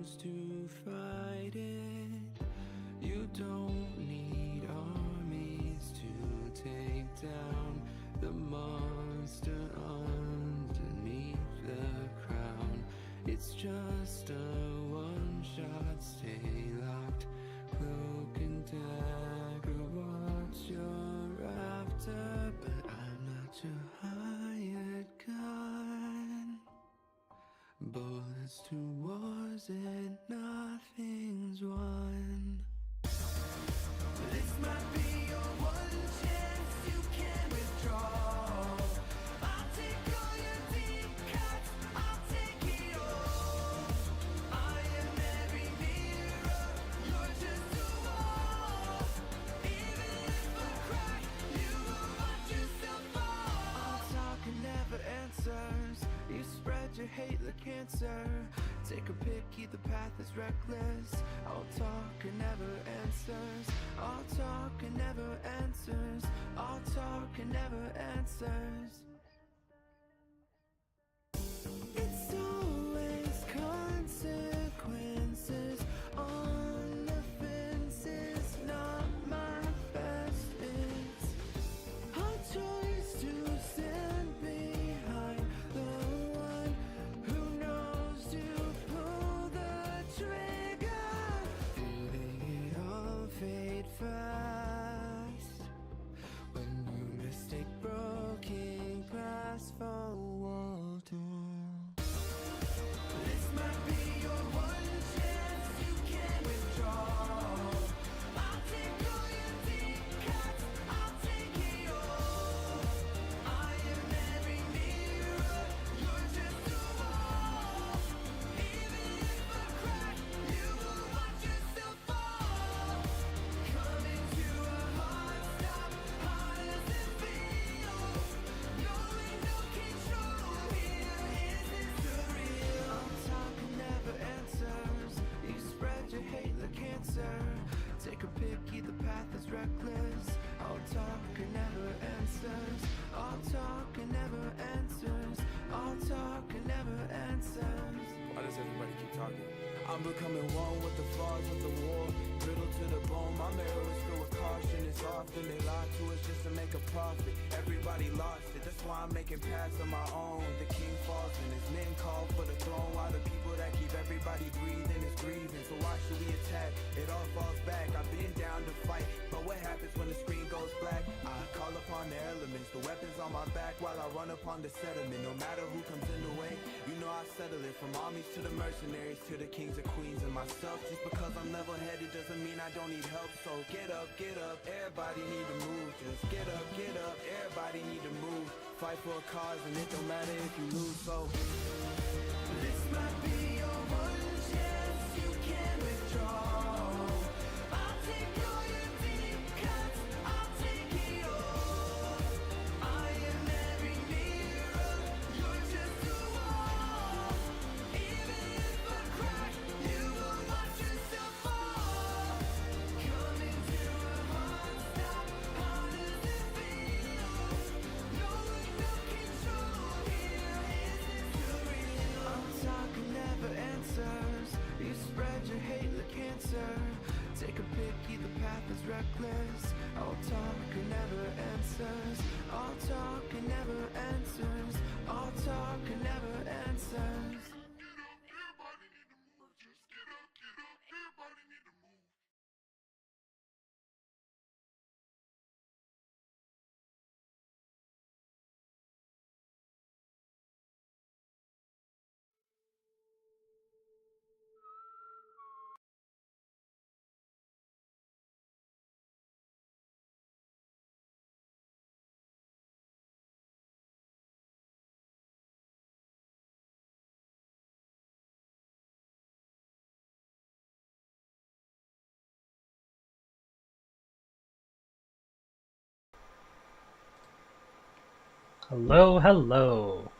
knows to fight it. You don't need armies to take down the monster underneath the crown. It's just a one-shot, stay locked, cloak and dagger, what you're after. But I'm not your hired gun. Bullets to wars and nothing's won. This might be your one chance, you can withdraw. I'll take all your deep cuts, I'll take it all. I am every mirror, you're just a wall. Even if I cry, you will watch yourself fall. All talk and never answers, you spread your hate like cancer. Take a pick, either path is reckless. All talk and never answers. All talk and never answers. All talk and never answers. It's always consequences on the fences, not my best. It's a choice to stand behind the one who knows to pull the trigger. Feeling it all fade fast when you mistake broken glass for wall to wall. This might be your one chance, you can withdraw. I'll take all your deep cuts, I'll take it all. I am every mirror, you're just a wall. Even if I cry, you will watch yourself fall. Coming to a hard stop, hard as it feels. Knowing no control here, is this surreal? All talk and never answers, you spread your hate like cancer. Take a pick, either path is reckless. All talk and never answers. All talk and never answers. All talk and never answers. Why does everybody keep talking? I'm becoming one with the flaws of the war. Brittle to the bone, my mirror is filled with caution. It's often they lie to us just to make a profit. Everybody lost it, that's why I'm making paths of my own. The king falls and his men call for the throne, while the people that keep everybody breathing is grieving. So why should we attack? It all falls back. I've been down to fight, but what happens when the screen goes black? I call upon the elements, the weapons on my back, while I run upon the settlement. No matter who comes in the way, you know I settle it. From armies to the mercenaries, to the kings and queens and myself. Just because I'm level-headed doesn't mean I don't need help. So get up, everybody need to move. Just get up, everybody need to move. Fight for a cause and it don't matter if you lose. So This might be your one chance, you can withdraw. I'll take all your deep cuts, I'll take it all. I am every mirror, you're just a wall. Even if I cry, you will watch yourself fall. Coming to a hard stop, hard as it feels. Knowing no control here, is this surreal? All talk and never answers, you spread your hate like cancer. Take a pick, either path is reckless. All talk and never answers. All talk and never answers. All talk and never answers. Everybody need to move. Just get up, everybody need to move. Hello, hello.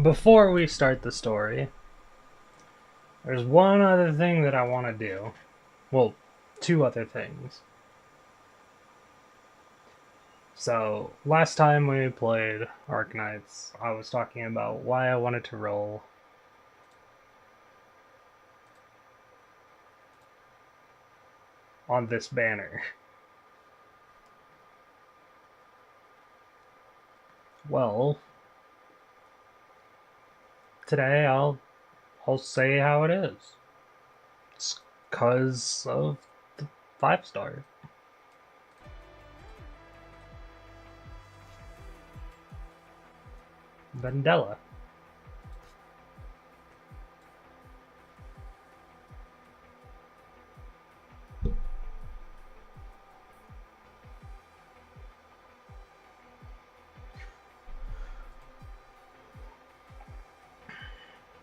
Before we start the story, there's one other thing that I want to do. Well, two other things. So, last time we played Arknights, I was talking about why I wanted to roll on this banner. Well, today I'll say how it is. It's 'cause of the 5-star. Vendela.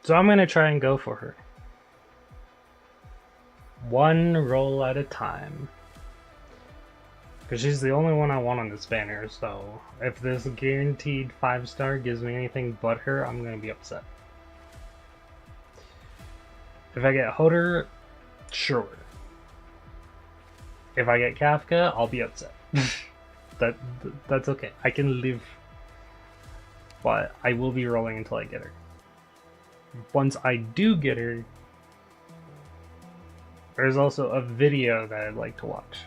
So I'm gonna try and go for her. One roll at a time. Because she's the only one I want on this banner, so if this guaranteed 5-star gives me anything but her, I'm gonna be upset. If I get Hodor, sure. If I get Kafka, I'll be upset. That's okay. I can live. But I will be rolling until I get her. Once I do get her, there's also a video that I'd like to watch.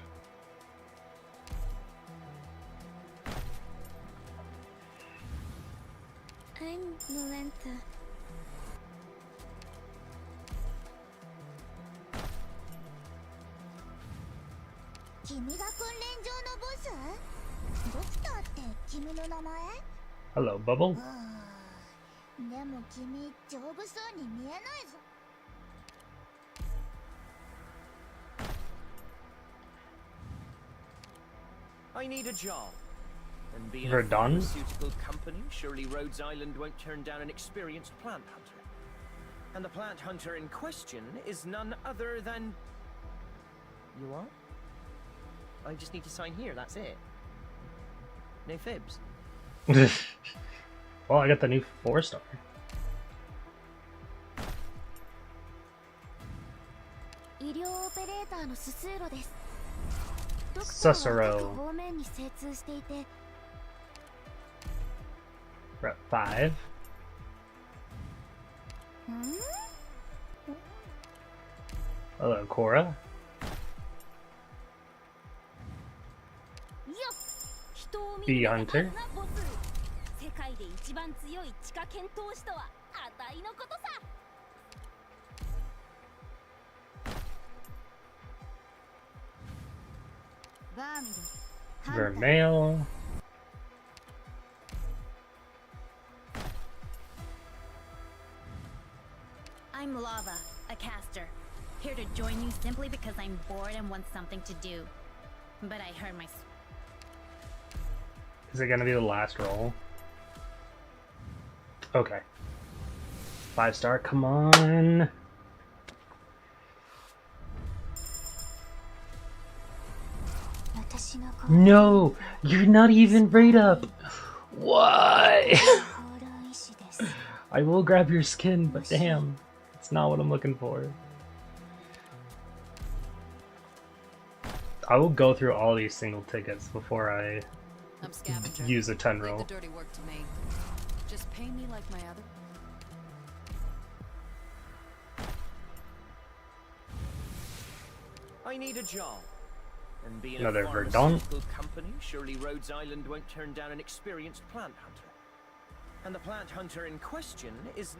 I'm Nolenta. Hello, Bubble. でも君丈夫そうに見えないぞ。 I need a job. And being We're a done? pharmaceutical company, surely Rhodes Island won't turn down an experienced plant hunter. And the plant hunter in question is none other than... You are? I just need to sign here, that's it. No fibs. Well, I got the new 4-star. Cicero. We're at 5. Hello, Cora. Bee Hunter. 世界で一番強い地下剣闘士とはあたいのことさ。 Vermeil. I'm Lava, a caster. Here to join you simply because I'm bored and want something to do. But I heard my... Is it gonna be the last roll? Okay. 5-star, come on. No, you're not even right up. Why? I will grab your skin, but damn, it's not what I'm looking for. I will go through all these single tickets before I use a 10 roll. Leave the dirty work to me. Just pay me like my other. I need a job. And being Another a Verdun. pharmaceutical company, surely Rhodes Island won't turn down an experienced plant hunter. And the plant hunter in question is...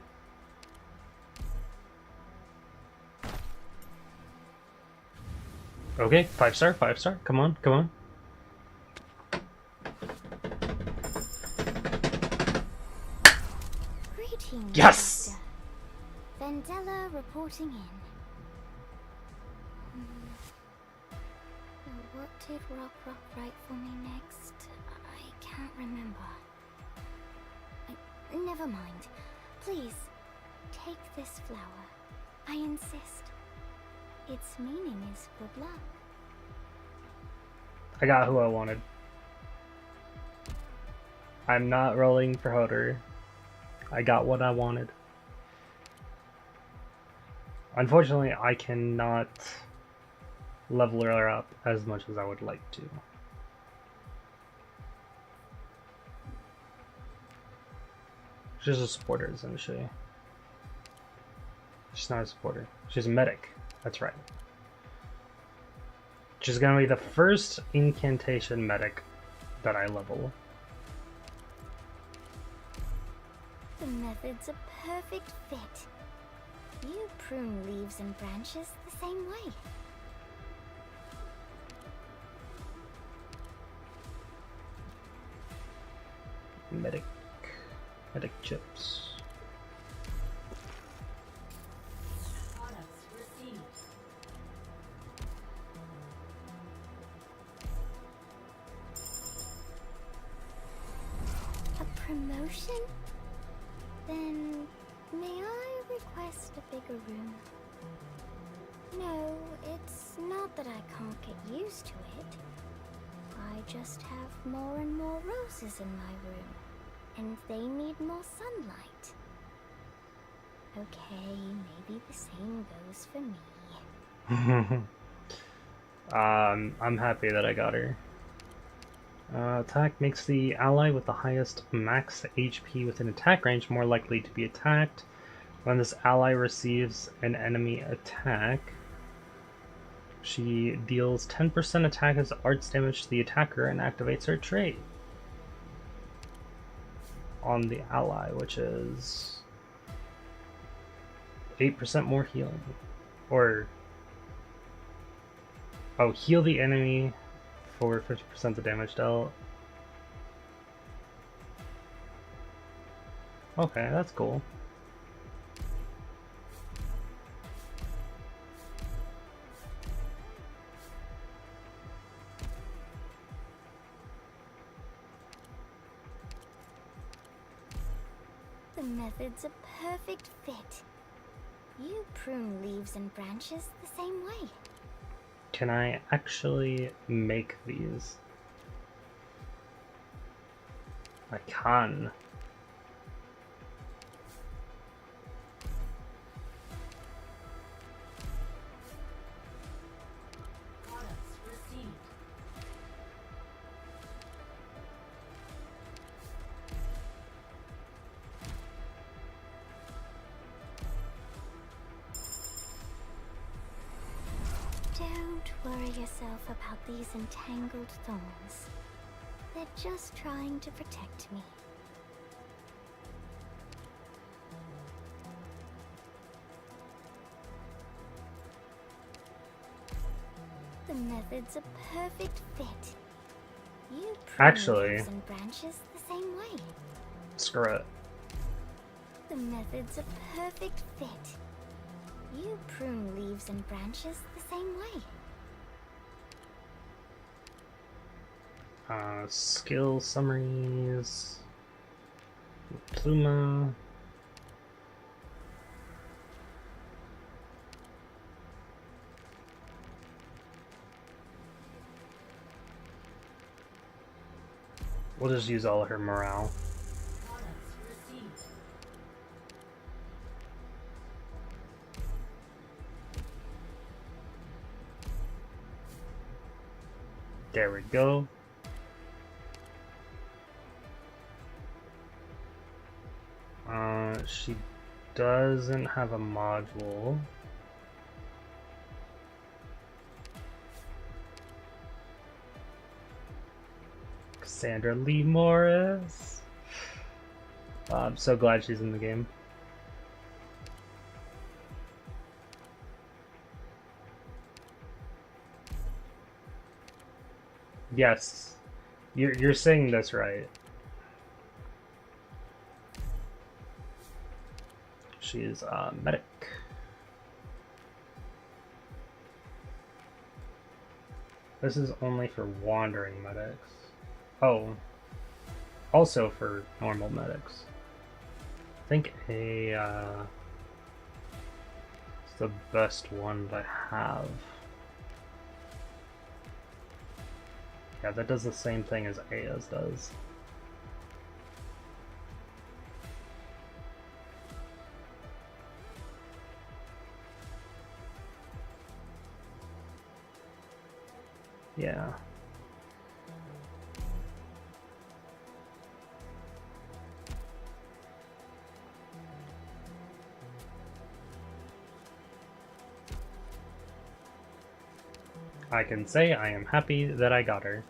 Okay, 5-star, 5-star, come on, come on. Greetings, Yes! Master. Vendela reporting in. What did Rock write for me next? I can't remember. Never mind. Please, take this flower. I insist. Its meaning is good luck. I got who I wanted. I'm not rolling for Hodor. I got what I wanted. Unfortunately, I cannot level her up as much as I would like to. She's a supporter, isn't she? She's not a supporter. She's a medic. That's right. She's gonna be the first incantation medic that I level. The method's a perfect fit. You prune leaves and branches the same way. Medic chips. A promotion? Then may I request a bigger room? No, it's not that I can't get used to it. I just have more and more roses in my room, and they need more sunlight. Okay, maybe the same goes for me. I'm happy that I got her. Attack makes the ally with the highest max HP within attack range more likely to be attacked. When this ally receives an enemy attack, she deals 10% attack as arts damage to the attacker and activates her trait on the ally, which is 8% more healing. Or, oh, heal the enemy for 50% the damage dealt. Okay, that's cool. The method's a perfect fit. You prune leaves and branches the same way. Can I actually make these? I can. Don't worry yourself about these entangled thorns. They're just trying to protect me. The method's a perfect fit. You prune Actually, leaves and branches the same way. screw it. The method's a perfect fit. You prune leaves and branches the same way. Skill summaries. Pluma. We'll just use all of her morale. There we go. She doesn't have a module. Cassandra Lee Morris. I'm so glad she's in the game. Yes, you're saying this right. She is a medic. This is only for wandering medics. Oh, also for normal medics. I think it's the best one that I have. Yeah, that does the same thing as Aya's does. Yeah. I can say I am happy that I got her.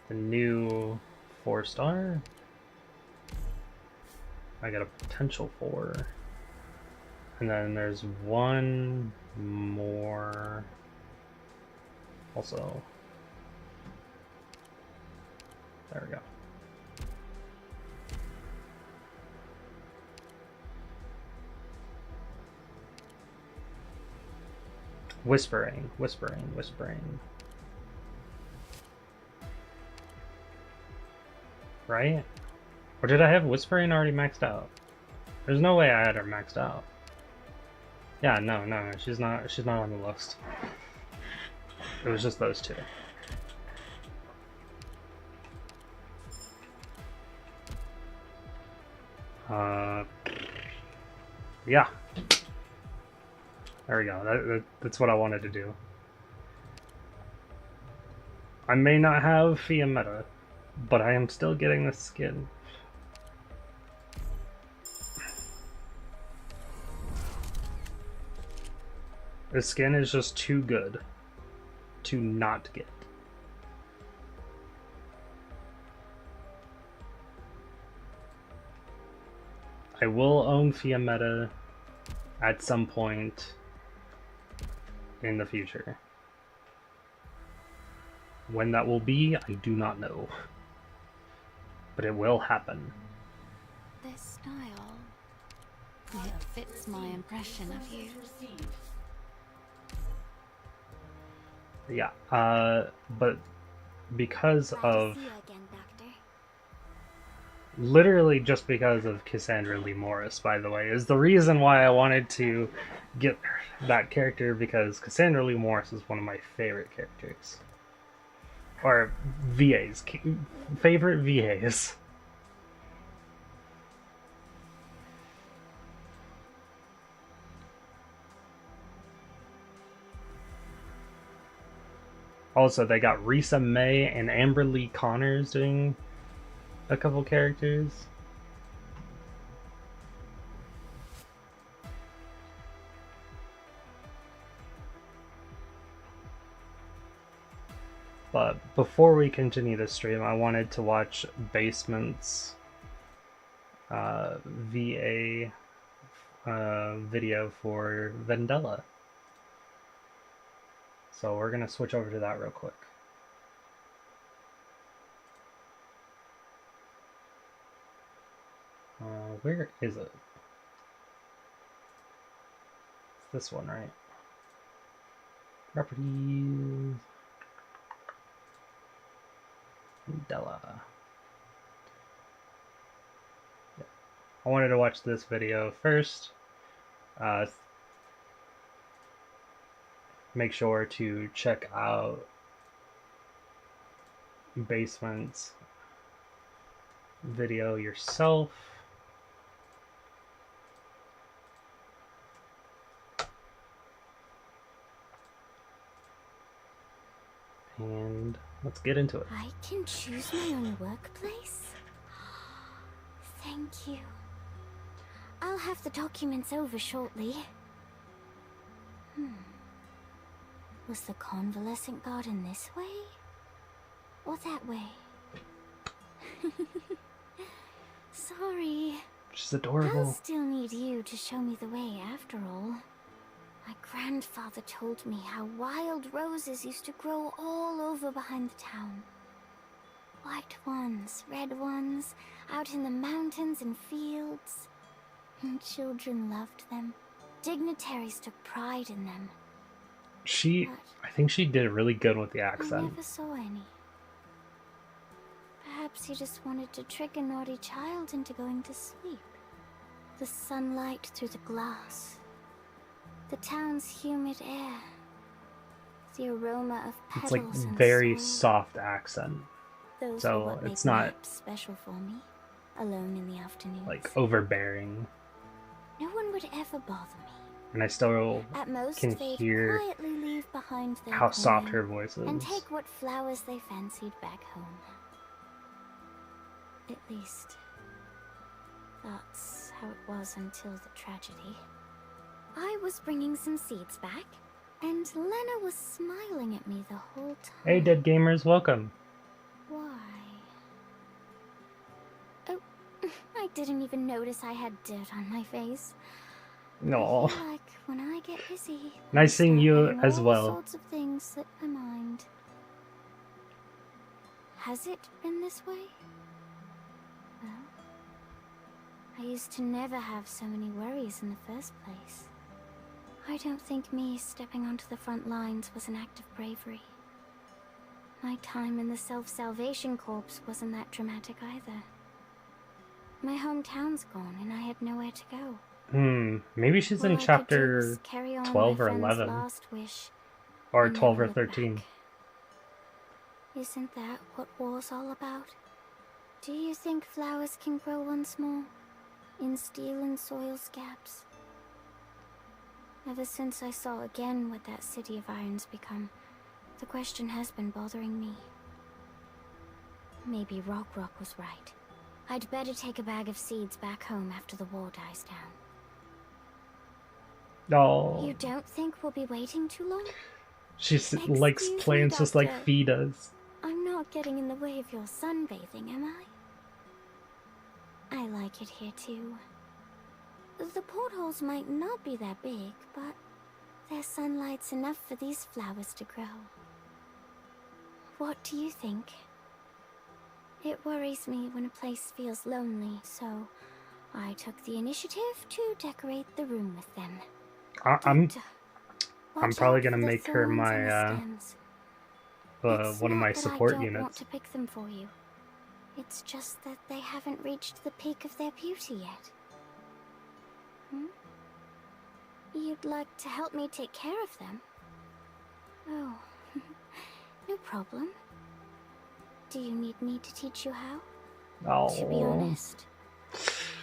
The new 4-star. I got a potential 4. And then there's one more. Also. There we go. Whispering, whispering, whispering. Right? Or did I have whispering already maxed out? There's no way I had her maxed out. Yeah, no, she's not on the list. It was just those two. Yeah. There we go. That's what I wanted to do. I may not have Fiametta, but I am still getting the skin. The skin is just too good to not get. I will own Fiametta at some point in the future. When that will be, I do not know. But it will happen. This style fits my impression of you. Yeah, but because Glad to of... see you again, Doctor. Literally just because of Cassandra Lee Morris, by the way, is the reason why I wanted to get that character, because Cassandra Lee Morris is one of my favorite characters. Or VAs. Favorite VAs. Also, they got Risa May and Amber Lee Connors doing a couple characters. But before we continue the stream, I wanted to watch Basement's VA video for Vendela. So we're going to switch over to that real quick. Where is it? It's this one, right? Properties. Vendela. Yeah. I wanted to watch this video first. Make sure to check out Basement's video yourself. And let's get into it. I can choose my own workplace? Thank you. I'll have the documents over shortly. Was the convalescent garden this way? Or that way? Sorry. She's adorable. I'll still need you to show me the way after all. My grandfather told me how wild roses used to grow all over behind the town. White ones, red ones, out in the mountains and fields. And children loved them. Dignitaries took pride in them. I think she did really good with the I accent. never saw any. Perhaps he just wanted to trick a naughty child into going to sleep. The sunlight through the glass. The town's humid air. The aroma of It's petals like and very soil. soft accent. Those so were what it's made not naps special for me. Alone in the afternoons. like overbearing. No one would ever bother me. And I still At most, can they'd hear quietly leave behind their how soft calling her voice is. and take what flowers they fancied back home. At least, That's how it was until the tragedy. I was bringing some seeds back, and Lena was smiling at me the whole time. Hey, dead gamers, welcome. Why? Oh, I didn't even notice I had dirt on my face. No. I feel like when I get busy, Nice I seeing start you letting as all well. sorts of things slip my mind. Has it been this way? Well, I used to never have so many worries in the first place. I don't think me stepping onto the front lines was an act of bravery. My time in the Self-Salvation Corps wasn't that dramatic either. My hometown's gone and I had nowhere to go. Maybe she's Or in I could chapter just carry on 12 my or friend's 11. last wish Or and 12 never or look 13. back. Isn't that what war's all about? Do you think flowers can grow once more? In steel and soil scabs? Ever since I saw again what that city of iron's become, the question has been bothering me. Maybe Rock was right. I'd better take a bag of seeds back home after the war dies down. Oh, You don't think we'll be waiting too long? she likes Excuse me, plants just like Doctor. Fee does. I'm not getting in the way of your sunbathing, am I? I like it here too. The portholes might not be that big, but their sunlight's enough for these flowers to grow. What do you think? It worries me when a place feels lonely, so I took the initiative to decorate the room with them. I'm Watch probably out gonna for the make her thorns my on the stems. It's one of my not that support I don't want units. to pick them for you. It's just that they haven't reached the peak of their beauty yet. You'd like to help me take care of them? Oh, no problem. Do you need me to teach you how? To be Oh, honest,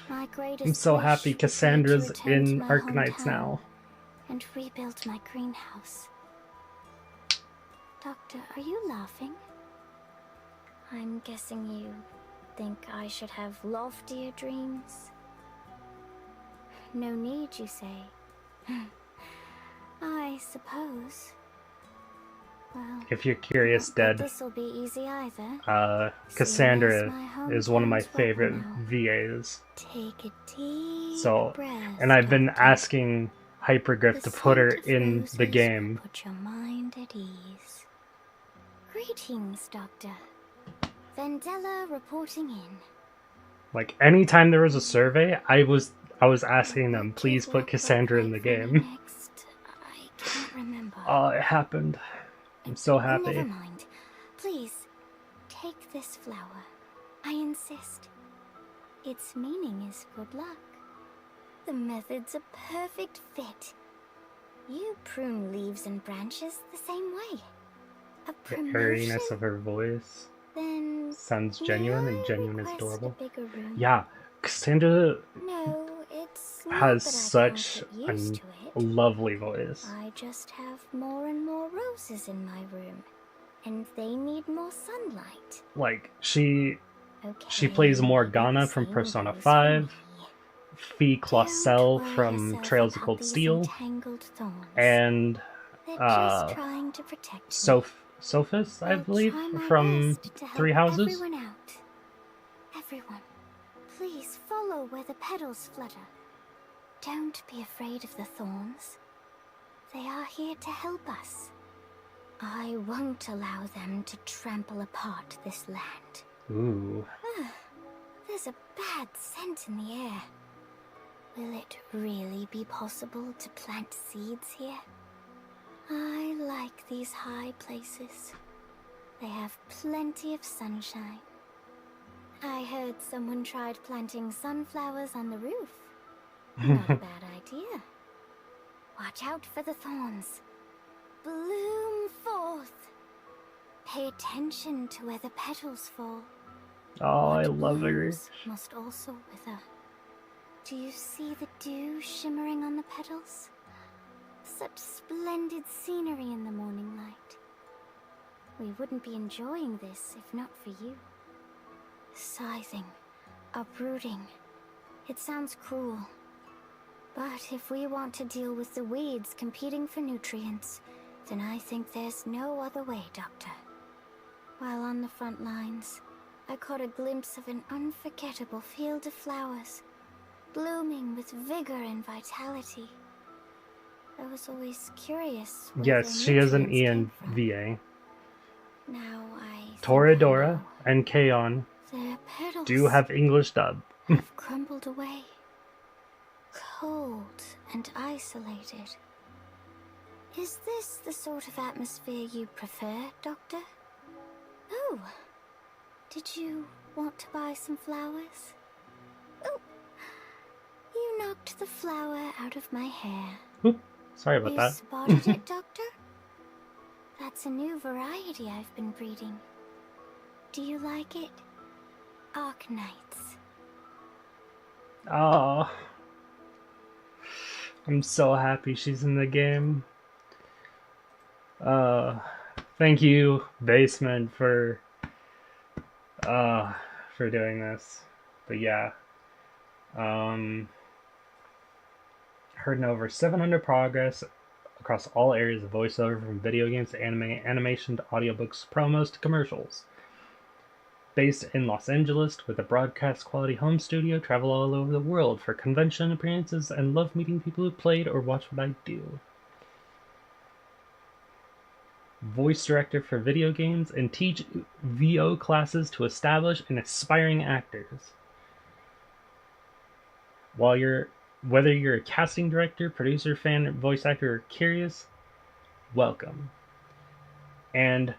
my greatest I'm so wish happy would be to Cassandra's return in to my Arknights hometown now. and rebuild my greenhouse. Doctor, are you laughing? I'm guessing you think I should have loftier dreams? No need, you say? I suppose. Well, If you're curious, Dead, this'll be easy either. Cassandra my is one of my hometown's favorite welcome now. VAs. Take a deep So, breath, and I've been Doctor. asking Hypergriff The to put her scent of in roses the will game. put your mind at ease. Greetings, Doctor. Vendela reporting in. Like anytime there was a survey, I was asking them, What please did put Rock Cassandra in the write for me game. next? I can't remember. Oh, it happened. I'm so Never happy. mind. Please, take this flower. I insist. Its meaning is good luck. The method's a perfect fit. You prune leaves and branches the same way. A The promotion? airiness of her voice Then sounds may genuine, I and genuine is request adorable. a bigger room? Yeah, Cassandra No, it's not has that I such can't get used a to it. lovely voice. I just have more and more roses in my room, and they need more sunlight. Like, she Okay, plays maybe Morgana the from same Persona goes for 5, me. Fee Don't Clausel worry from yourself Trails of about Cold these Steel, entangled thorns. and They're just trying to protect me. Sophus, I I'll believe, try my from best to help Three Houses. everyone out. Everyone, please follow where the petals flutter. Don't be afraid of the thorns. They are here to help us. I won't allow them to trample apart this land. Ooh. There's a bad scent in the air. Will it really be possible to plant seeds here? I like these high places. They have plenty of sunshine. I heard someone tried planting sunflowers on the roof. Not a bad idea. Watch out for the thorns. Bloom forth. Pay attention to where the petals fall. Oh, I What love her. blooms must also wither. Do you see the dew shimmering on the petals? Such splendid scenery in the morning light. We wouldn't be enjoying this if not for you. Scything, uprooting, It sounds cruel. But if we want to deal with the weeds competing for nutrients, then I think there's no other way, Doctor. While on the front lines, I caught a glimpse of an unforgettable field of flowers, blooming with vigor and vitality. I was always curious where Yes, their she is an nutrients came from. ENVA. Now I think Toradora I know. and Kaon Their petals do have English dub. have crumbled away, cold and isolated. Is this the sort of atmosphere you prefer, Doctor? Oh, did you want to buy some flowers? Oh, you knocked the flower out of my hair. Oop, sorry about You that. spotted it, Doctor? That's a new variety I've been breeding. Do you like it? Arknights. Oh, I'm so happy she's in the game. Thank you, Basement, for doing this. But yeah, heard in over 700 progress across all areas of voiceover, from video games to anime, animation to audiobooks, promos to commercials. Based in Los Angeles with a broadcast quality home studio, travel all over the world for convention appearances, and love meeting people who played or watch what I do. Voice director for video games, and teach VO classes to established and aspiring actors. Whether you're a casting director, producer, fan, voice actor, or curious, welcome. And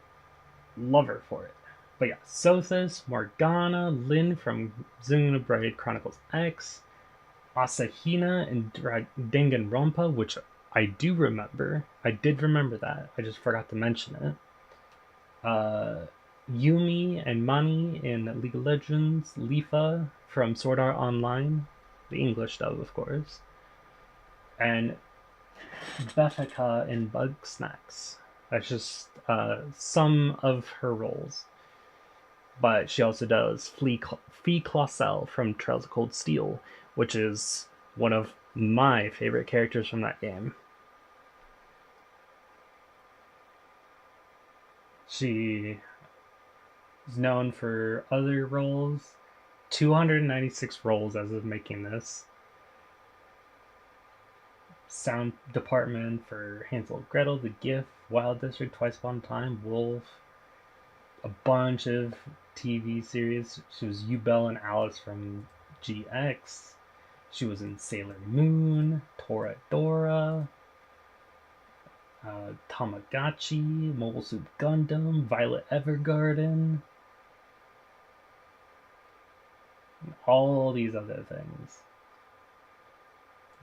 love her for it. But yeah, Sothis, Morgana, Lynn from Xenoblade Chronicles X, Asahina and Danganronpa, which I do remember. I did remember that. I just forgot to mention it. Yumi and Mani in League of Legends, Lifa from Sword Art Online, the English dub, of course, and Befeka in Bug Snacks. That's just some of her roles. But she also does Fee Clausel from Trails of Cold Steel, which is one of my favorite characters from that game. She is known for other roles. 296 roles as of making this. Sound department for Hansel and Gretel, The Gift, Wild District, Twice Upon a Time, Wolf, a bunch of TV series. She was Yubel and Alice from GX. She was in Sailor Moon, Toradora, Tamagotchi, Mobile Suit Gundam, Violet Evergarden, and all these other things.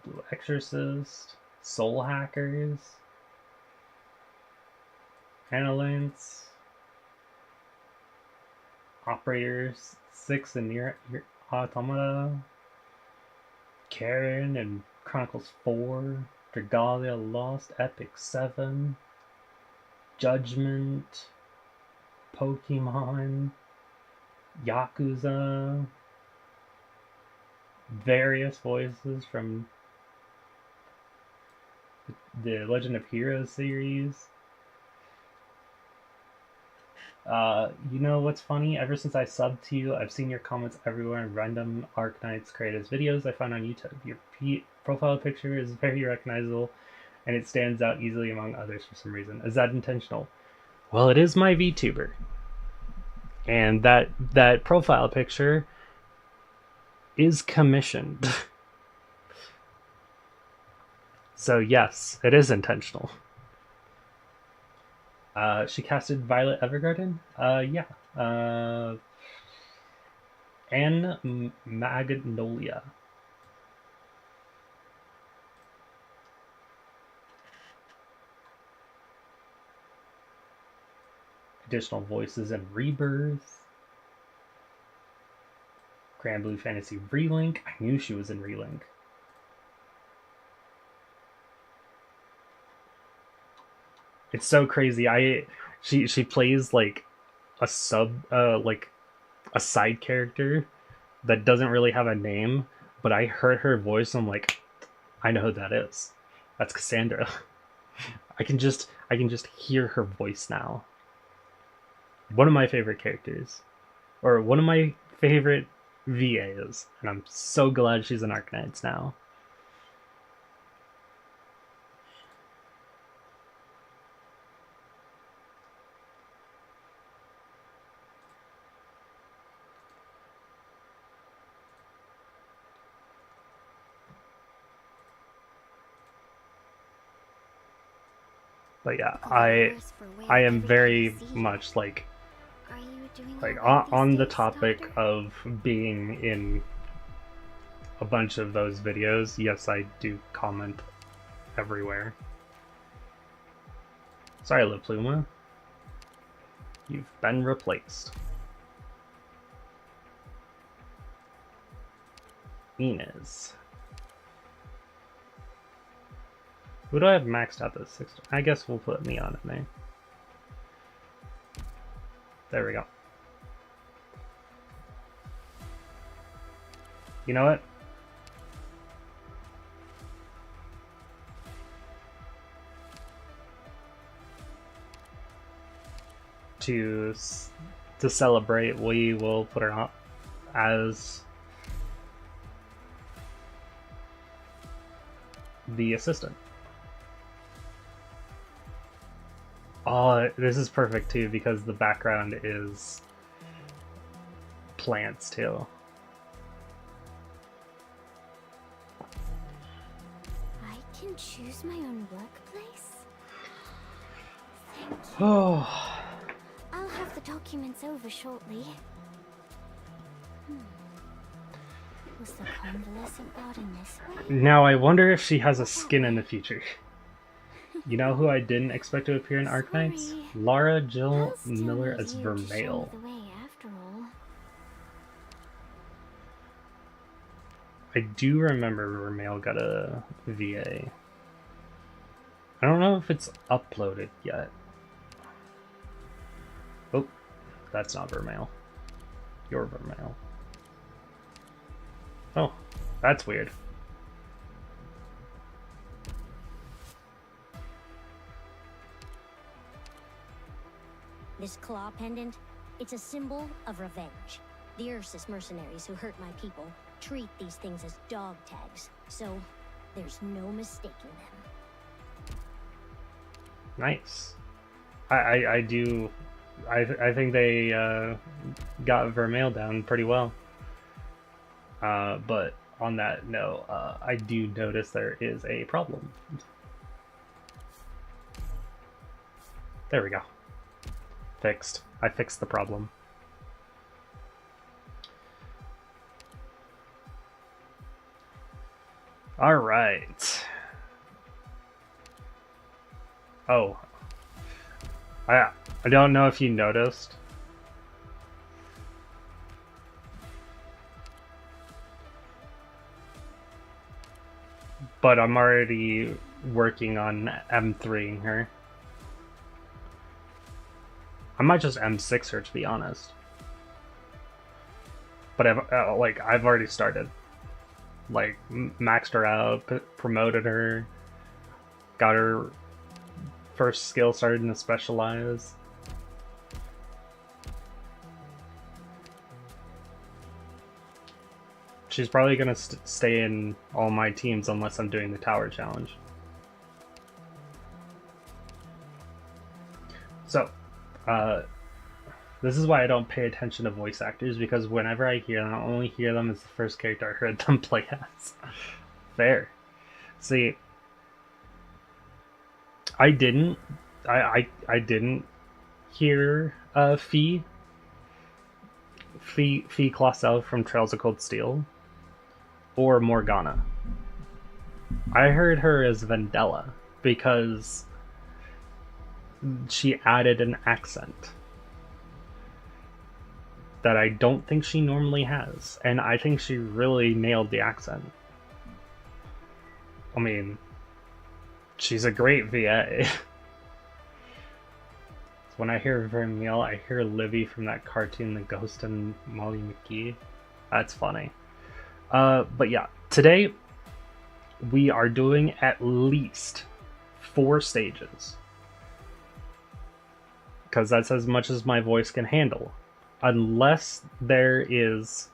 Blue Exorcist, Soul Hackers, Analance, Operators 6 and Nier Automata, Karen and Chronicles 4, Dragalia Lost, Epic 7, Judgment, Pokemon, Yakuza, various voices from the Legend of Heroes series. You know what's funny? Ever since I subbed to you, I've seen your comments everywhere in random Arknights creators videos I found on YouTube. Your profile picture is very recognizable, and it stands out easily among others for some reason. Is that intentional? Well, it is my VTuber. And that profile picture is commissioned. So yes, it is intentional. She casted Violet Evergarden? Yeah. Anne Magnolia. Additional voices in Rebirth. Grand Blue Fantasy Relink. I knew she was in Relink. It's so crazy. She plays like a side character that doesn't really have a name, but I heard her voice and I'm like, I know who that is. That's Cassandra. I can just hear her voice now. One of my favorite characters. Or one of my favorite VAs. And I'm so glad she's in Arknights now. But yeah, I am very much like on the topic of being in a bunch of those videos. Yes, I do comment everywhere. Sorry, La Pluma. You've been replaced. Inez. Who do I have maxed out this 6? I guess we'll put me on it there. There we go. You know what? To celebrate, we will put her on as the assistant. Oh, this is perfect too because the background is plants too. I can choose my own workplace? Thank you. Oh. I'll have the documents over shortly. Was the convalescent garden this way? Now I wonder if she has a skin in the future. You know who I didn't expect to appear in Arknights? Sorry. Laura Jill How's still Miller need as you to show me Vermeil. the way after all? I do remember Vermeil got a VA. I don't know if it's uploaded yet. Oh, that's not Vermeil. You're Vermeil. Oh, that's weird. This claw pendant, it's a symbol of revenge. The Ursus mercenaries who hurt my people treat these things as dog tags, so there's no mistaking them. Nice. I think they got Vermeil down pretty well. But on that note, I do notice there is a problem. There we go. Fixed. I fixed the problem. All right. Oh. I don't know if you noticed. But I'm already working on M3ing her. I might just M6 her, to be honest. But I've already started. Like, maxed her out, promoted her, got her first skill started in Specialize. She's probably gonna stay in all my teams unless I'm doing the tower challenge. So, this is why I don't pay attention to voice actors, because whenever I hear them, I only hear them as the first character I heard them play as. Fair. See, I didn't hear Fee Clausel from Trails of Cold Steel or Morgana. I heard her as Vendela because she added an accent that I don't think she normally has, and I think she really nailed the accent. I mean, she's a great VA. When I hear Vermeil, I hear Livy from that cartoon, The Ghost and Molly McGee. That's funny. But yeah, today we are doing at least 4 stages. Because that's as much as my voice can handle. Unless there is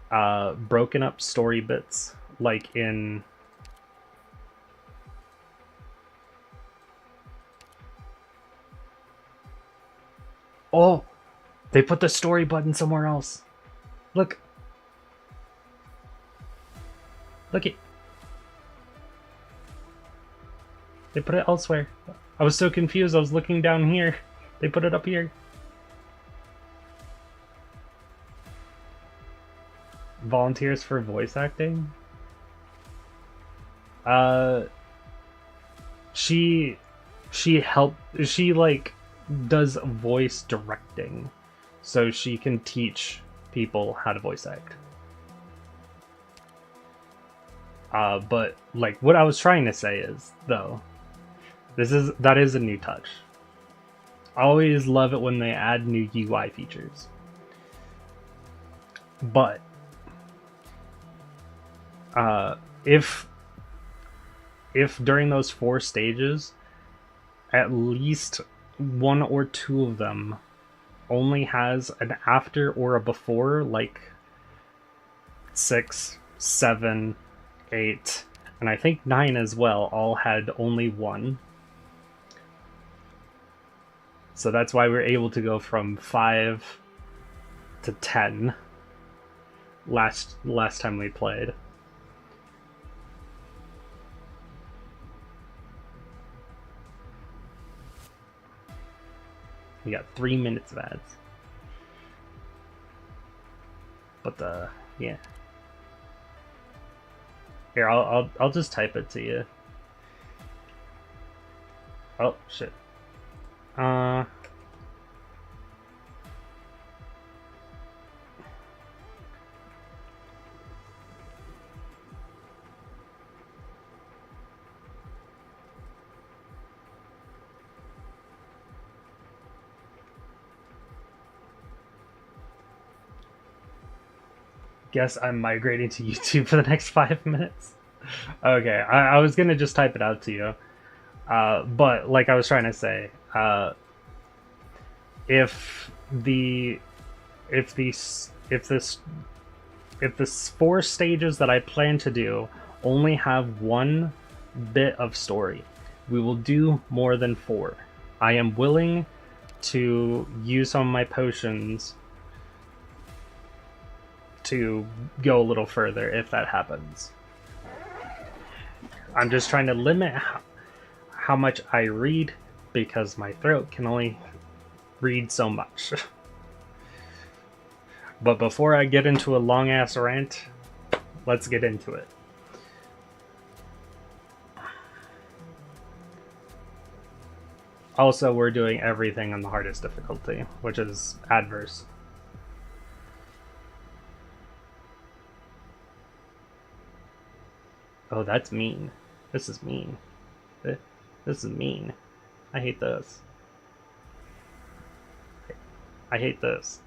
broken up story bits, like in... Oh! They put the story button somewhere else. Look. Look it. They put it elsewhere. I was so confused. I was looking down here. They put it up here. Volunteers for voice acting? She like does voice directing, so she can teach people how to voice act. But like what I was trying to say is, though, that is a new touch. I always love it when they add new UI features. But if during those 4 stages, at least 1 or 2 of them only has an after or a before, like 6, 7, 8, and I think 9 as well, all had only 1. So that's why we're able to go from 5 to 10 last time we played. We got 3 minutes of ads. But yeah. Here, I'll just type it to you. Oh shit. Guess I'm migrating to YouTube for the next 5 minutes. Okay, I was gonna just type it out to you. But like I was trying to say, if the 4 stages that I plan to do only have 1 bit of story, we will do more than 4. I am willing to use some of my potions to go a little further if that happens. I'm just trying to limit how much I read, because my throat can only read so much. But before I get into a long ass rant, let's get into it. Also, we're doing everything on the hardest difficulty, which is adverse. Oh, that's mean. This is mean. This is mean. I hate this. I hate this.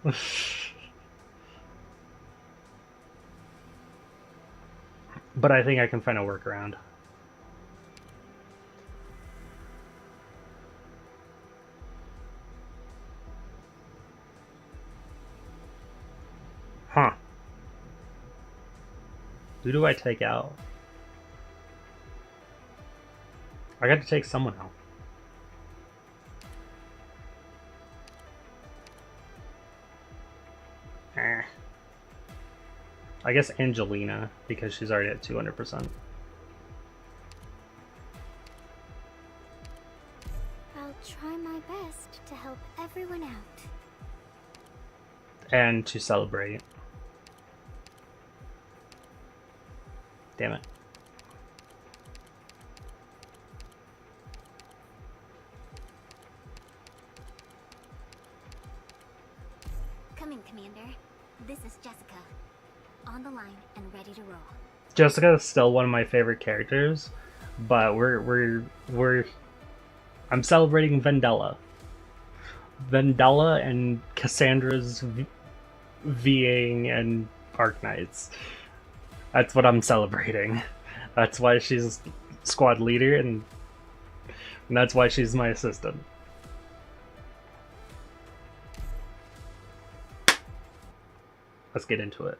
But I think I can find a workaround. Huh. Who do I take out? I got to take someone out. I guess Angelina, because she's already at 200%. I'll try my best to help everyone out. And to celebrate. Damn it. Come in, Commander. This is Jessica. On the line and ready to roll. Jessica is still one of my favorite characters, but I'm celebrating Vendela. Vendela and Cassandra's VAing and Arknights. That's what I'm celebrating. That's why she's squad leader, and that's why she's my assistant. Let's get into it.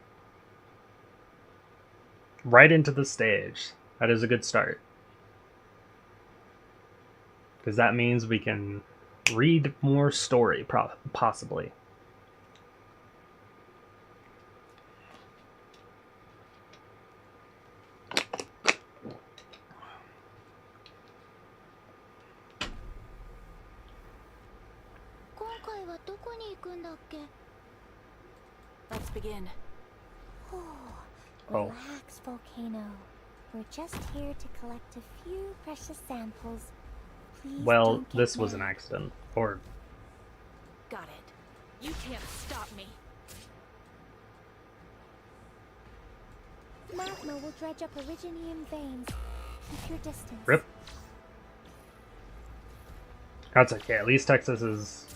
Right into the stage. That is a good start. Because that means we can read more story, possibly. Let's begin. Oh, Oh. relax, Volcano. We're just here to collect a few precious samples. Please Well, don't get this was an mad. accident. Or Got it. You can't stop me. Magma will dredge up Originium veins. Keep your distance. rip. That's okay. At least Texas is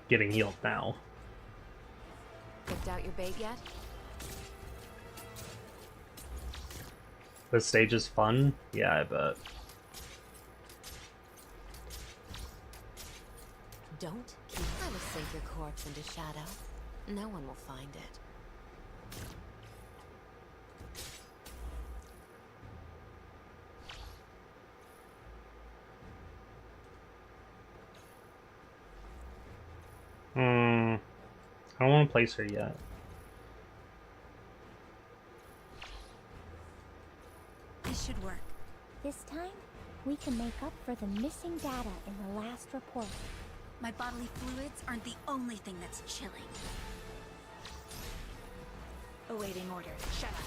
getting healed now. Picked out your bait yet? This stage is fun. Yeah, I bet. Don't keep. I will sink your corpse into shadow. No one will find it. I don't want to place her yet. This should work. This time, we can make up for the missing data in the last report. My bodily fluids aren't the only thing that's chilling. Awaiting orders. Shut up.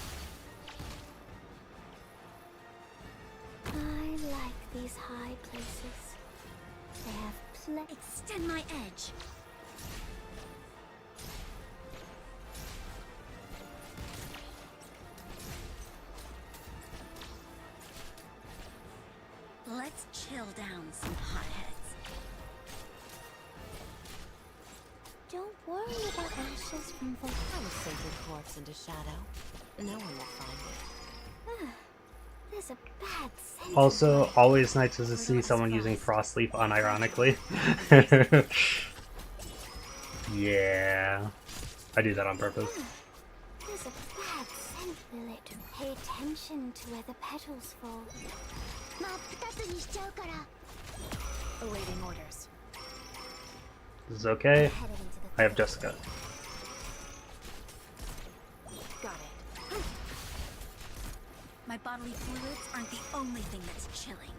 I like these high places. They have Extend my edge. Let's chill down some hotheads. Don't worry about ashes from I will sink your corpse into shadow. No one will find it. There's a bad sense. Also, always nice to see someone using Frost Leaf unironically. Yeah. I do that on purpose. There's a bad scent, Lilith. Pay attention to where the petals fall. Awaiting orders. This is okay. Headed into the I have Jessica. Got it. My bodily fluids aren't the only thing that's chilling.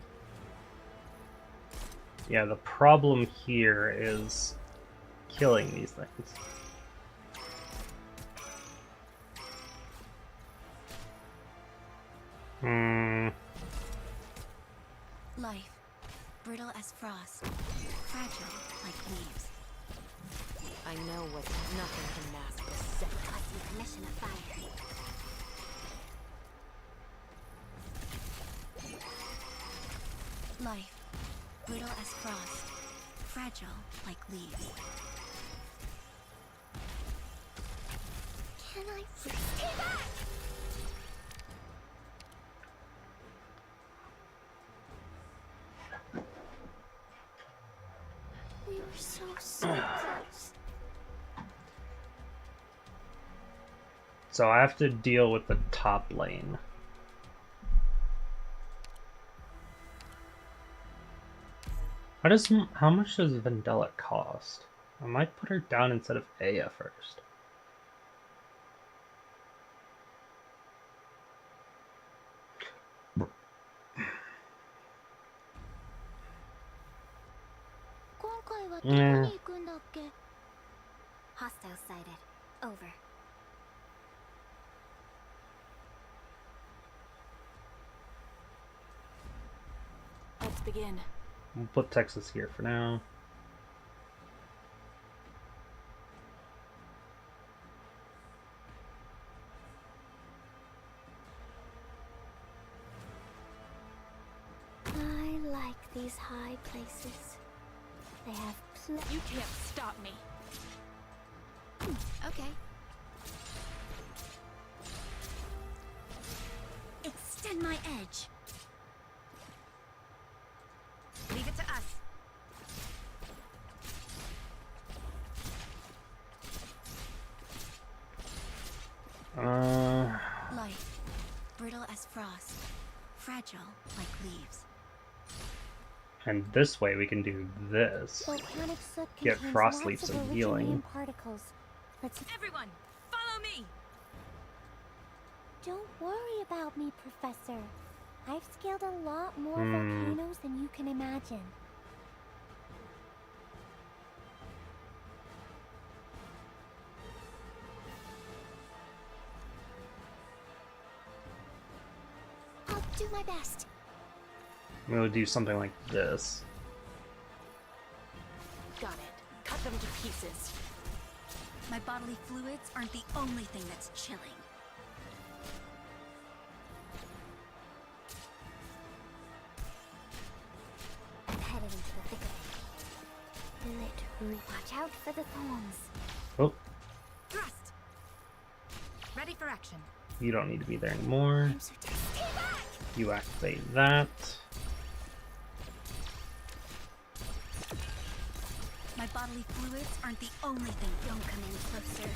Yeah, the problem here is killing these things. Life, brittle as frost, fragile like leaves. I know what nothing can mask the scent. Causing commission of fire. Life, brittle as frost, fragile like leaves. Can I stay back? We were so close. So I have to deal with the top lane. How much does Vendela cost? I might put her down instead of Aya first. Hostile sighted. Over. Let's begin. We'll put Texas here for now. I like these high places. They have You can't stop me. Okay. find my edge. Leave it to us. Light, brittle as frost, fragile like leaves. And this way we can do this. Volcanic soot Get contains frost lots leaves of and originating healing. particles. Let's Everyone, follow me! Don't worry about me, Professor. I've scaled a lot more volcanoes than you can imagine. I'll do my best. I'm gonna do something like this. Got it. Cut them to pieces. My bodily fluids aren't the only thing that's chilling. I'm headed into the thick of it. Literally, watch out for the thorns. Oh, Thrust! Ready for action. you don't need to be there anymore. I'm so tired. Stay back! You activate that. My bodily fluids aren't the only thing. Don't come in closer.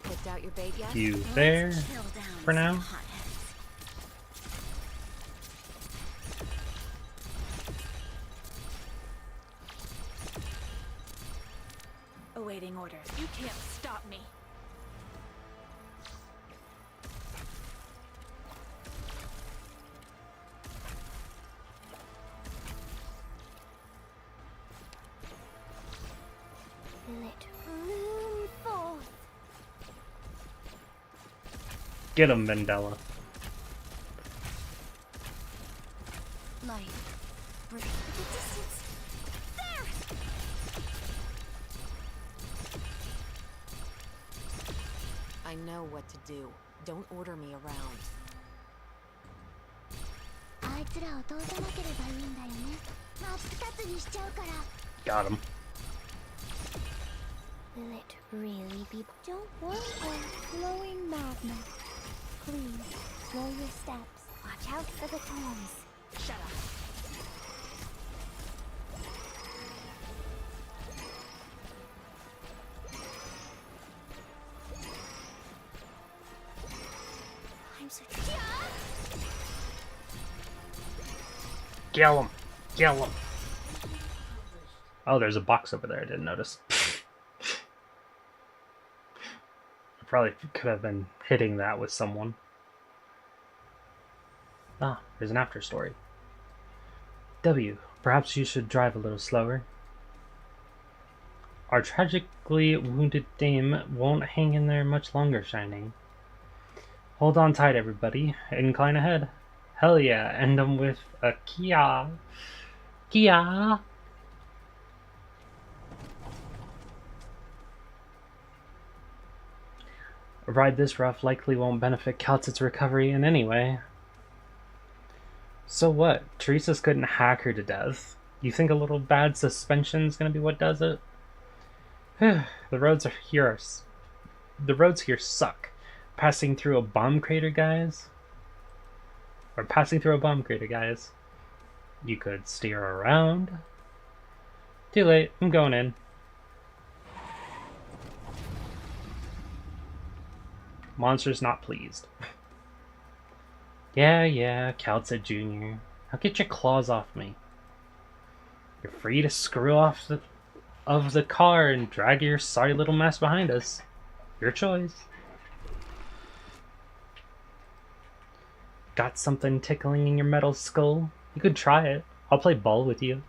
Picked out your bait yet? You there Let's chill down for now. some hotheads. Awaiting orders. You can't stop me. Literally forth. Get him, Vendela. Light, brittle. The distance. There! I know what to do. Don't order me around. あいつらを通さなければいいんだよね。真っ二つにしちゃうから。 Got him. Will it really be? Don't worry, flowing magma. Please, slow your steps. Watch out for the thorns. Shut up. I'm so tired. Kill him. Kill him. Oh, there's a box over there I didn't notice. I probably could have been hitting that with someone. Ah, there's an after story. W, perhaps you should drive a little slower. Our tragically wounded dame won't hang in there much longer, Shining. Hold on tight, everybody. Incline ahead. Hell yeah, end them with a Kia. Kia! A ride this rough likely won't benefit Calcit's recovery in any way. So what? Teresa's couldn't hack her to death. You think a little bad suspension's gonna be what does it? The roads here suck. Passing through a bomb crater, guys. You could steer around. Too late. I'm going in. Monster's not pleased. Yeah, Calcit Jr. Now get your claws off me. You're free to screw off of the car and drag your sorry little mess behind us. Your choice. Got something tickling in your metal skull? You could try it. I'll play ball with you.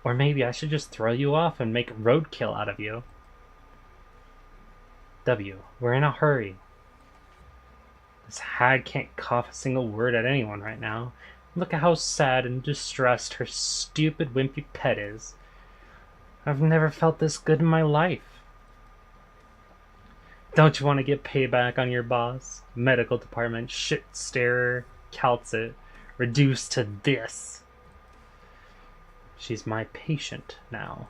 Or maybe I should just throw you off and make roadkill out of you. W, we're in a hurry. This hag can't cough a single word at anyone right now. Look at how sad and distressed her stupid wimpy pet is. I've never felt this good in my life. Don't you want to get payback on your boss? Medical department shit starer Calcit reduced to this. She's my patient now.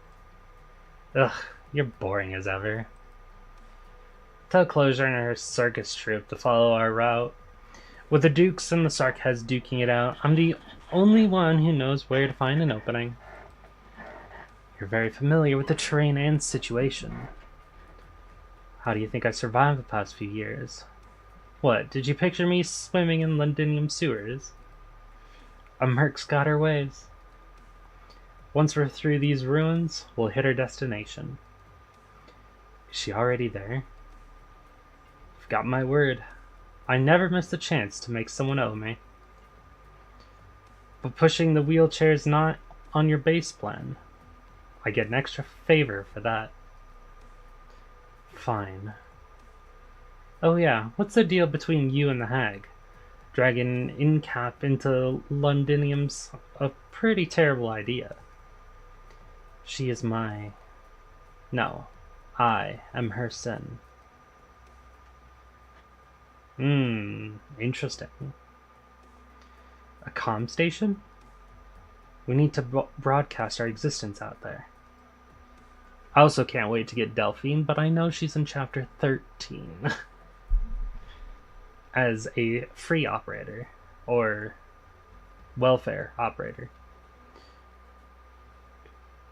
Ugh, you're boring as ever. Tell Closure and her circus troupe to follow our route. With the Dukes and the Sarkheads duking it out, I'm the only one who knows where to find an opening. You're very familiar with the terrain and situation. How do you think I survived the past few years? What, did you picture me swimming in Londinium sewers? A merc's got her ways. Once we're through these ruins, we'll hit our destination. Is she already there? I've got my word. I never miss a chance to make someone owe me. But pushing the wheelchair's not on your base plan. I get an extra favor for that. Fine. Oh yeah, what's the deal between you and the hag? Dragging Incap into Londinium's a pretty terrible idea. She is my... No, I am her sin. Interesting. A comm station? We need to broadcast our existence out there. I also can't wait to get Delphine, but I know she's in chapter 13 as a free operator, or welfare operator.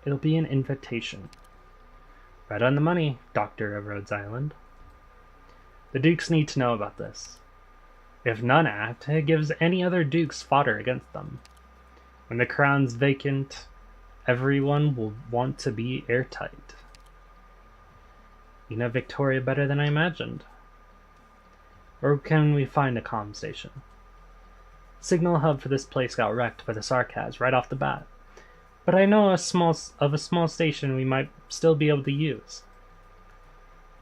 It'll be an invitation. Right on the money, Doctor of Rhodes Island. The Dukes need to know about this. If none act, it gives any other Dukes fodder against them. When the crown's vacant, everyone will want to be airtight. You know Victoria better than I imagined. Where can we find a comm station? Signal hub for this place got wrecked by the Sarkaz right off the bat. But I know of a small station we might still be able to use.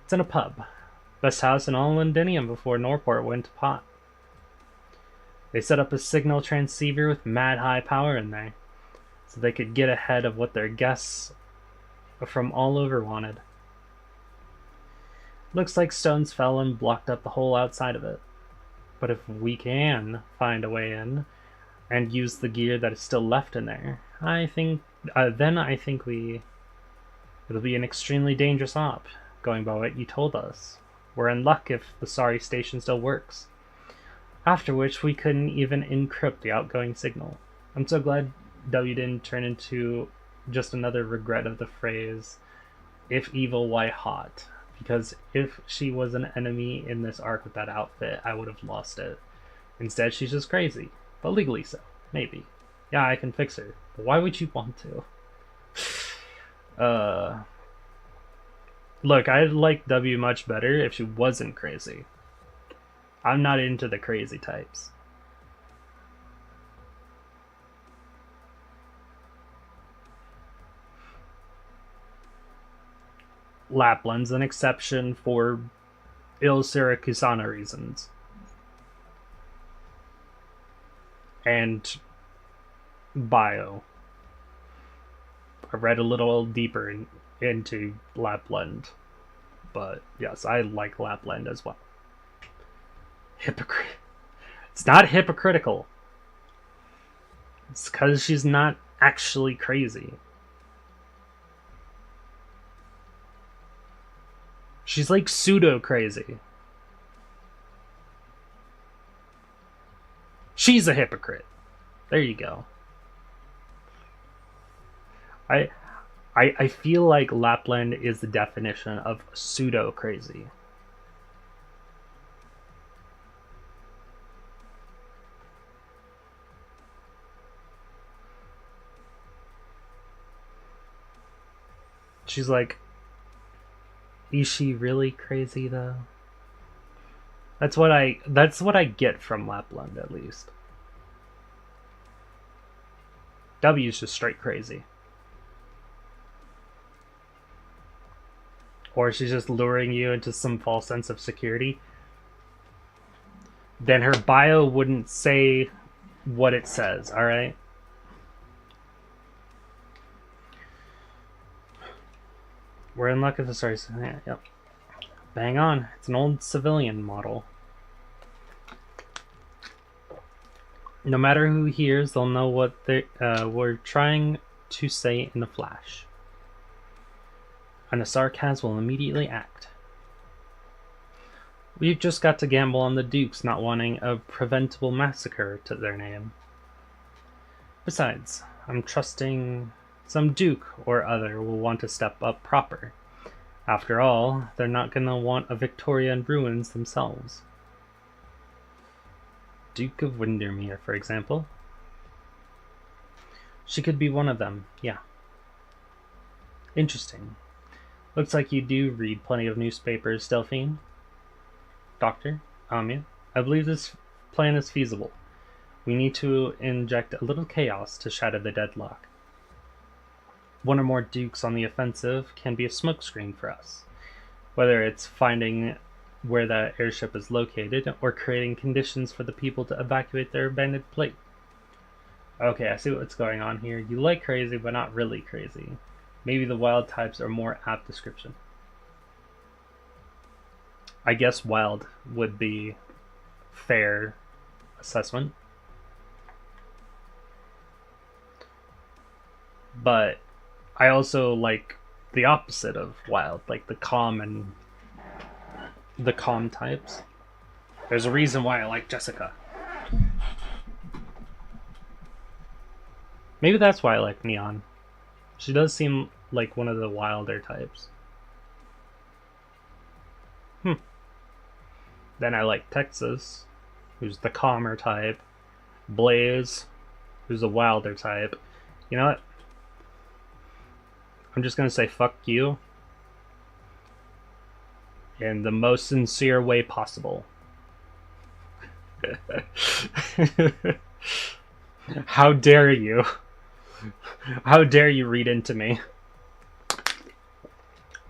It's in a pub. Best house in all Londinium before Norport went to pot. They set up a signal transceiver with mad high power in there, so they could get ahead of what their guests from all over wanted. Looks like stones fell and blocked up the whole outside of it. But if we can find a way in and use the gear that is still left in there, then I think it'll be an extremely dangerous op, going by what you told us. We're in luck if the sorry station still works. After which, we couldn't even encrypt the outgoing signal. I'm so glad W didn't turn into just another regret of the phrase, if evil, why hot? Because if she was an enemy in this arc with that outfit, I would have lost it. Instead, she's just crazy. But legally so. Maybe. Yeah, I can fix her. But why would you want to? Look, I'd like W much better if she wasn't crazy. I'm not into the crazy types. Lapland's an exception for ill Syrakusana reasons. And bio. I read a little deeper into Lapland. But yes, I like Lapland as well. Hypocrite. It's not hypocritical. It's because she's not actually crazy. She's like pseudo crazy. She's a hypocrite. There you go. I feel like Lapland is the definition of pseudo crazy. She's like, is she really crazy though? That's what I get from Lapland, at least. W's just straight crazy. Or she's just luring you into some false sense of security. Then her bio wouldn't say what it says, alright? We're in luck if the story. Yeah, yep. Bang on. It's an old civilian model. No matter who hears, they'll know what we're trying to say in a flash. and the Sarkaz will immediately act. We've just got to gamble on the Dukes not wanting a preventable massacre to their name. Besides, I'm trusting some Duke or other will want to step up proper. After all, they're not gonna want a Victoria in ruins themselves. Duke of Windermere, for example. She could be one of them, yeah. Interesting. Looks like you do read plenty of newspapers, Delphine. Doctor, Amia, I believe this plan is feasible. We need to inject a little chaos to shatter the deadlock. One or more Dukes on the offensive can be a smokescreen for us. Whether it's finding where that airship is located or creating conditions for the people to evacuate their abandoned plate. Okay, I see what's going on here. You like crazy, but not really crazy. Maybe the wild types are more apt description. I guess wild would be fair assessment. But I also like the opposite of wild, like the calm types. There's a reason why I like Jessica. Maybe that's why I like Neon. She does seem like one of the wilder types. Then I like Texas, who's the calmer type. Blaze, who's a wilder type. You know what? I'm just gonna say fuck you in the most sincere way possible. How dare you? How dare you read into me?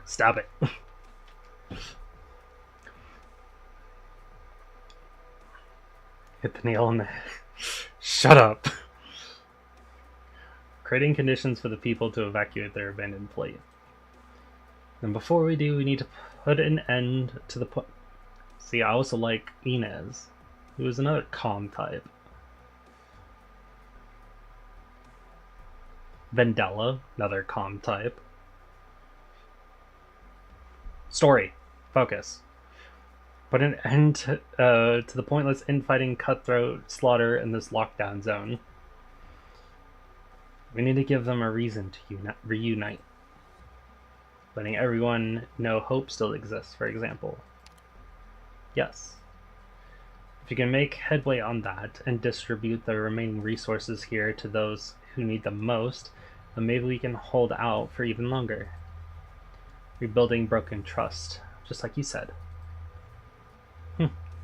Stop it. Hit the nail on the head. Shut up. Creating conditions for the people to evacuate their abandoned plate. And before we do, we need to put an end to the See, I also like Inez, who is another calm type. Vendela, another calm type. Story. Focus. Put an end to the pointless infighting, cutthroat slaughter in this lockdown zone. We need to give them a reason to reunite. Letting everyone know hope still exists, for example. Yes. If you can make headway on that and distribute the remaining resources here to those who need them most, then maybe we can hold out for even longer. Rebuilding broken trust, just like you said.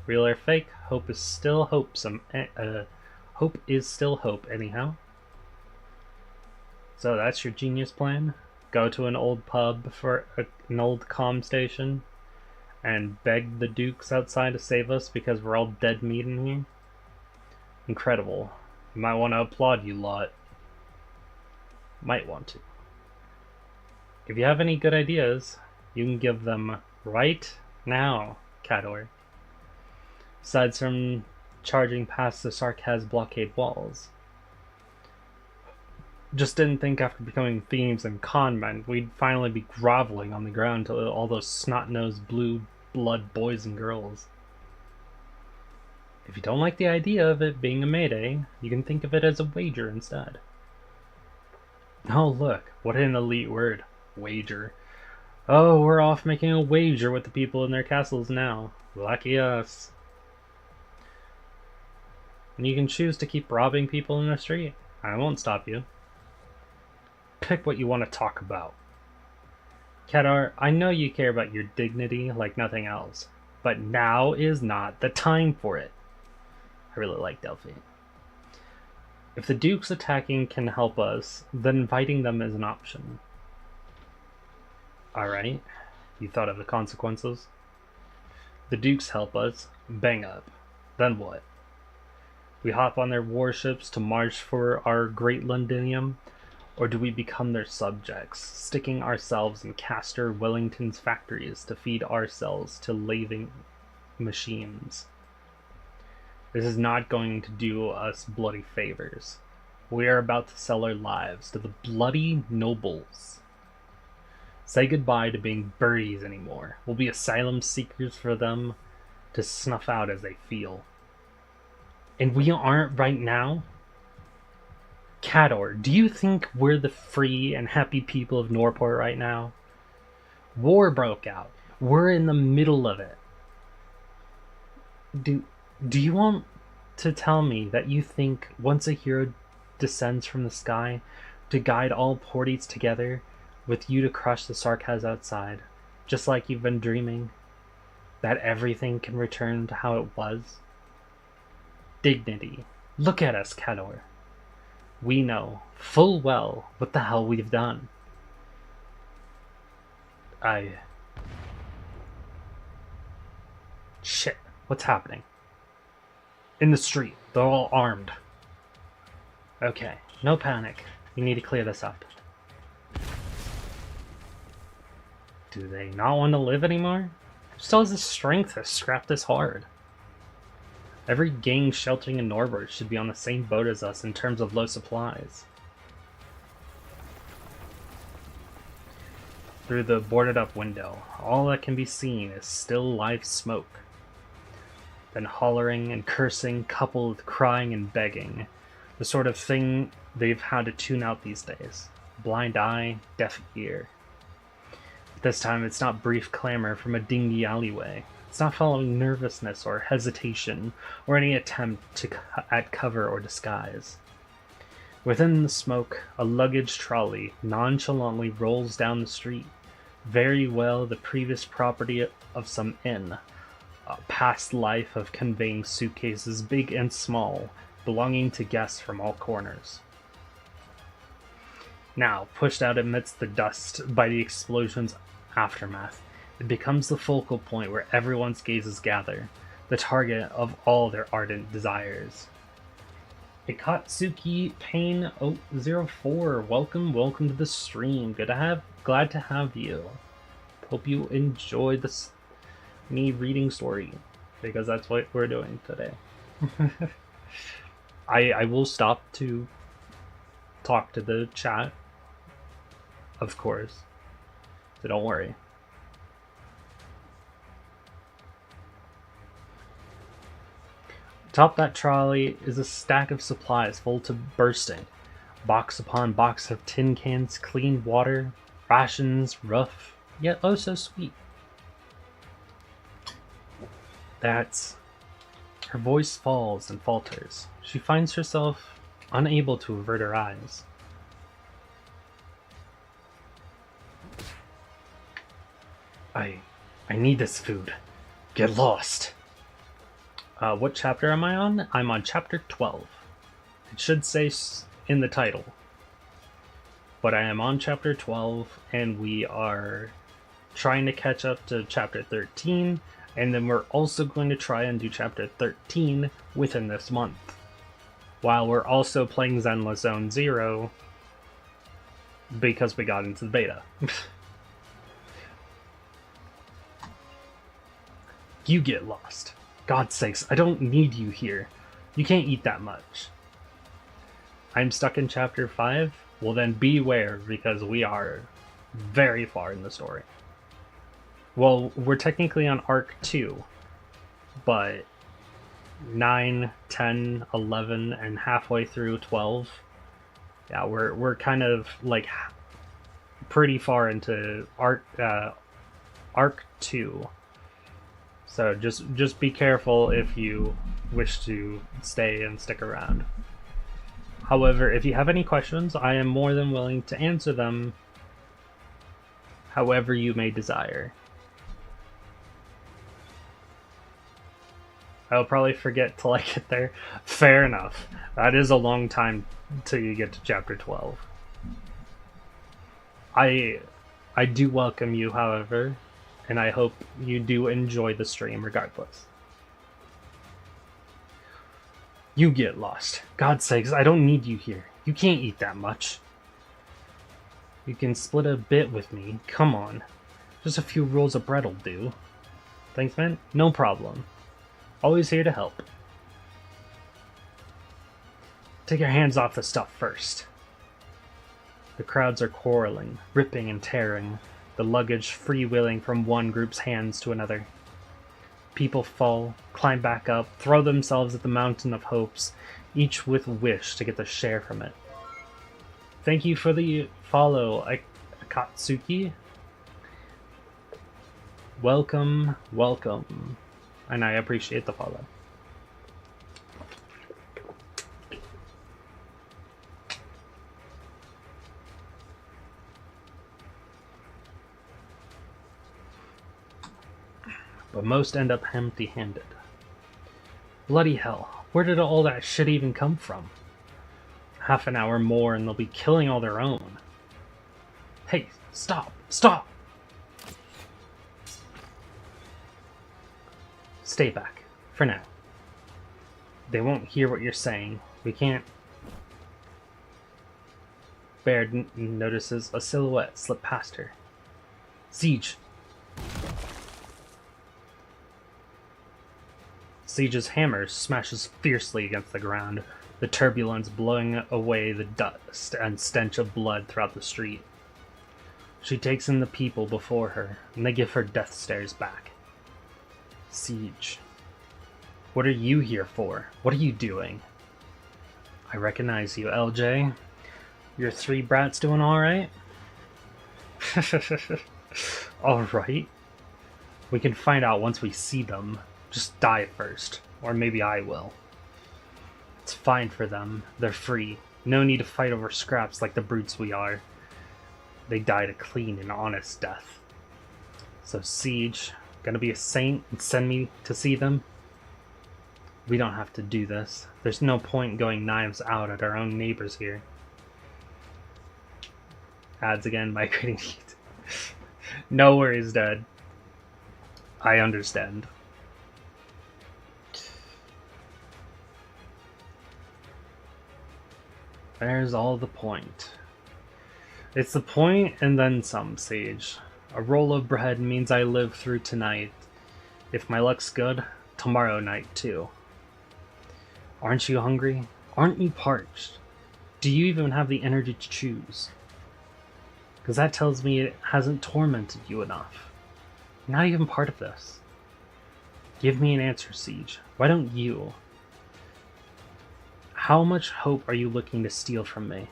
Real or fake, hope is still hope. Hope is still hope, anyhow. So that's your genius plan? Go to an old pub for an old comm station and beg the Dukes outside to save us because we're all dead meat in here? Incredible. You might want to applaud, you lot. Might want to. If you have any good ideas, you can give them right now, Cador. Aside from charging past the Sarkaz blockade walls. Just didn't think after becoming thieves and conmen, we'd finally be groveling on the ground to all those snot-nosed blue blood boys and girls. If you don't like the idea of it being a mayday, you can think of it as a wager instead. Oh look, what an elite word. Wager. Oh, we're off making a wager with the people in their castles now. Lucky us. And you can choose to keep robbing people in the street. I won't stop you. Pick what you want to talk about. Kedar, I know you care about your dignity like nothing else, but now is not the time for it. I really like Delphine. If the Dukes attacking can help us, then inviting them is an option. Alright, you thought of the consequences? The Dukes help us, bang up. Then what? We hop on their warships to march for our great Londinium, or do we become their subjects, sticking ourselves in Castor Wellington's factories to feed ourselves to lathing machines? This is not going to do us bloody favors. We are about to sell our lives to the bloody nobles. Say goodbye to being birdies anymore. We'll be asylum seekers for them to snuff out as they feel. And we aren't right now? Cador, do you think we're the free and happy people of Norport right now? War broke out. We're in the middle of it. Do you want to tell me that you think once a hero descends from the sky to guide all Porties together, with you to crush the Sarkaz outside, just like you've been dreaming, that everything can return to how it was? Dignity. Look at us, Cador. We know full well what the hell we've done. Shit, what's happening? In the street, they're all armed. Okay, no panic. We need to clear this up. Do they not want to live anymore? Who still has the strength to scrap this hard? Every gang sheltering in Norbert should be on the same boat as us in terms of low supplies. Through the boarded up window, all that can be seen is still live smoke. Then hollering and cursing coupled with crying and begging. The sort of thing they've had to tune out these days. Blind eye, deaf ear. This time it's not brief clamor from a dingy alleyway. It's not following nervousness or hesitation or any attempt at cover or disguise. Within the smoke, a luggage trolley nonchalantly rolls down the street, very well the previous property of some inn, a past life of conveying suitcases big and small, belonging to guests from all corners. Now, pushed out amidst the dust by the explosion's aftermath, it becomes the focal point where everyone's gazes gather, the target of all their ardent desires. Ikatsuki Pain 004, welcome to the stream. Glad to have you. Hope you enjoyed me reading story, because that's what we're doing today. I will stop to talk to the chat, of course, so don't worry. Atop that trolley is a stack of supplies full to bursting. Box upon box of tin cans, clean water, rations, rough, yet oh so sweet. That's... Her voice falls and falters. She finds herself unable to avert her eyes. I need this food. Get lost. What chapter am I on? I'm on chapter 12. It should say in the title. But I am on chapter 12, and we are trying to catch up to chapter 13, and then we're also going to try and do chapter 13 within this month. While we're also playing Zenless Zone 0, because we got into the beta. You get lost. God's sakes, I don't need you here. You can't eat that much. I'm stuck in chapter 5? Well then beware, because we are very far in the story. Well, we're technically on Arc 2, but 9, 10, 11, and halfway through 12, yeah, we're kind of like pretty far into Arc 2. So just be careful if you wish to stay and stick around. However, if you have any questions, I am more than willing to answer them however you may desire. I'll probably forget till I get there. Fair enough. That is a long time till you get to chapter 12. I do welcome you, however, and I hope you do enjoy the stream regardless. You get lost. God's sakes, I don't need you here. You can't eat that much. You can split a bit with me. Come on. Just a few rolls of bread'll do. Thanks, man. No problem. Always here to help. Take your hands off the stuff first. The crowds are quarreling, ripping and tearing. the luggage freewheeling from one group's hands to another. People fall, climb back up, throw themselves at the mountain of hopes, each with a wish to get their share from it. Thank you for the follow, Akatsuki. Welcome, welcome. And I appreciate the follow. But most end up empty-handed. Bloody hell, where did all that shit even come from? Half an hour more and they'll be killing all their own. Hey, stop! Stop! Stay back, for now. They won't hear what you're saying. We can't... Baird notices a silhouette slip past her. Siege! Siege's hammer smashes fiercely against the ground, the turbulence blowing away the dust and stench of blood throughout the street. She takes in the people before her, and they give her death stares back. Siege. What are you here for? What are you doing? I recognize you, LJ. Your three brats doing alright? Alright. We can find out once we see them. Just die first. Or maybe I will. It's fine for them. They're free. No need to fight over scraps like the brutes we are. They died a clean and honest death. So Siege, gonna be a saint and send me to see them? We don't have to do this. There's no point going knives out at our own neighbors here. Ads again, migrating heat. No worries, Dad. I understand. There's all the point. It's the point and then some, Sage. A roll of bread means I live through tonight. If my luck's good, tomorrow night too. Aren't you hungry? Aren't you parched? Do you even have the energy to choose? Because that tells me it hasn't tormented you enough. You're not even part of this. Give me an answer, Siege. Why don't you? How much hope are you looking to steal from me?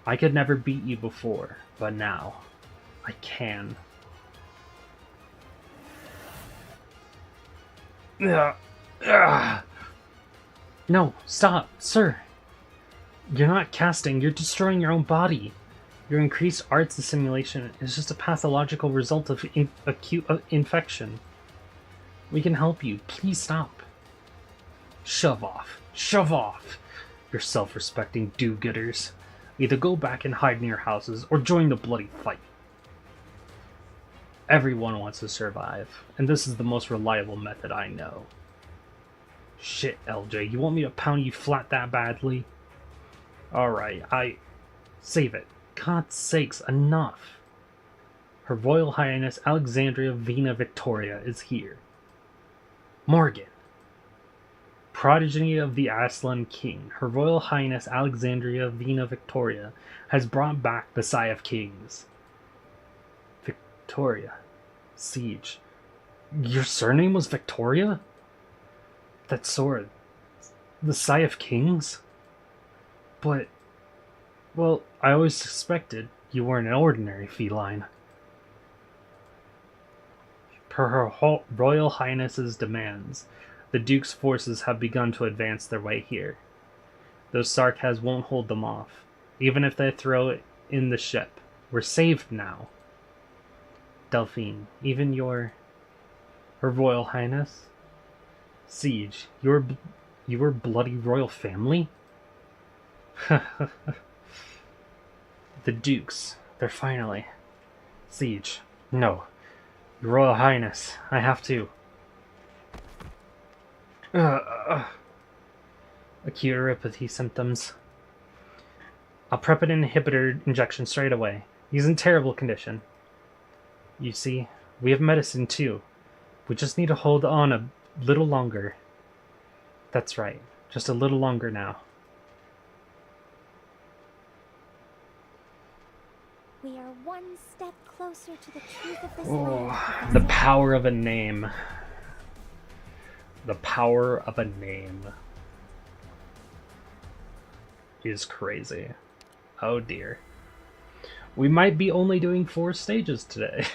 I could never beat you before, but now, I can. No, stop, sir. You're not casting, you're destroying your own body. Your increased arts assimilation is just a pathological result of acute infection. We can help you. Please stop. Shove off. Shove off. You're self-respecting do-gooders. Either go back and hide in your houses or join the bloody fight. Everyone wants to survive, and this is the most reliable method I know. Shit, LJ, you want me to pound you flat that badly? Alright, Save it. God's sakes, enough. Her Royal Highness Alexandria Vina Victoria is here. Morgan. Progeny of the Aslan King, Her Royal Highness Alexandria Vina Victoria has brought back the Sigh of Kings. Victoria. Siege. Your surname was Victoria? That sword. The Sigh of Kings? But... well, I always suspected you weren't an ordinary feline. Per Her Royal Highness's demands, the Duke's forces have begun to advance their way here. Those Sarkaz won't hold them off, even if they throw it in the ship. We're saved now. Delphine, even Her Royal Highness? Siege, your bloody royal family? The Dukes, they're finally... Siege, no. Your Royal Highness, I have to... Acute neuropathy symptoms. I'll prep an inhibitor injection straight away. He's in terrible condition. You see, we have medicine too. We just need to hold on a little longer. That's right, just a little longer now. We are one step closer to the truth of this Oh, land, the Professor. power of a name. The power of a name is crazy. Oh dear. We might be only doing 4 stages today.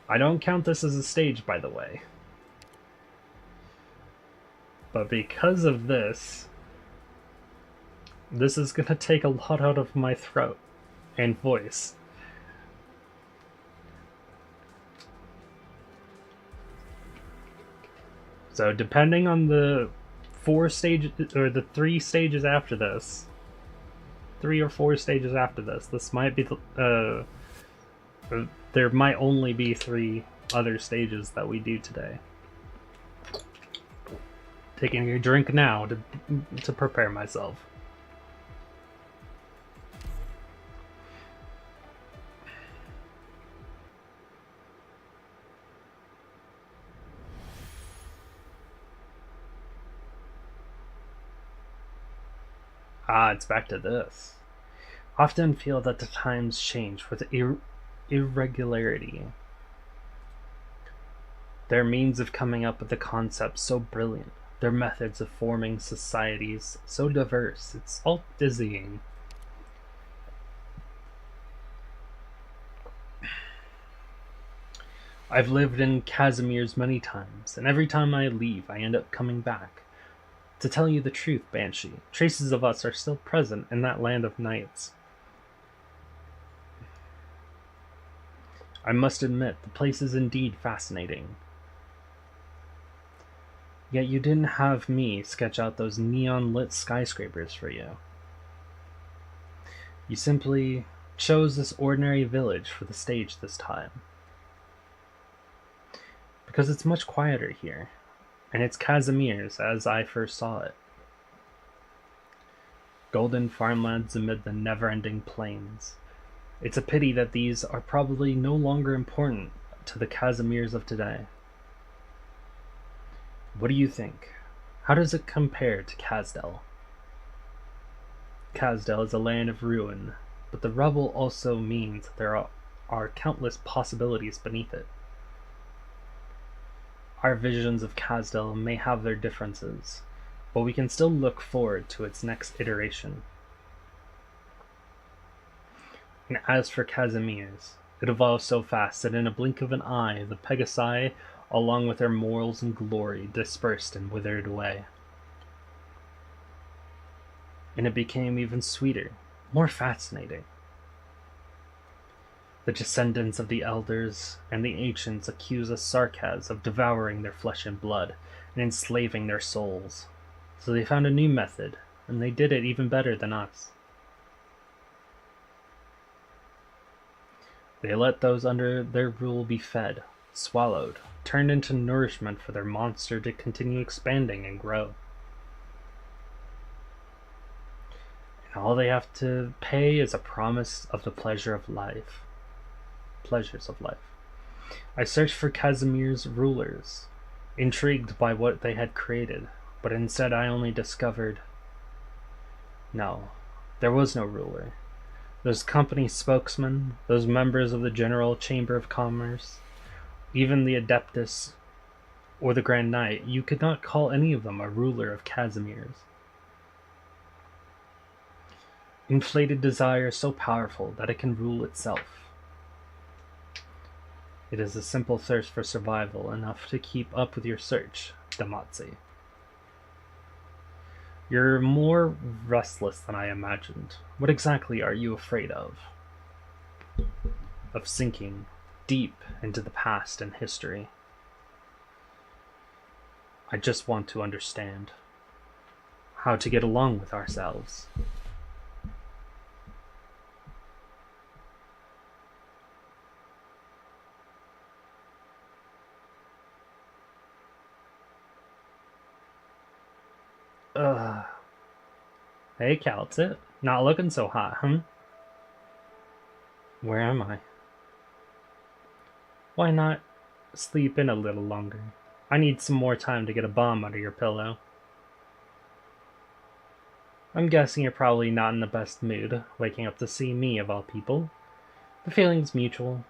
I don't count this as a stage, by the way. But because of this is gonna take a lot out of my throat and voice. So depending on the 4 stages, or the 3 stages after this, 3 or 4 stages after this might be the, there might only be 3 other stages that we do today. Taking a drink now to prepare myself. Ah, it's back to this. Often feel that the times change with irregularity. Their means of coming up with the concepts so brilliant, their methods of forming societies so diverse, it's all dizzying. I've lived in Casimir's many times, and every time I leave, I end up coming back. To tell you the truth, Banshee, traces of us are still present in that land of knights. I must admit, the place is indeed fascinating. Yet you didn't have me sketch out those neon-lit skyscrapers for you. You simply chose this ordinary village for the stage this time. Because it's much quieter here, and it's Casimir's as I first saw it. Golden farmlands amid the never-ending plains. It's a pity that these are probably no longer important to the Casimirs of today. What do you think? How does it compare to Casdell? Casdell is a land of ruin, but the rubble also means that there are countless possibilities beneath it. Our visions of Casdell may have their differences, but we can still look forward to its next iteration. And as for Casimir's, it evolved so fast that in a blink of an eye, the Pegasi, along with their morals and glory, dispersed and withered away. And it became even sweeter, more fascinating. The descendants of the elders and the ancients accuse us Sarkaz of devouring their flesh and blood and enslaving their souls. So they found a new method, and they did it even better than us. They let those under their rule be fed, swallowed, turned into nourishment for their monster to continue expanding and grow. And all they have to pay is a promise of the pleasures of life. I searched for Casimir's rulers, intrigued by what they had created, but instead I only discovered... No, there was no ruler. Those company spokesmen, those members of the General Chamber of Commerce, even the Adeptus or the Grand Knight, you could not call any of them a ruler of Casimir's. Inflated desire so powerful that it can rule itself. It is a simple thirst for survival, enough to keep up with your search, Damatzi. You're more restless than I imagined. What exactly are you afraid of? Of sinking deep into the past and history. I just want to understand how to get along with ourselves. Hey, Caltsit. Not looking so hot, huh? Where am I? Why not sleep in a little longer? I need some more time to get a bomb under your pillow. I'm guessing you're probably not in the best mood, waking up to see me of all people. The feeling's mutual.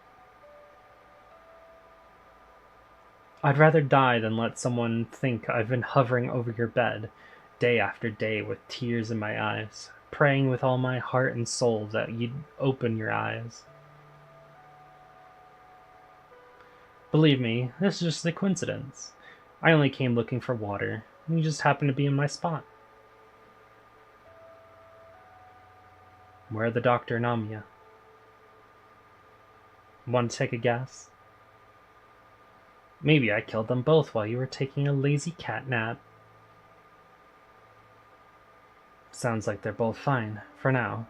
I'd rather die than let someone think I've been hovering over your bed, day after day with tears in my eyes, praying with all my heart and soul that you'd open your eyes. Believe me, this is just a coincidence. I only came looking for water, and you just happened to be in my spot. Where are the doctor and Amia? Want to take a guess? Maybe I killed them both while you were taking a lazy cat nap. Sounds like they're both fine, for now.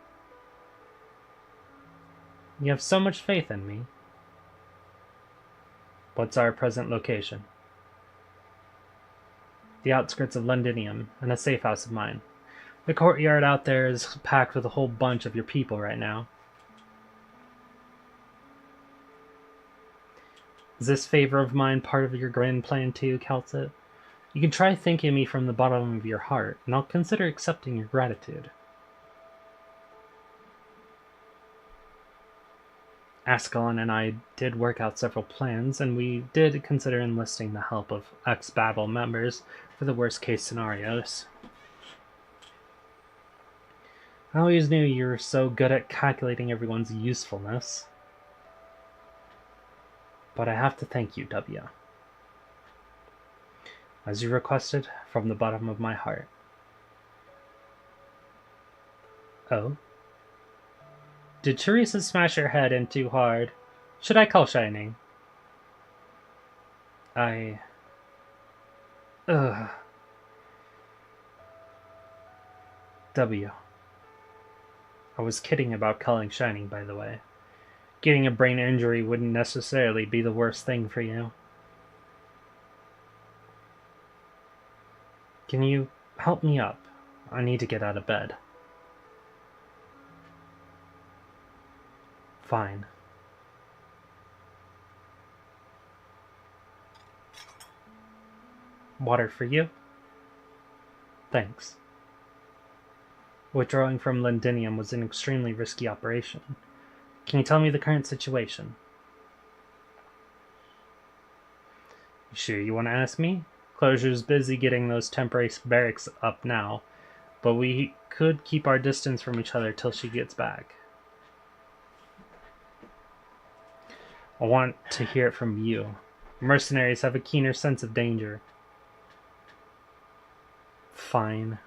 You have so much faith in me. What's our present location? The outskirts of Londinium, and a safe house of mine. The courtyard out there is packed with a whole bunch of your people right now. Is this favor of mine part of your grand plan too, Calcit? You can try thanking me from the bottom of your heart, and I'll consider accepting your gratitude. Ascalon and I did work out several plans, and we did consider enlisting the help of ex-Babel members for the worst-case scenarios. I always knew you were so good at calculating everyone's usefulness. But I have to thank you, W. As you requested, from the bottom of my heart. Oh? Did Teresa smash her head in too hard? Should I call Shining? Ugh. W. I was kidding about calling Shining, by the way. Getting a brain injury wouldn't necessarily be the worst thing for you. Can you help me up? I need to get out of bed. Fine. Water for you? Thanks. Withdrawing from Londinium was an extremely risky operation. Can you tell me the current situation? You sure you want to ask me? Closure's busy getting those temporary barracks up now, but we could keep our distance from each other till she gets back. I want to hear it from you. Mercenaries have a keener sense of danger. Fine.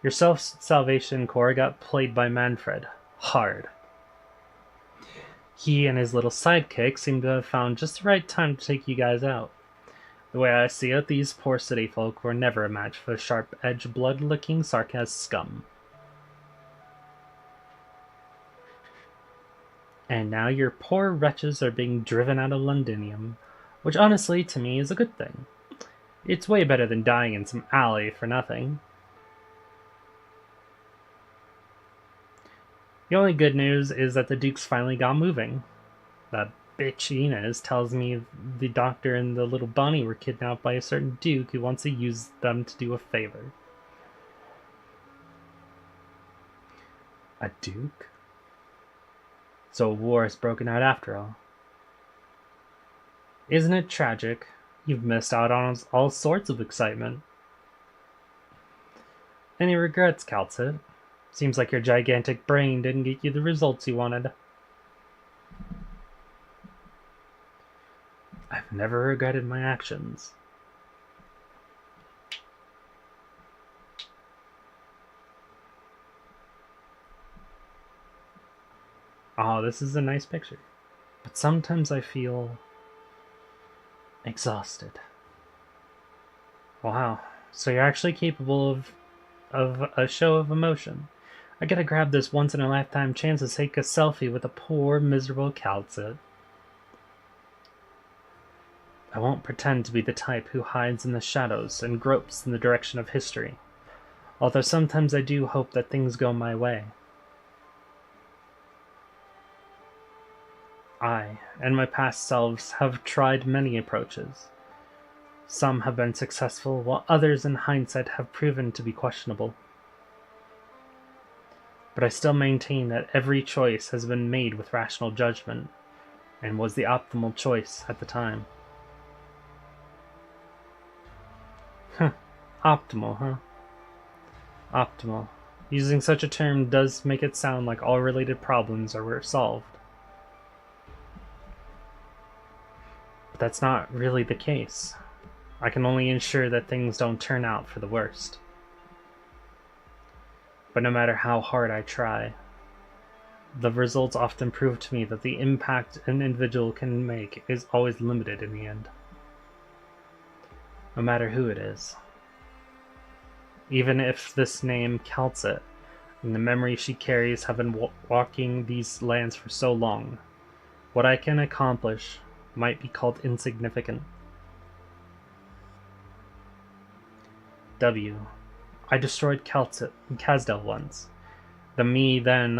Your Self-Salvation Corps got played by Manfred. Hard. He and his little sidekick seem to have found just the right time to take you guys out. The way I see it, these poor city folk were never a match for sharp-edged, blood-licking sarcasm scum. And now your poor wretches are being driven out of Londinium, which honestly, to me, is a good thing. It's way better than dying in some alley for nothing. The only good news is that the Dukes finally got moving. That bitch Inez tells me the doctor and the little bunny were kidnapped by a certain Duke who wants to use them to do a favor. A Duke? So a war has broken out after all. Isn't it tragic? You've missed out on all sorts of excitement. Any regrets, Calcit? Seems like your gigantic brain didn't get you the results you wanted. I've never regretted my actions. Oh, this is a nice picture. But sometimes I feel exhausted. Wow, so you're actually capable of a show of emotion. I gotta grab this once-in-a-lifetime chance to take a selfie with a poor, miserable Calcit. I won't pretend to be the type who hides in the shadows and gropes in the direction of history, although sometimes I do hope that things go my way. I and my past selves have tried many approaches. Some have been successful, while others in hindsight have proven to be questionable. but I still maintain that every choice has been made with rational judgment, and was the optimal choice at the time. Optimal, huh? Optimal. Using such a term does make it sound like all related problems were solved. But that's not really the case. I can only ensure that things don't turn out for the worst. But no matter how hard I try, the results often prove to me that the impact an individual can make is always limited in the end. No matter who it is. Even if this name Calcit and the memory she carries have been walking these lands for so long, what I can accomplish might be called insignificant. W. I destroyed Kazdel once. The me then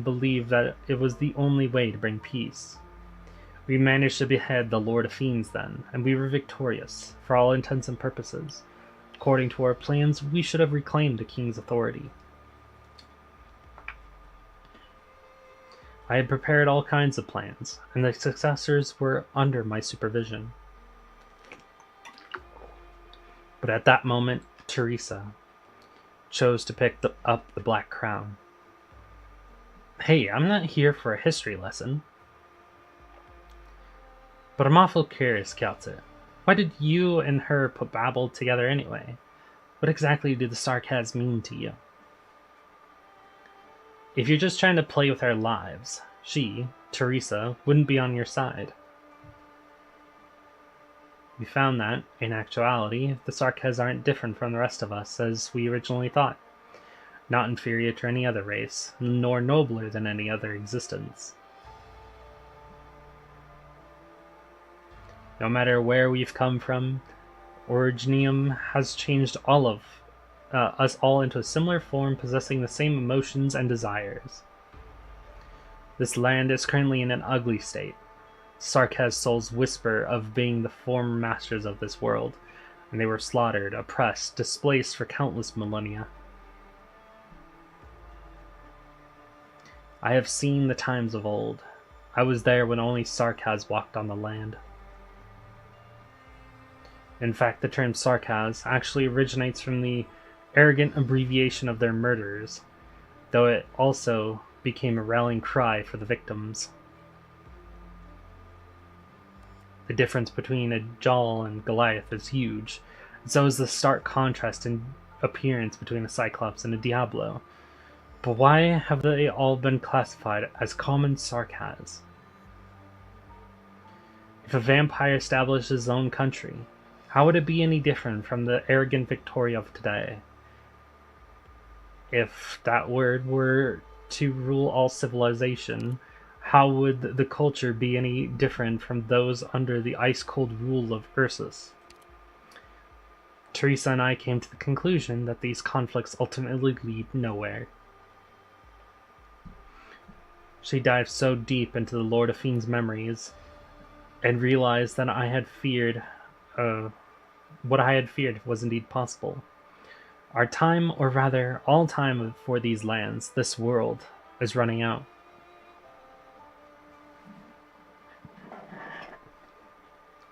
believed that it was the only way to bring peace. We managed to behead the Lord of Fiends then, and we were victorious, for all intents and purposes. According to our plans, we should have reclaimed the king's authority. I had prepared all kinds of plans, and the successors were under my supervision. But at that moment, Teresa chose to pick up the Black Crown. Hey, I'm not here for a history lesson. But I'm awful curious, Calcit. Why did you and her put Babel together anyway? What exactly do the Sarkaz mean to you? If you're just trying to play with our lives, she, Teresa, wouldn't be on your side. We found that, in actuality, the Sarkaz aren't different from the rest of us as we originally thought. Not inferior to any other race, nor nobler than any other existence. No matter where we've come from, Originium has changed all of us all into a similar form possessing the same emotions and desires. This land is currently in an ugly state. Sarkaz souls whisper of being the former masters of this world, and they were slaughtered, oppressed, displaced for countless millennia. I have seen the times of old. I was there when only Sarkaz walked on the land. In fact, the term Sarkaz actually originates from the arrogant abbreviation of their murderers, though it also became a rallying cry for the victims. The difference between a Jal and Goliath is huge, and so is the stark contrast in appearance between a Cyclops and a Diablo. But why have they all been classified as common Sarkaz? If a vampire established his own country, how would it be any different from the arrogant Victoria of today? If that word were to rule all civilization, how would the culture be any different from those under the ice-cold rule of Ursus? Teresa and I came to the conclusion that these conflicts ultimately lead nowhere. She dived so deep into the Lord of Fiends' memories and realized that what I had feared was indeed possible. Our time, or rather, all time for these lands, this world, is running out.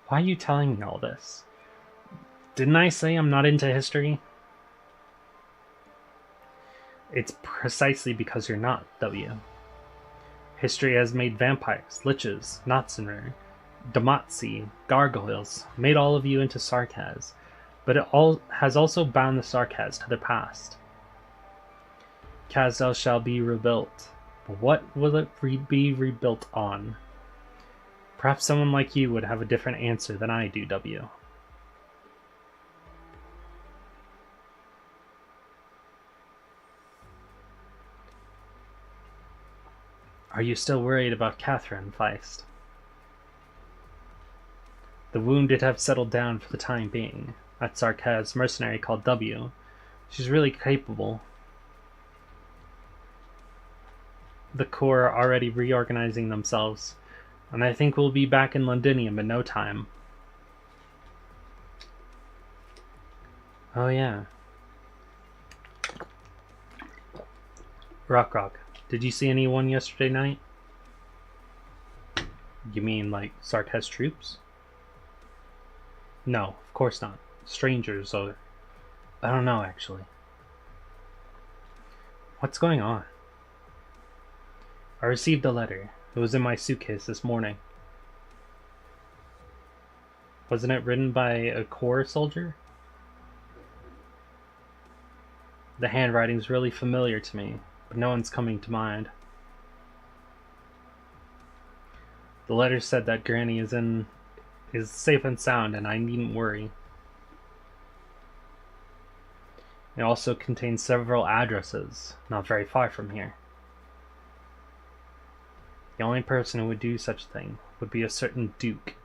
Why are you telling me all this? Didn't I say I'm not into history? It's precisely because you're not, W. History has made vampires, liches, Notzenrer, Damatzi, gargoyles, made all of you into Sarkaz, but it has also bound the Sarkaz to their past. Kazdel shall be rebuilt, but what will it be rebuilt on? Perhaps someone like you would have a different answer than I do, W. Are you still worried about Catherine, Feist? The wound did have settled down for the time being. That Sarkaz mercenary called W. She's really capable. The Corps are already reorganizing themselves, and I think we'll be back in Londinium in no time. Oh yeah. Rock, did you see anyone yesterday night? You mean like Sark's troops? No, of course not. Strangers, or... I don't know, actually. What's going on? I received a letter. It was in my suitcase this morning. Wasn't it written by a corps soldier? The handwriting's really familiar to me, but no one's coming to mind. The letter said that Granny is safe and sound, and I needn't worry. It also contains several addresses, not very far from here. The only person who would do such a thing would be a certain duke.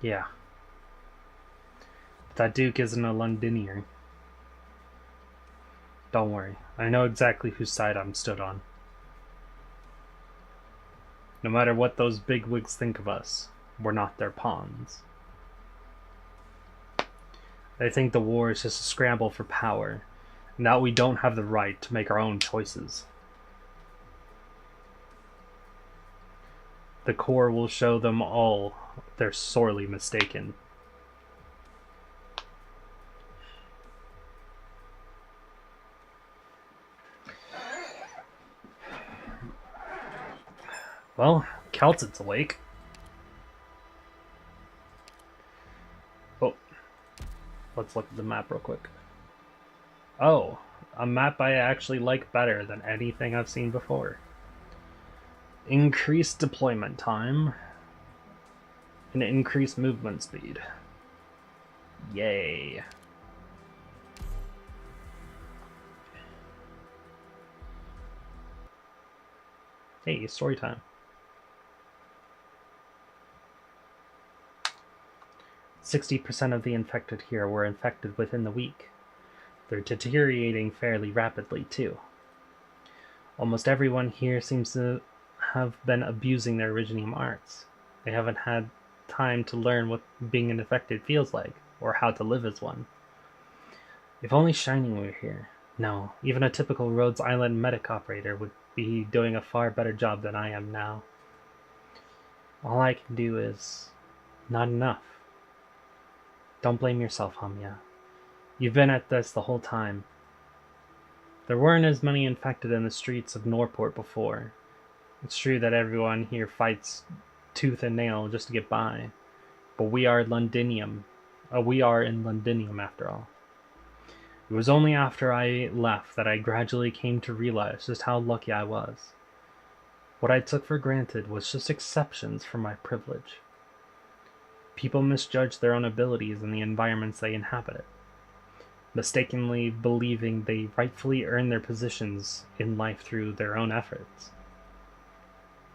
Yeah. But that duke isn't a Londinier. Don't worry, I know exactly whose side I'm stood on. No matter what those bigwigs think of us, we're not their pawns. They think the war is just a scramble for power, and that we don't have the right to make our own choices. The corps will show them all they're sorely mistaken. Well, Kelton's awake. Oh, let's look at the map real quick. Oh, a map I actually like better than anything I've seen before. Increased deployment time and increased movement speed. Yay. Hey, story time. 60% of the infected here were infected within the week. They're deteriorating fairly rapidly, too. Almost everyone here seems to have been abusing their Originium arts. They haven't had time to learn what being an infected feels like, or how to live as one. If only Shining were here. No, even a typical Rhodes Island medic operator would be doing a far better job than I am now. All I can do is... not enough. Don't blame yourself, Hamya. You've been at this the whole time. There weren't as many infected in the streets of Norport before. It's true that everyone here fights tooth and nail just to get by, but we are Londinium. We are in Londinium after all. It was only after I left that I gradually came to realize just how lucky I was. What I took for granted was just exceptions from my privilege. People misjudge their own abilities in the environments they inhabit, mistakenly believing they rightfully earn their positions in life through their own efforts.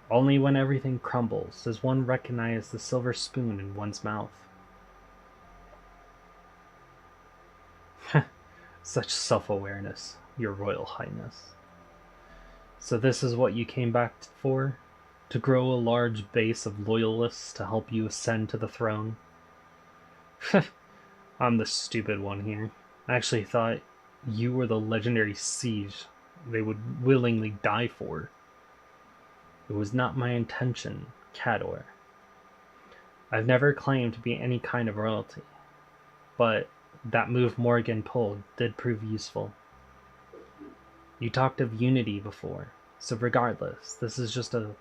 Only when everything crumbles does one recognize the silver spoon in one's mouth. Such self-awareness, Your Royal Highness. So this is what you came back for? To grow a large base of loyalists to help you ascend to the throne? I'm the stupid one here. I actually thought you were the legendary siege they would willingly die for. It was not my intention, Cador. I've never claimed to be any kind of royalty, but that move Morgan pulled did prove useful. You talked of unity before, so regardless, this is just a...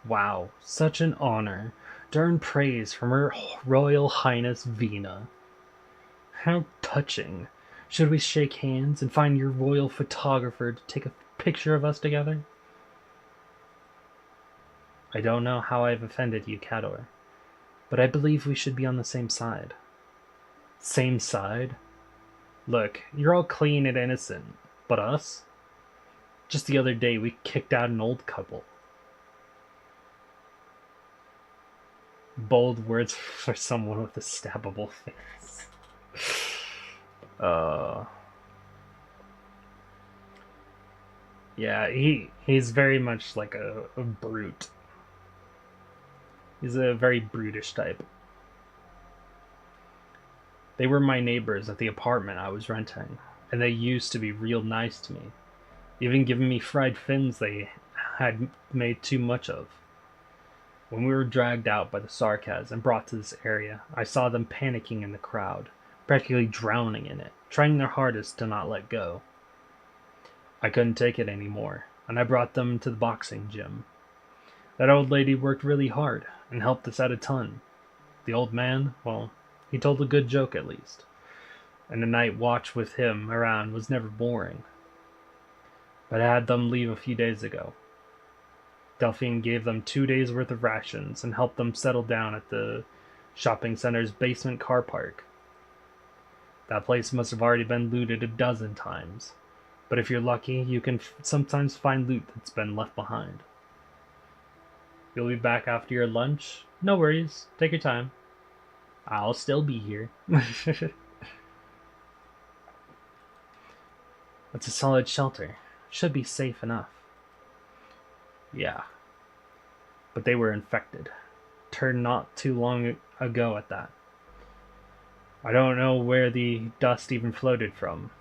Wow, such an honor to earn praise from Her Royal Highness Vina. How touching. Should we shake hands and find your royal photographer to take a picture of us together? I don't know how I've offended you, Cador, but I believe we should be on the same side. Same side? Look, you're all clean and innocent, but us? Just the other day we kicked out an old couple. Bold words for someone with a stabbable face. Yeah, he's very much like a brute. He's a very brutish type. They were my neighbors at the apartment I was renting. and they used to be real nice to me, even giving me fried fins they had made too much of. When we were dragged out by the Sarkaz and brought to this area, I saw them panicking in the crowd, practically drowning in it, trying their hardest to not let go. I couldn't take it anymore, and I brought them to the boxing gym. That old lady worked really hard and helped us out a ton. The old man, well, he told a good joke at least, and a night watch with him around was never boring. But I had them leave a few days ago. Delphine gave them 2 days' worth of rations and helped them settle down at the shopping center's basement car park. That place must have already been looted a dozen times, but if you're lucky, you can sometimes find loot that's been left behind. You'll be back after your lunch? No worries, take your time. I'll still be here. It's a solid shelter. Should be safe enough. Yeah. But they were infected. Turned not too long ago at that. I don't know where the dust even floated from.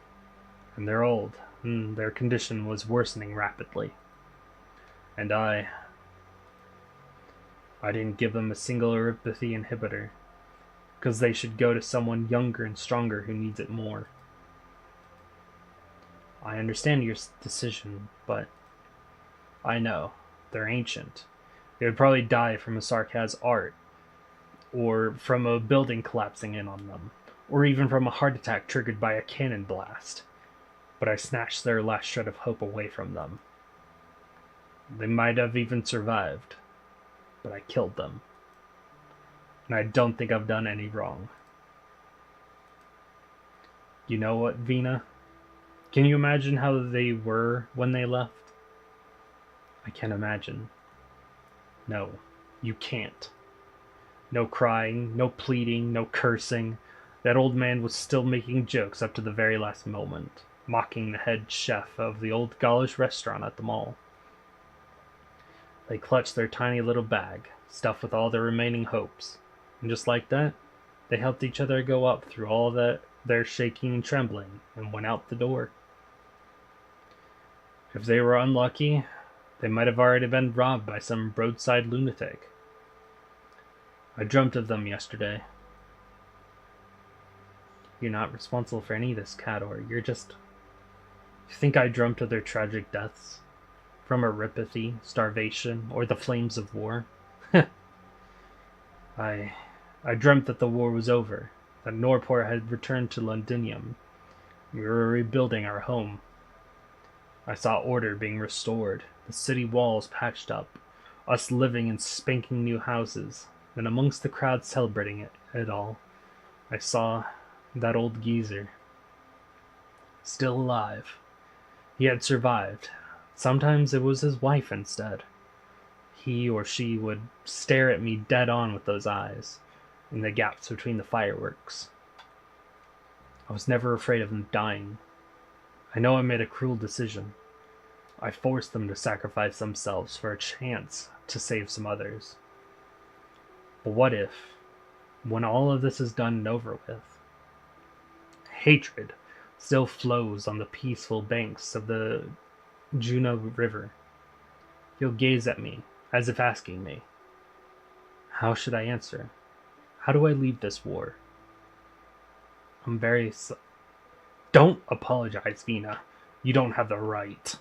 And they're old, and their condition was worsening rapidly. And I didn't give them a single erypathy inhibitor, because they should go to someone younger and stronger who needs it more. I understand your decision, but I know. They're ancient. They would probably die from a Sarkaz art, or from a building collapsing in on them, or even from a heart attack triggered by a cannon blast. But I snatched their last shred of hope away from them. They might have even survived, but I killed them. And I don't think I've done any wrong. You know what, Vina? Can you imagine how they were when they left? I can't imagine. No, you can't. No crying, no pleading, no cursing. That old man was still making jokes up to the very last moment, mocking the head chef of the old Gaulish restaurant at the mall. They clutched their tiny little bag, stuffed with all their remaining hopes, and just like that, they helped each other go up through all that their shaking and trembling, and went out the door. If they were unlucky, they might have already been robbed by some roadside lunatic. I dreamt of them yesterday. You're not responsible for any of this, Cador. You're just... You think I dreamt of their tragic deaths? From erypathy, starvation, or the flames of war? I dreamt that the war was over, that Norport had returned to Londinium. We were rebuilding our home. I saw order being restored, the city walls patched up, us living in spanking new houses, and amongst the crowd celebrating it all, I saw that old geezer. Still alive. He had survived. Sometimes it was his wife instead. He or she would stare at me dead on with those eyes, in the gaps between the fireworks. I was never afraid of them dying. I know I made a cruel decision. I forced them to sacrifice themselves for a chance to save some others. But what if, when all of this is done and over with, hatred still flows on the peaceful banks of the Juno River? He'll gaze at me, as if asking me, how should I answer? How do I leave this war? I'm very... Don't apologize, Vina. You don't have the right.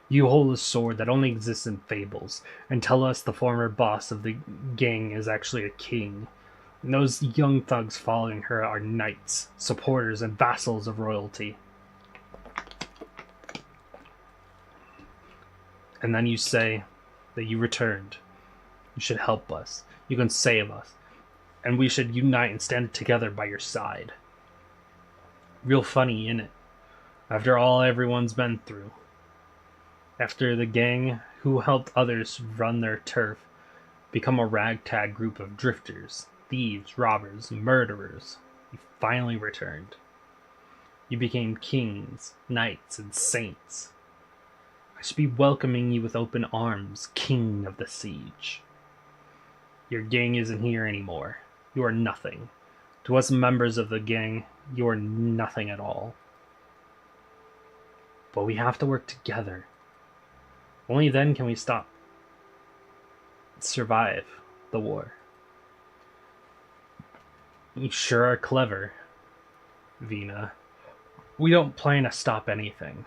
You hold a sword that only exists in fables, and tell us the former boss of the gang is actually a king. And those young thugs following her are knights, supporters, and vassals of royalty. And then you say that you returned. You should help us. You can save us. And we should unite and stand together by your side. Real funny, innit? After all everyone's been through. After the gang who helped others run their turf become a ragtag group of drifters, thieves, robbers, murderers, you finally returned. You became kings, knights, and saints. I should be welcoming you with open arms, king of the siege. Your gang isn't here anymore. You are nothing. To us members of the gang, you are nothing at all. But we have to work together. Only then can we survive the war. You sure are clever, Vina. We don't plan to stop anything.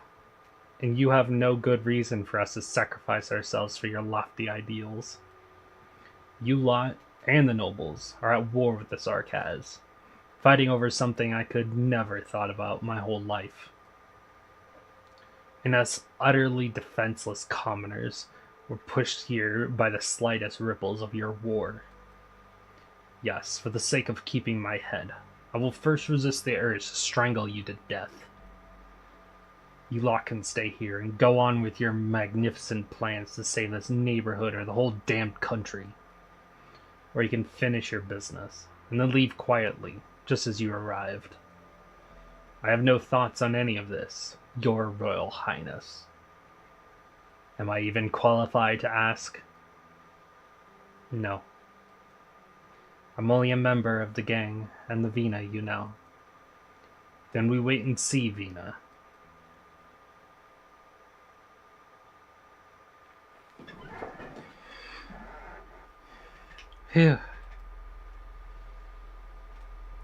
And you have no good reason for us to sacrifice ourselves for your lofty ideals. You lot and the nobles are at war with the Sarkaz, fighting over something I could never thought about my whole life. And us utterly defenseless commoners were pushed here by the slightest ripples of your war. Yes, for the sake of keeping my head, I will first resist the urge to strangle you to death. You lot can stay here and go on with your magnificent plans to save this neighborhood or the whole damned country. Or you can finish your business and then leave quietly, just as you arrived. I have no thoughts on any of this, Your Royal Highness. Am I even qualified to ask? No. I'm only a member of the gang and the Vina you know. Then we wait and see, Vina. Phew.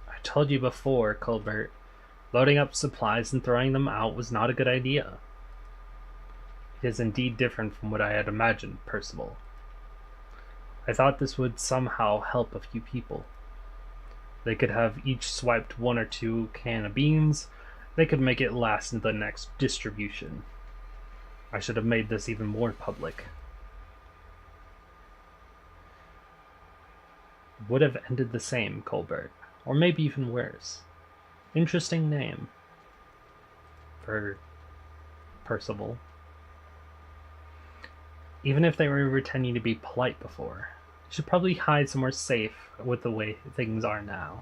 I told you before, Colbert, loading up supplies and throwing them out was not a good idea. It is indeed different from what I had imagined, Percival. I thought this would somehow help a few people. They could have each swiped 1 or 2 can of beans. They could make it last into the next distribution. I should have made this even more public. Would have ended the same, Colbert, or maybe even worse. Interesting name for Percival. Even if they were pretending to be polite before, you should probably hide somewhere safe with the way things are now.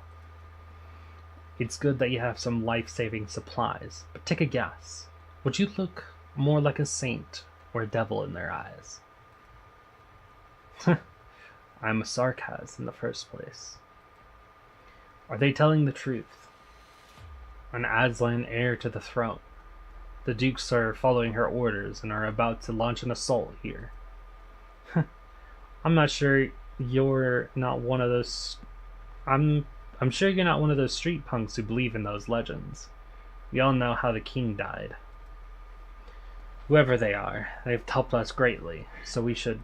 It's good that you have some life-saving supplies, but take a guess. Would you look more like a saint or a devil in their eyes? I'm a Sarkaz in the first place. Are they telling the truth? An Aslan heir to the throne. The dukes are following her orders and are about to launch an assault here. I'm not sure you're not one of those... I'm sure you're not one of those street punks who believe in those legends. We all know how the king died. Whoever they are, they've helped us greatly, so we should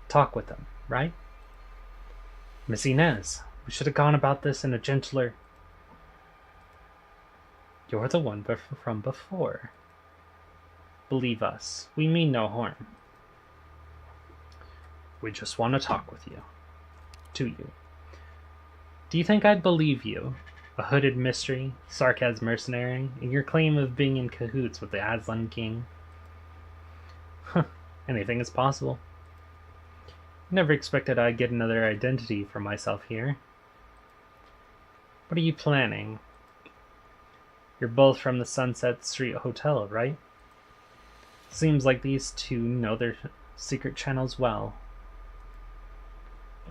talk with them, right? Miss Inez, we should have gone about this in a gentler... You're the one from before. Believe us, we mean no harm. We just want to talk with you. To you. Do you think I'd believe you, a hooded mystery, Sarkaz mercenary, in your claim of being in cahoots with the Aslan King? Anything is possible. Never expected I'd get another identity for myself here. What are you planning? You're both from the Sunset Street Hotel, right? Seems like these two know their secret channels well.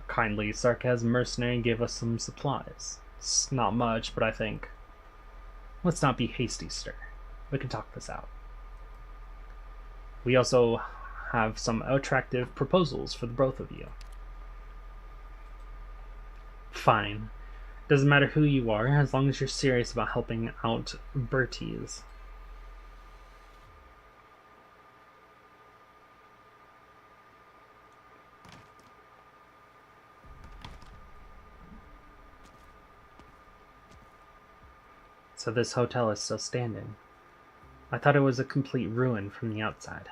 Kindly, Sarkaz mercenary gave us some supplies. It's not much, but I think... Let's not be hasty, sir. We can talk this out. We also have some attractive proposals for the both of you. Fine. Doesn't matter who you are, as long as you're serious about helping out Berties. So this hotel is still standing. I thought it was a complete ruin from the outside.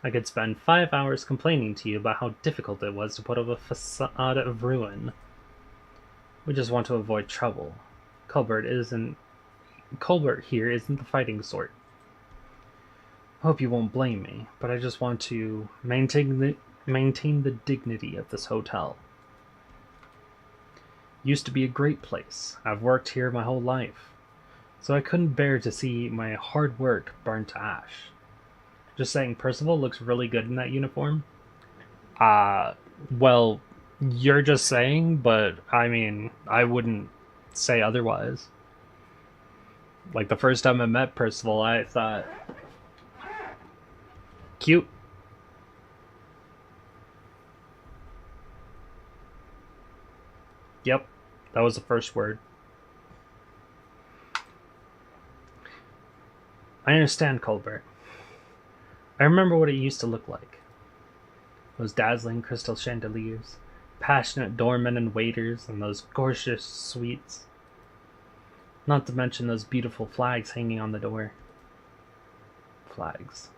I could spend 5 hours complaining to you about how difficult it was to put up a facade of ruin. We just want to avoid trouble. Colbert here isn't the fighting sort. I hope you won't blame me, but I just want to maintain the dignity of this hotel. Used to be a great place. I've worked here my whole life, so I couldn't bear to see my hard work burned to ash. Just saying, Percival looks really good in that uniform. Well, you're just saying, but I mean, I wouldn't say otherwise. Like the first time I met Percival, I thought, cute. Yep, that was the first word. I understand, Colbert. I remember what it used to look like. Those dazzling crystal chandeliers, passionate doormen and waiters, and those gorgeous suites. Not to mention those beautiful flags hanging on the door. Flags.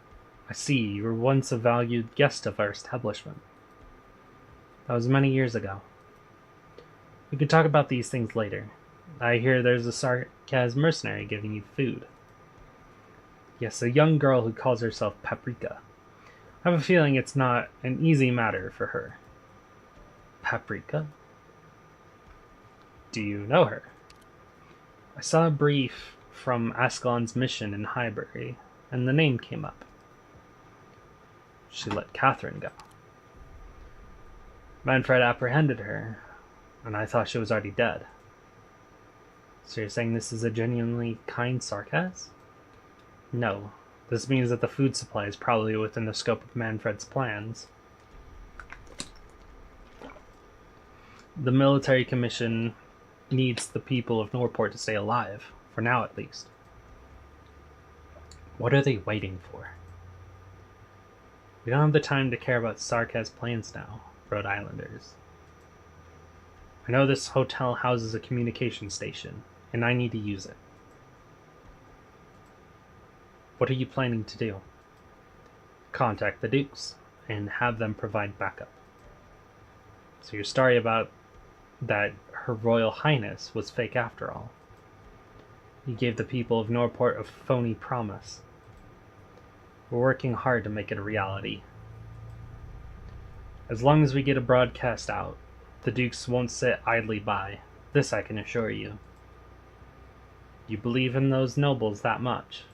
I see, you were once a valued guest of our establishment. That was many years ago. We can talk about these things later. I hear there's a Sarkaz mercenary giving you food. Yes, a young girl who calls herself Paprika. I have a feeling it's not an easy matter for her. Paprika? Do you know her? I saw a brief from Ascalon's mission in Highbury, and the name came up. She let Catherine go. Manfred apprehended her, and I thought she was already dead. So you're saying this is a genuinely kind Sarkaz? No. This means that the food supply is probably within the scope of Manfred's plans. The military commission needs the people of Norport to stay alive, for now at least. What are they waiting for? We don't have the time to care about Sarkaz plans now, Rhode Islanders. I know this hotel houses a communication station, and I need to use it. What are you planning to do? Contact the Dukes, and have them provide backup. So your story about that Her Royal Highness was fake after all. You gave the people of Norport a phony promise. We're working hard to make it a reality. As long as we get a broadcast out, the Dukes won't sit idly by. This I can assure you. You believe in those nobles that much.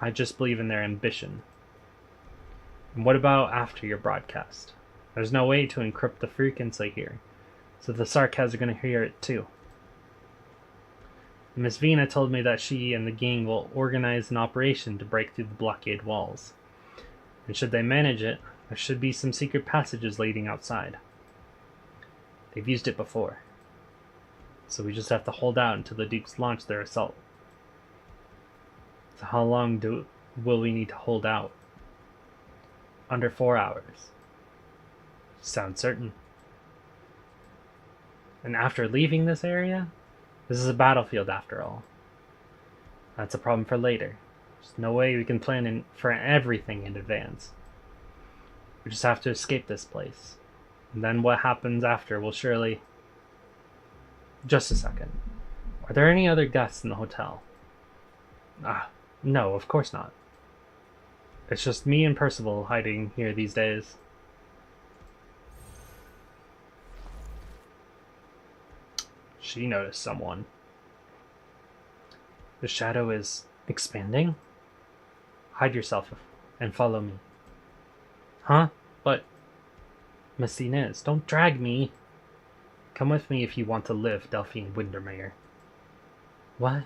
I just believe in their ambition. And what about after your broadcast? There's no way to encrypt the frequency here, so the Sarkaz are going to hear it too. Miss Vina told me that she and the gang will organize an operation to break through the blockade walls. And should they manage it, there should be some secret passages leading outside. They've used it before. So we just have to hold out until the Dukes launch their assault. So how long will we need to hold out? Under 4 hours. Sounds certain. And after leaving this area? This is a battlefield after all. That's a problem for later. There's no way we can plan for everything in advance. We just have to escape this place. And then what happens after will surely... Just a second. Are there any other guests in the hotel? No, of course not. It's just me and Percival hiding here these days. She noticed someone. The shadow is expanding? Hide yourself and follow me. Huh? But... Miss Inez, don't drag me. Come with me if you want to live, Delphine Windermere. What?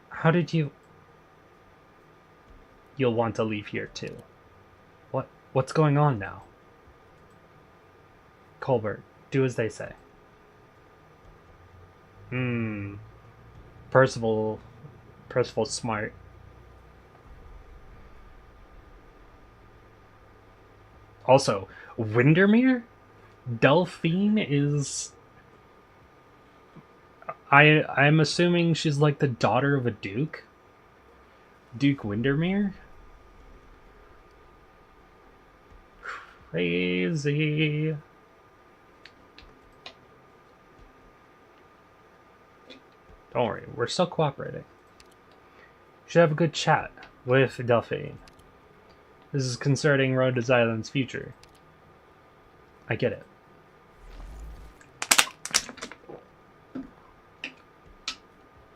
How did you... You'll want to leave here too. What's going on now? Colbert, do as they say. Percival's smart. Also, Windermere? Delphine is... I'm assuming she's like the daughter of a duke? Duke Windermere? Crazy. Don't worry, we're still cooperating. Should have a good chat with Delphine. This is concerning Rhode Island's future. I get it.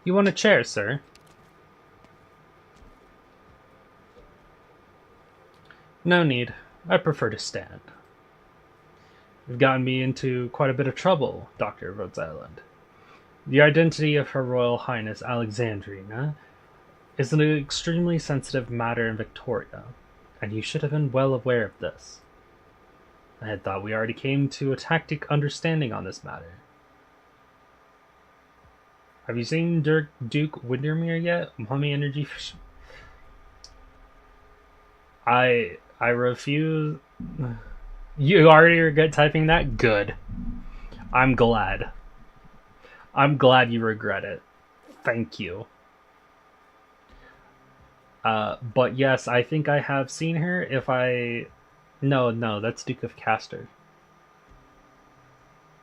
You want a chair, sir? No need. I prefer to stand. You've gotten me into quite a bit of trouble, Dr. Rhode Island. The identity of Her Royal Highness Alexandrina is an extremely sensitive matter in Victoria, and you should have been well aware of this. I had thought we already came to a tactic understanding on this matter. Have you seen Duke Windermere yet? Mommy Energy Fish. I refuse. You already regret typing that? Good. I'm glad. I'm glad you regret it. Thank you. But yes, I think I have seen her. No, that's Duke of Castor.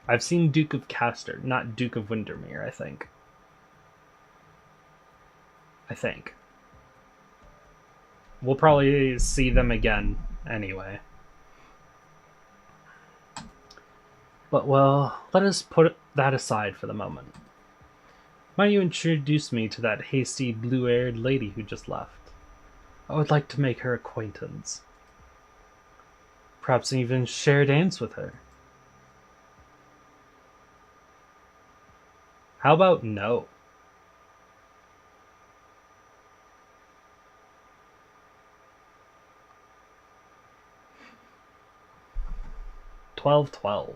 I've seen Duke of Castor, not Duke of Windermere, I think. We'll probably see them again anyway. But well, let us put that aside for the moment. Might you introduce me to that hasty, blue-haired lady who just left? I would like to make her acquaintance. Perhaps even share a dance with her. How about no? $12.12.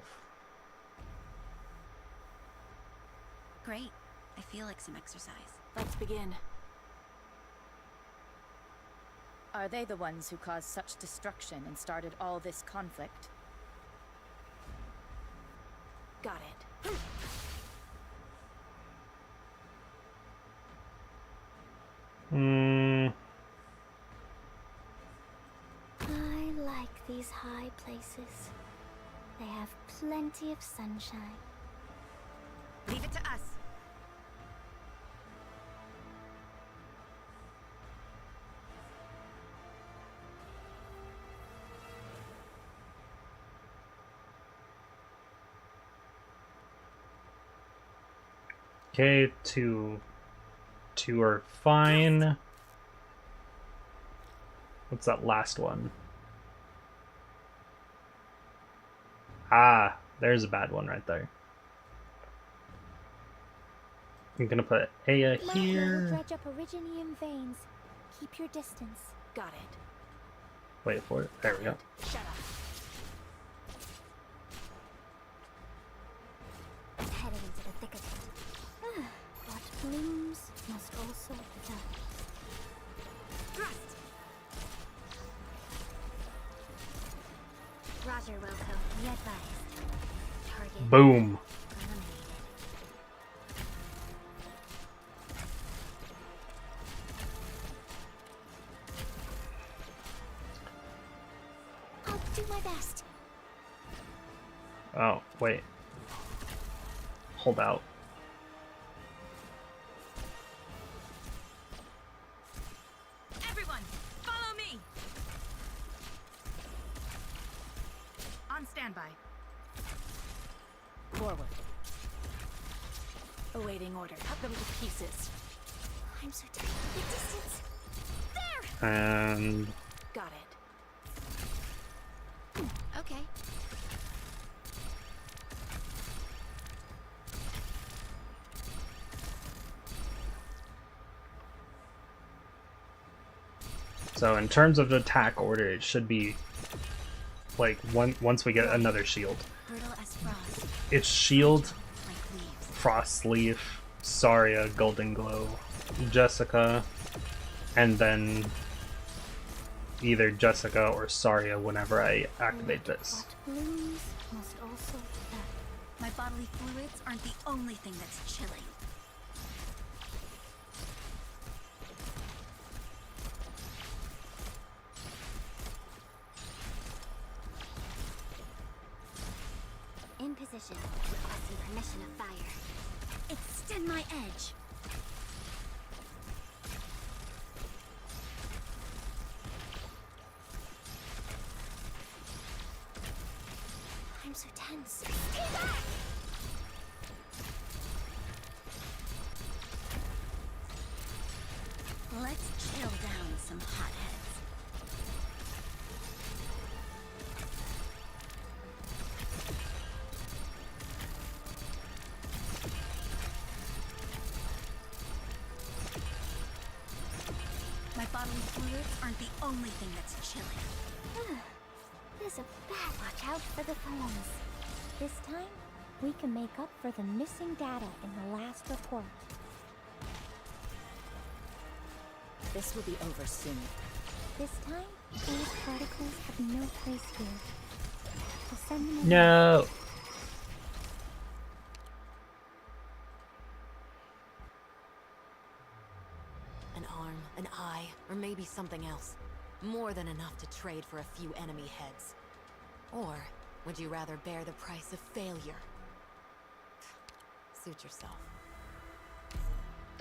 Great. I feel like some exercise. Let's begin. Are they the ones who caused such destruction and started all this conflict? Got it. I like these high places. They have plenty of sunshine. Leave it to us. Okay, two are fine. What's that last one? Ah, there's a bad one right there. I'm gonna put Aya here. Dredge up Originium veins. Keep your distance. Got it. Wait for it. There we go. Shut up. Heading into the thick of it. What blooms must also die. Thrust. Roger, Wilco. Be advised. Target Boom. eliminated. I'll do my best. Oh, wait. Hold out. Everyone, follow me. On standby. Forward. Awaiting order. Cut them to pieces. I'm so tired of the distance. And Got it. Okay. so in terms of attack order, it should be like once we get another shield. Brittle as frost, It's shield, like leaves. Frost Leaf, Saria, Golden Glow, Jessica, and then either Jessica or Saria whenever I activate this. What blooms must also die. My bodily fluids aren't the only thing that's chilling. In position. Requesting permission of fire. Extend my edge. I'm so tense. Let's chill down some hotheads. bodily fluids aren't the only thing that's chilling. There's a bad watch out for the thorns. This time, we can make up for the missing data in the last report. This will be over soon. This time, these particles have no place here. We'll send them away. No. An arm, an eye, or maybe something else. More than enough to trade for a few enemy heads. Or would you rather bear the price of failure? Suit yourself.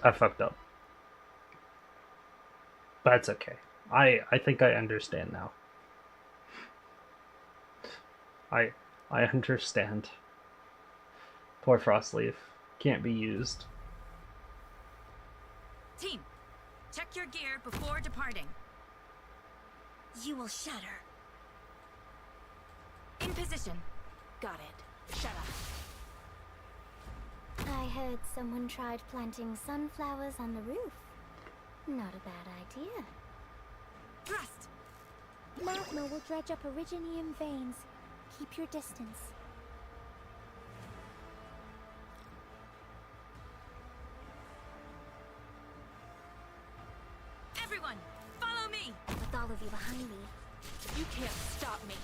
I fucked up. That's okay. I think I understand now. I understand. Poor Frostleaf. Can't be used. Team, check your gear before departing. You will shatter. In position. Got it. Shut up. I heard someone tried planting sunflowers on the roof. Not a bad idea. Thrust! Magma will dredge up originium veins. Keep your distance. Everyone, follow me! With all of you behind me. You can't stop me.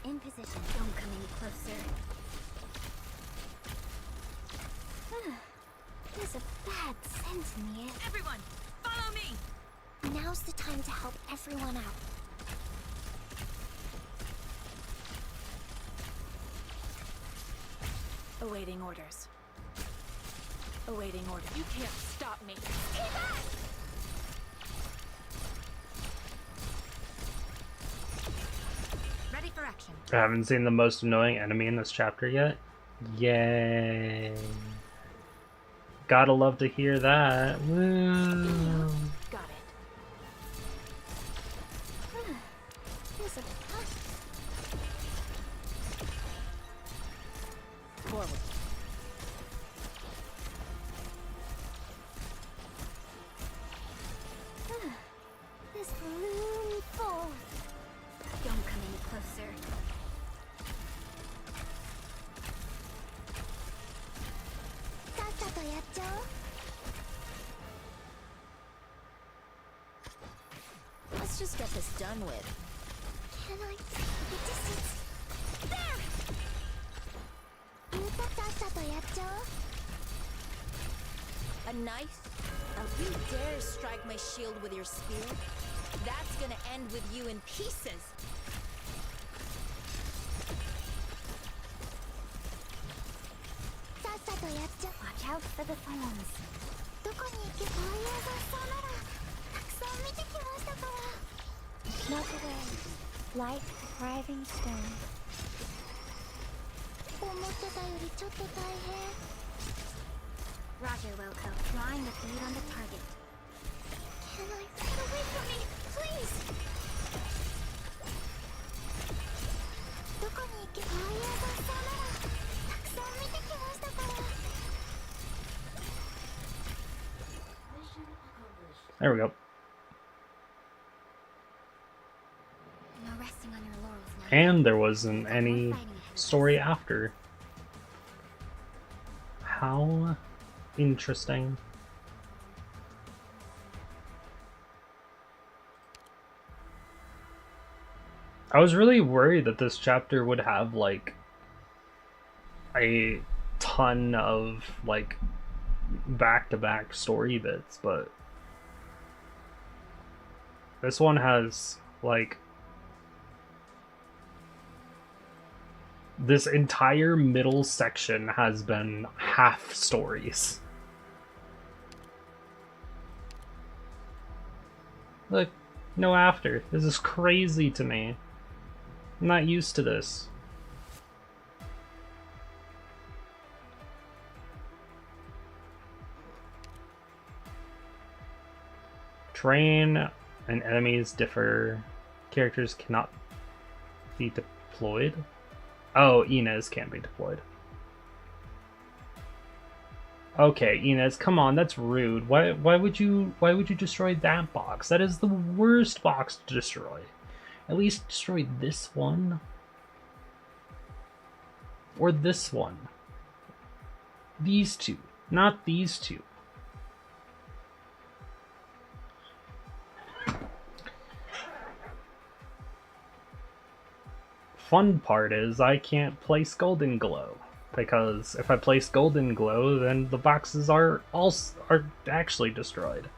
In position. Don't come any closer. There's a bad scent in the air. Everyone, follow me! Now's the time to help everyone out. Awaiting orders. Awaiting orders. You can't stop me. Stay back! Ready for action. I haven't seen the most annoying enemy in this chapter yet. Yay. Gotta love to hear that. Woo. Got it. There's a Forward. This balloon full. Don't come any closer. Let's just get this done with. Can I take the distance? There! A knife? You dare strike my shield with your spear? That's gonna end with you in pieces. Watch out for the thorns. Melt away, like a thriving stone. Roger, Wilco. Drawing the feed on the target. Can I get away from me, please? There we go. No resting on your laurels now. And there wasn't any story after. How interesting. I was really worried that this chapter would have like a ton of like back-to-back story bits, but this one has like this entire middle section has been half stories. Look, no after. This is crazy to me. I'm not used to this. Terrain and enemies differ. Characters cannot be deployed. Oh, Inez can't be deployed. Okay, Inez, come on, that's rude. Why would you destroy that box? That is the worst box to destroy. At least destroy this one. Or this one. These two, not these two. Fun part is I can't place Golden Glow, because if I place Golden Glow, then the boxes are actually destroyed.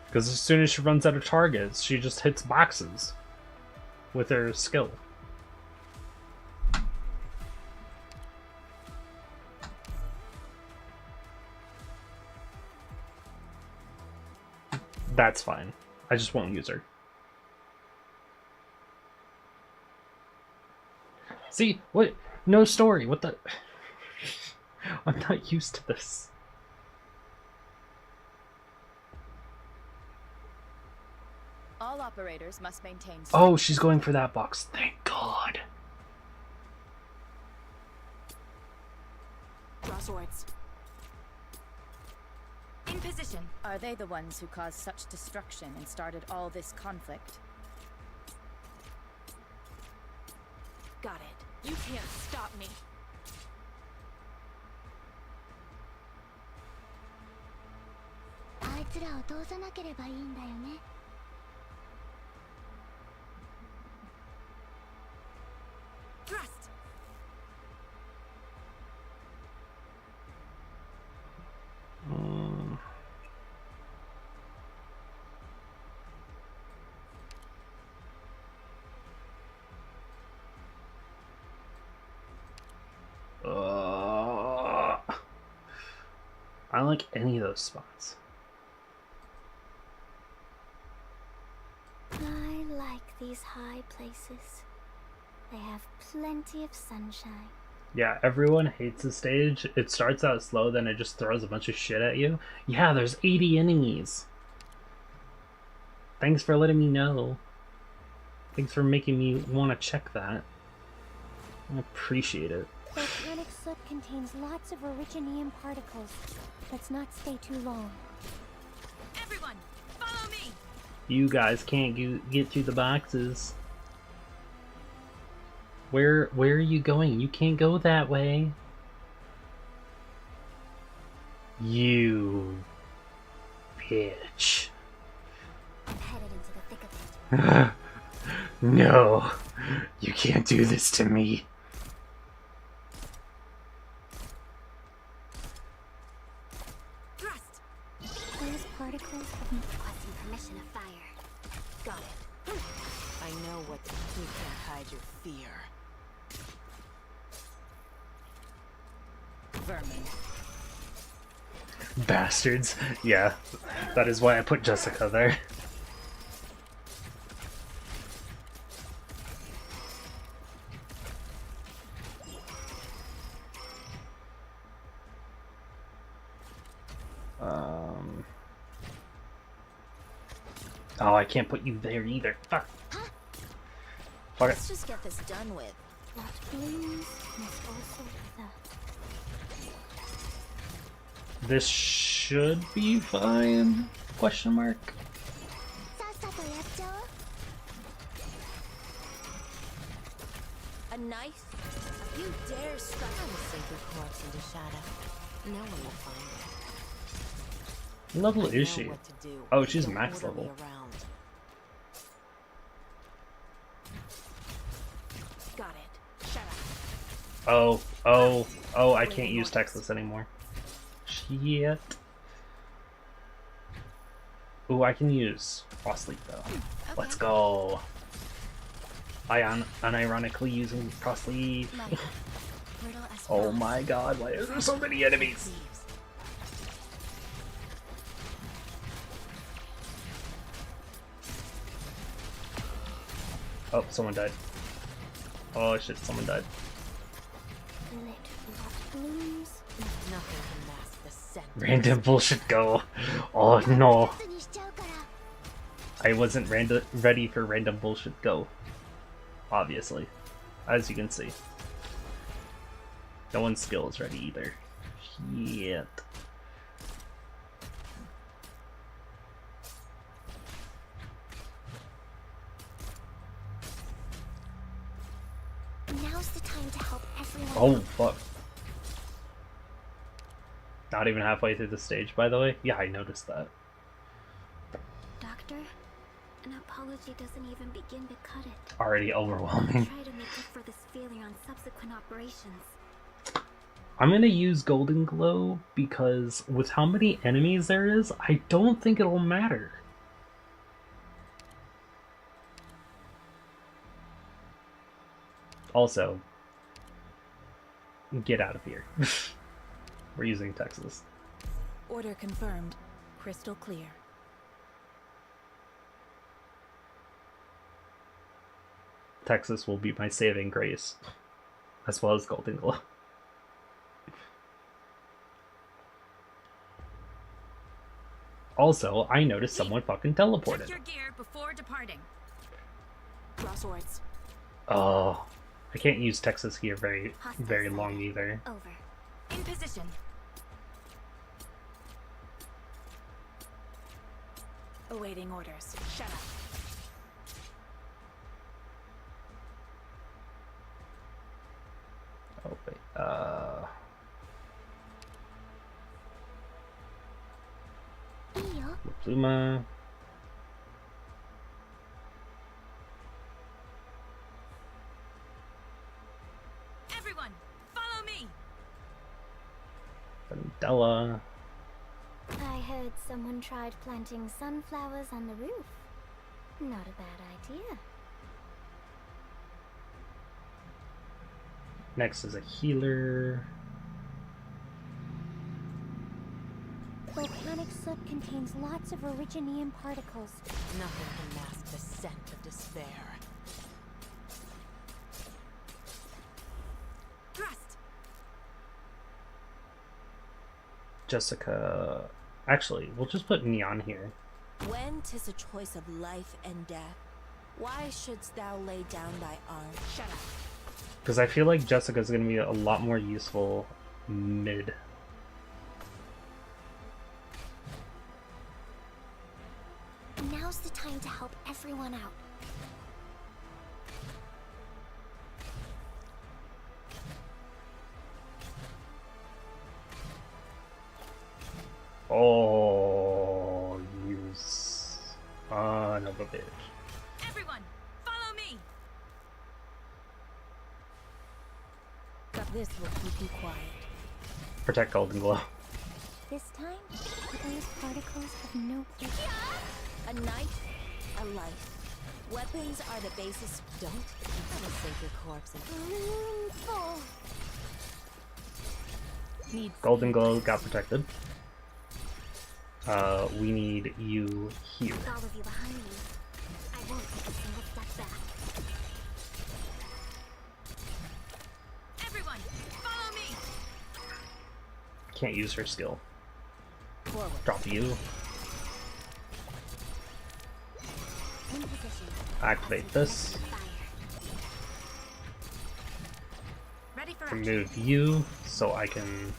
Because as soon as she runs out of targets, she just hits boxes with her skill. That's fine. I just won't use her. See? What? No story. What the? I'm not used to this. All operators must maintain. Oh, she's going for that box. Thank God. Draw swords. In position. Are they the ones who caused such destruction and started all this conflict? Got it. You can't stop me. Thrust. I don't like any of those spots. I like these high places. They have plenty of sunshine. Yeah, everyone hates the stage. It starts out slow, then it just throws a bunch of shit at you. Yeah, there's 80 enemies. Thanks for letting me know. Thanks for making me want to check that. I appreciate it. Volcanic soot contains lots of originium particles. Let's not stay too long. Everyone, follow me. You guys can't get through the boxes. Where are you going? You can't go that way. You bitch. I'm headed into the thick of it. No, you can't do this to me. Thrust. Those particles have Requesting permission to fire. Got it. I know what you can't hide your fear. Vermin. Bastards. Yeah, that is why I put Jessica there. Oh, I can't put you there either. Fuck. Fuck it. Let's just get this done with. What blooms must also wither. This should be fine? Question mark. A knife? You dare strike I will sink your corpse into shadow. No one will find it. What level I is know she? what to do. Oh, she's Don't max order me level. around. Got it. Shut up. Oh, I can't use Texas anymore. Shit. Ooh, I can use Frost Leap though. Let's go. Unironically using Frost Leap. Oh my god, why are there so many enemies? Oh, someone died. Oh shit, someone died. What blooms Nothing can mask the scent. Random bullshit go. Oh no. I wasn't ready for random bullshit go. Obviously. as you can see. No one's skill is ready either. Yet. Now's the time to help everyone. Oh, fuck. Not even halfway through the stage, by the way. Yeah, I noticed that. Doctor, an apology doesn't even begin to cut it. Already overwhelming. Try to make up for this failure on subsequent operations. I'm gonna use Golden Glow because with how many enemies there is, I don't think it'll matter. Also, get out of here. We're using Texas. Order confirmed. Crystal clear. Texas will be my saving grace, as well as Golden Glow. Also, I noticed someone fucking teleported. Check your gear before departing. Draw swords. Oh, I can't use Texas here very long either. Over. In position. Awaiting orders. Shut up. Oh wait, Eel, Pluma. Everyone, follow me. Vendela. I heard someone tried planting sunflowers on the roof. Not a bad idea. Next is a healer. volcanic soot contains lots of originium particles. Nothing can mask the scent of despair. Thrust. Jessica. Actually, we'll just put Neon here. When 'tis a choice of life and death, why shouldst thou lay down thy arm? Shut up. Because I feel like Jessica's going to be a lot more useful mid. Now's the time to help everyone out. Oh, you son of a bitch. Everyone, follow me. This will keep you quiet. Protect Golden Glow. This time, those particles have no place. A knife, a life. Weapons are the basis. Don't you save your corpse and Full. Needs Golden Glow got protected. We need you here. With all of you behind me, I won't take a single step back. Everyone, follow me. Can't use her skill. forward. Drop you. In position. Activate this. Fire. Ready for action. Remove you so I can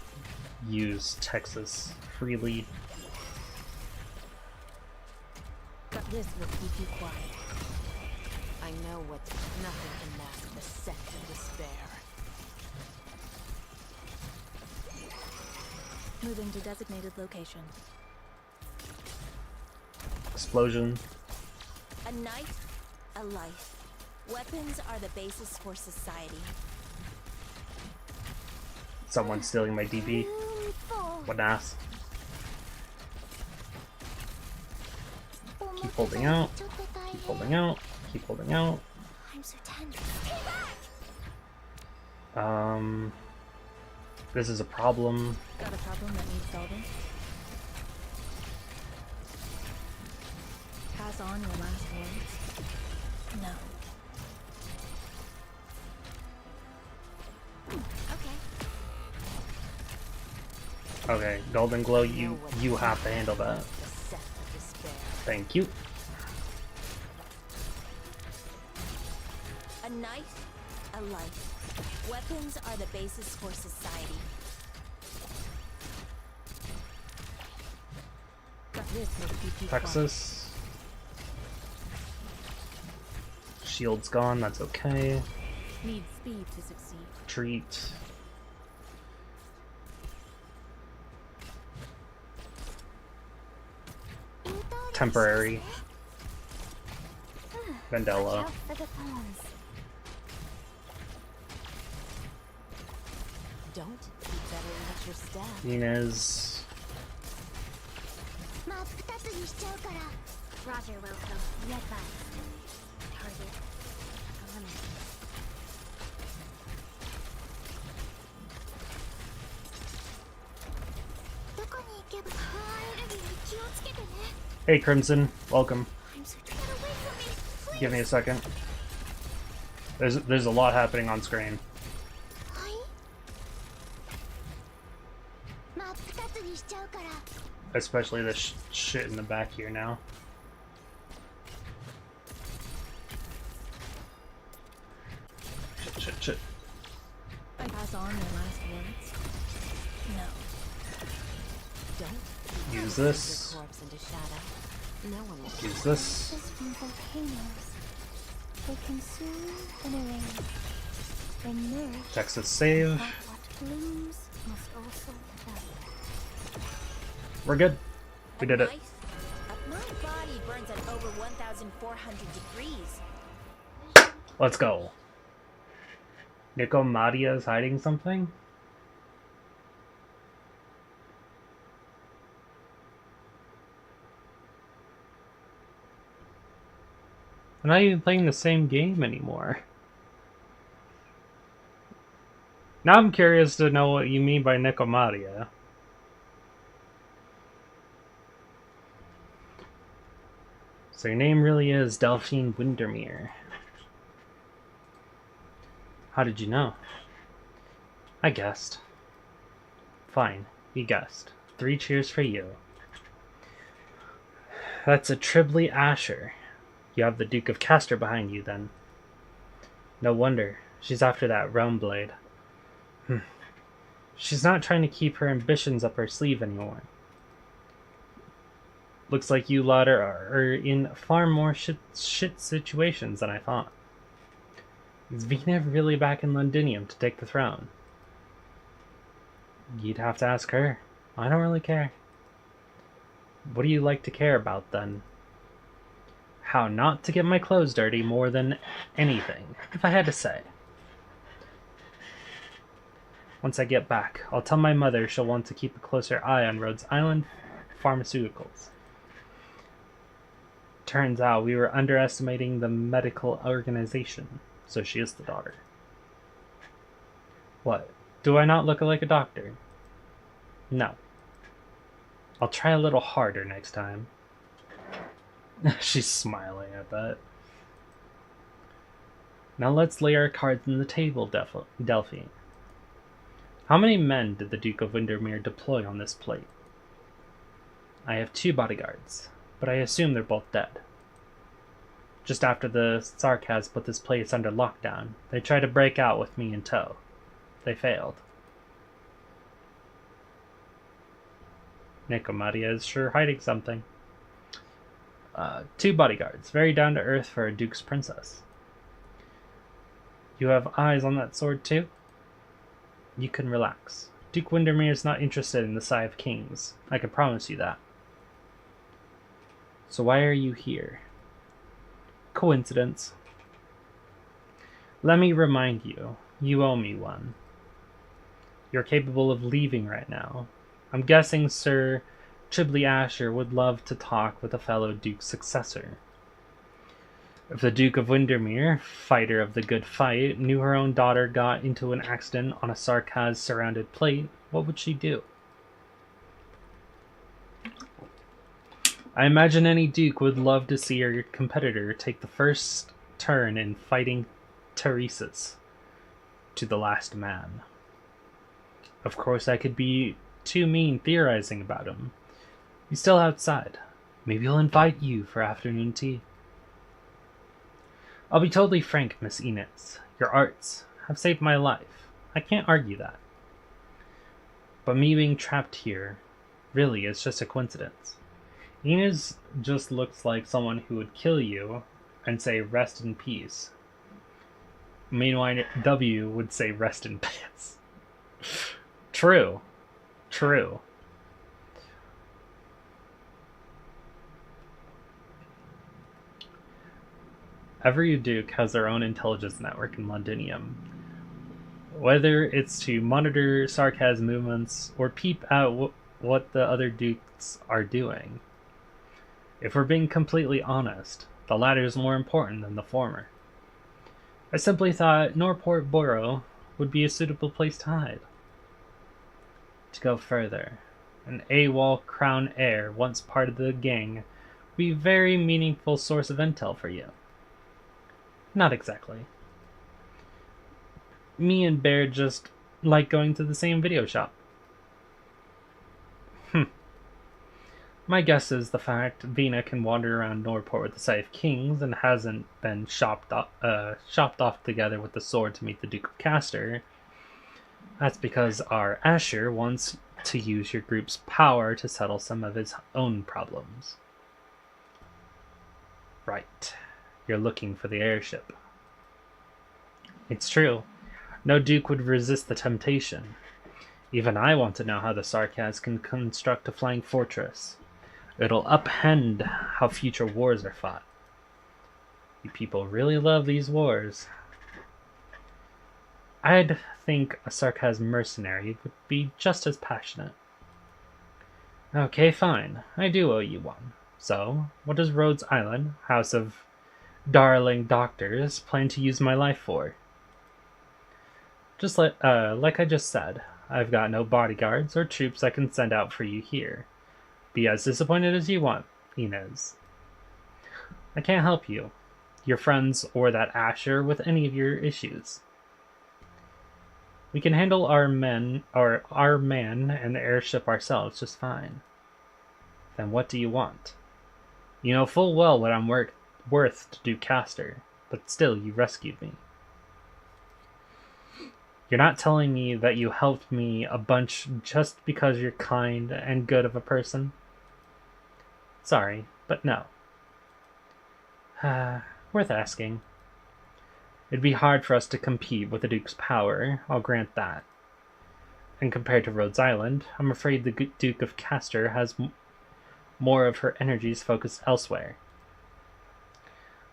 use Texas freely. This will keep you quiet. I know what nothing can mask the scent of despair. Moving to designated location. Explosion. A knife, a life. Weapons are the basis for society. Someone's stealing my DB. Full. What an ass. Keep holding out. Keep holding out. Keep holding out. I'm so tense. This is a problem. Got a problem that needs solving? Pass on your last words? No. Okay. Okay, Golden Glow, you have to handle that. The scent of despair. Thank you. A knife, a life. Weapons are the basis for society. Texas. Shield's gone, that's okay. Need speed to succeed. Retreat. Temporary. Vendela. Watch out for the thorns. Don't you better watch your step. Inez. Roger, welcome. Be advised. Target eliminated. Hey Crimson, welcome. I'm so get away from me. Please. Give me a second. There's a lot happening on screen. Especially this shit in the back here now. Shit. I pass on their last words. No. Don't Use your this. corpse into shadow. No one will. Use this. Ashes from volcanoes. They consume and erase. They nourish. Texas save. But what blooms must also die. We're good. We did it. My body burns at over 1,400 degrees. Let's go. Nico Madia is hiding something? We're not even playing the same game anymore. Now I'm curious to know what you mean by Nicomadia. So your name really is Delphine Windermere. How did you know? I guessed. Fine, you guessed. 3 cheers for you. That's a Tribly Asher. You have the Duke of Castor behind you, then. No wonder. She's after that realm blade. She's not trying to keep her ambitions up her sleeve anymore. Looks like you lot are in far more shit situations than I thought. Is Vina really back in Londinium to take the throne? You'd have to ask her. I don't really care. What do you like to care about, then? How not to get my clothes dirty more than anything, if I had to say. Once I get back, I'll tell my mother she'll want to keep a closer eye on Rhodes Island pharmaceuticals. Turns out we were underestimating the medical organization, so she is the daughter. What? Do I not look like a doctor? No. I'll try a little harder next time. She's smiling at that. Now let's lay our cards on the table, Delphine. How many men did the Duke of Windermere deploy on this plate? I have 2 bodyguards, but I assume they're both dead. Just after the Sarkaz put this place under lockdown, they tried to break out with me in tow. They failed. Nicomadia is sure hiding something. 2 bodyguards, very down to earth for a Duke's princess. You have eyes on that sword too? You can relax. Duke Windermere is not interested in the Sigh of Kings. I can promise you that. So why are you here? Coincidence. Let me remind you, you owe me one. You're capable of leaving right now. I'm guessing Sir Tribly Asher would love to talk with a fellow Duke's successor. If the Duke of Windermere, fighter of the good fight, knew her own daughter got into an accident on a Sarkaz-surrounded plate, what would she do? I imagine any Duke would love to see her competitor take the first turn in fighting Teresa's to the last man. Of course, I could be too mean theorizing about him. He's still outside. Maybe he'll invite you for afternoon tea. I'll be totally frank, Miss Inez. Your arts have saved my life. I can't argue that. But me being trapped here really is just a coincidence. Inez just looks like someone who would kill you and say rest in peace. Meanwhile, W would say rest in peace. True. True. Every Duke has their own intelligence network in Londinium. Whether it's to monitor Sarkaz movements or peep out what the other Dukes are doing. If we're being completely honest, the latter is more important than the former. I simply thought Norport Borough would be a suitable place to hide. To go further, an AWOL Crown heir, once part of the gang, would be a very meaningful source of intel for you. Not exactly. Me and Bear just like going to the same video shop. My guess is the fact Vina can wander around Norport with the sight of kings and hasn't been shopped off together with the sword to meet the Duke of Castor. That's because our Asher wants to use your group's power to settle some of his own problems. Right. You're looking for the airship. It's true. No Duke would resist the temptation. Even I want to know how the Sarkaz can construct a flying fortress. It'll upend how future wars are fought. You people really love these wars. I'd think a Sarkaz mercenary would be just as passionate. Okay, fine. I do owe you one. So, what does Rhodes Island, House of Darling Doctors, plan to use my life for? Just like I just said, I've got no bodyguards or troops I can send out for you here. Be as disappointed as you want, Inez. I can't help you, your friends, or that Asher with any of your issues. We can handle our man and the airship ourselves just fine. Then what do you want? You know full well what I'm worth to Duke Castor, but still you rescued me. You're not telling me that you helped me a bunch just because you're kind and good of a person? Sorry, but no. Worth asking. It'd be hard for us to compete with the Duke's power, I'll grant that. And compared to Rhodes Island, I'm afraid the Duke of Castor has more of her energies focused elsewhere.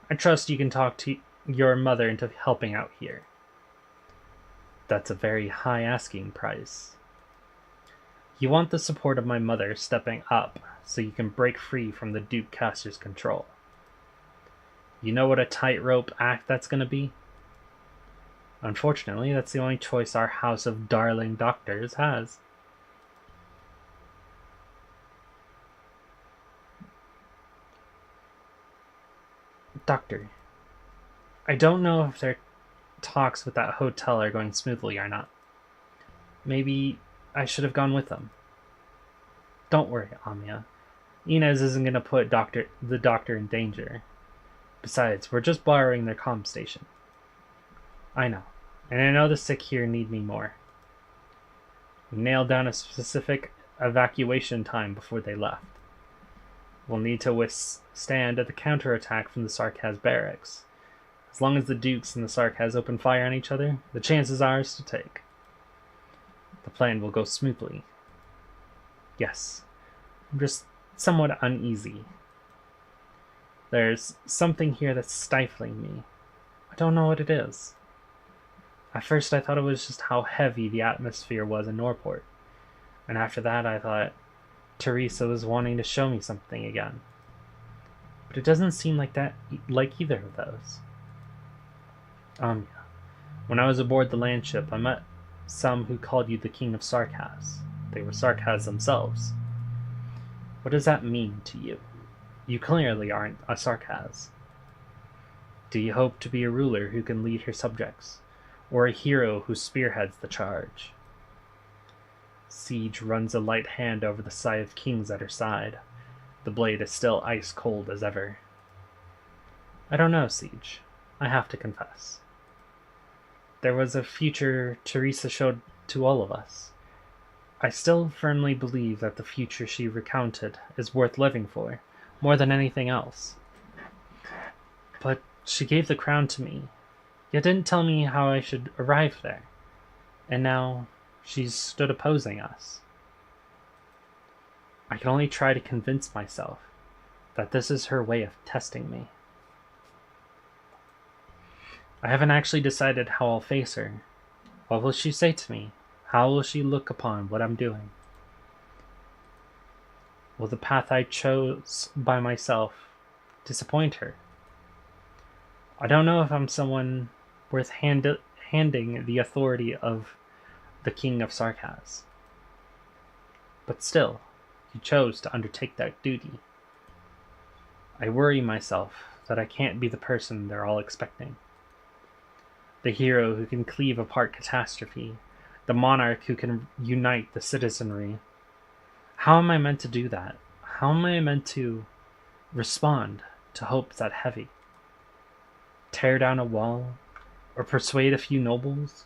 I trust you can talk to your mother into helping out here. That's a very high asking price. You want the support of my mother stepping up so you can break free from the Duke Castor's control. You know what a tightrope act that's going to be? Unfortunately, that's the only choice our House of Darling Doctors has. Doctor, I don't know if their talks with that hotel are going smoothly or not. Maybe I should have gone with them. Don't worry, Amiya. Inez isn't going to put the doctor in danger. Besides, we're just borrowing their comm station. I know. And I know the sick here need me more. We nailed down a specific evacuation time before they left. We'll need to withstand the counterattack from the Sarkaz barracks. As long as the Dukes and the Sarkaz open fire on each other, the chances are ours to take. The plan will go smoothly. Yes, I'm just somewhat uneasy. There's something here that's stifling me. I don't know what it is. At first I thought it was just how heavy the atmosphere was in Norport. And after that I thought Teresa was wanting to show me something again. But it doesn't seem like either of those. When I was aboard the landship, I met some who called you the King of Sarkaz. They were Sarkaz themselves. What does that mean to you? You clearly aren't a Sarkaz. Do you hope to be a ruler who can lead her subjects, or a hero who spearheads the charge? Siege runs a light hand over the Sigh of Kings at her side. The blade is still ice cold as ever. I don't know, Siege. I have to confess. There was a future Teresa showed to all of us. I still firmly believe that the future she recounted is worth living for, more than anything else. But she gave the crown to me, yet didn't tell me how I should arrive there. And now she's stood opposing us. I can only try to convince myself that this is her way of testing me. I haven't actually decided how I'll face her. What will she say to me? How will she look upon what I'm doing? Will the path I chose by myself disappoint her? I don't know if I'm someone worth handing the authority of the King of Sarkaz. But still, he chose to undertake that duty. I worry myself that I can't be the person they're all expecting. The hero who can cleave apart catastrophe, the monarch who can unite the citizenry. How am I meant to do that? How am I meant to respond to hopes that heavy? Tear down a wall, or persuade a few nobles?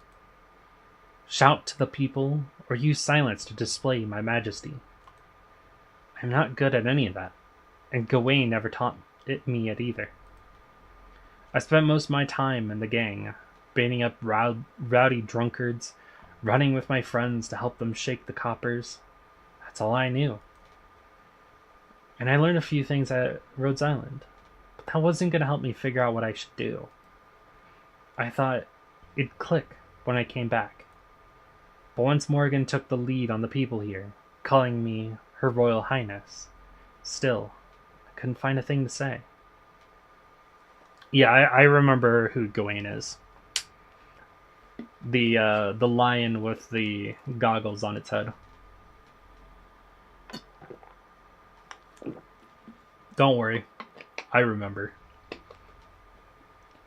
Shout to the people, or use silence to display my majesty? I'm not good at any of that, and Gawain never taught me it either. I spent most of my time in the gang, baiting up rowdy drunkards, running with my friends to help them shake the coppers. That's all I knew. And I learned a few things at Rhodes Island, but that wasn't going to help me figure out what I should do. I thought it'd click when I came back. But once Morgan took the lead on the people here, calling me Her Royal Highness, still, I couldn't find a thing to say. Yeah, I remember who Gawain is. The lion with the goggles on its head. Don't worry, I remember.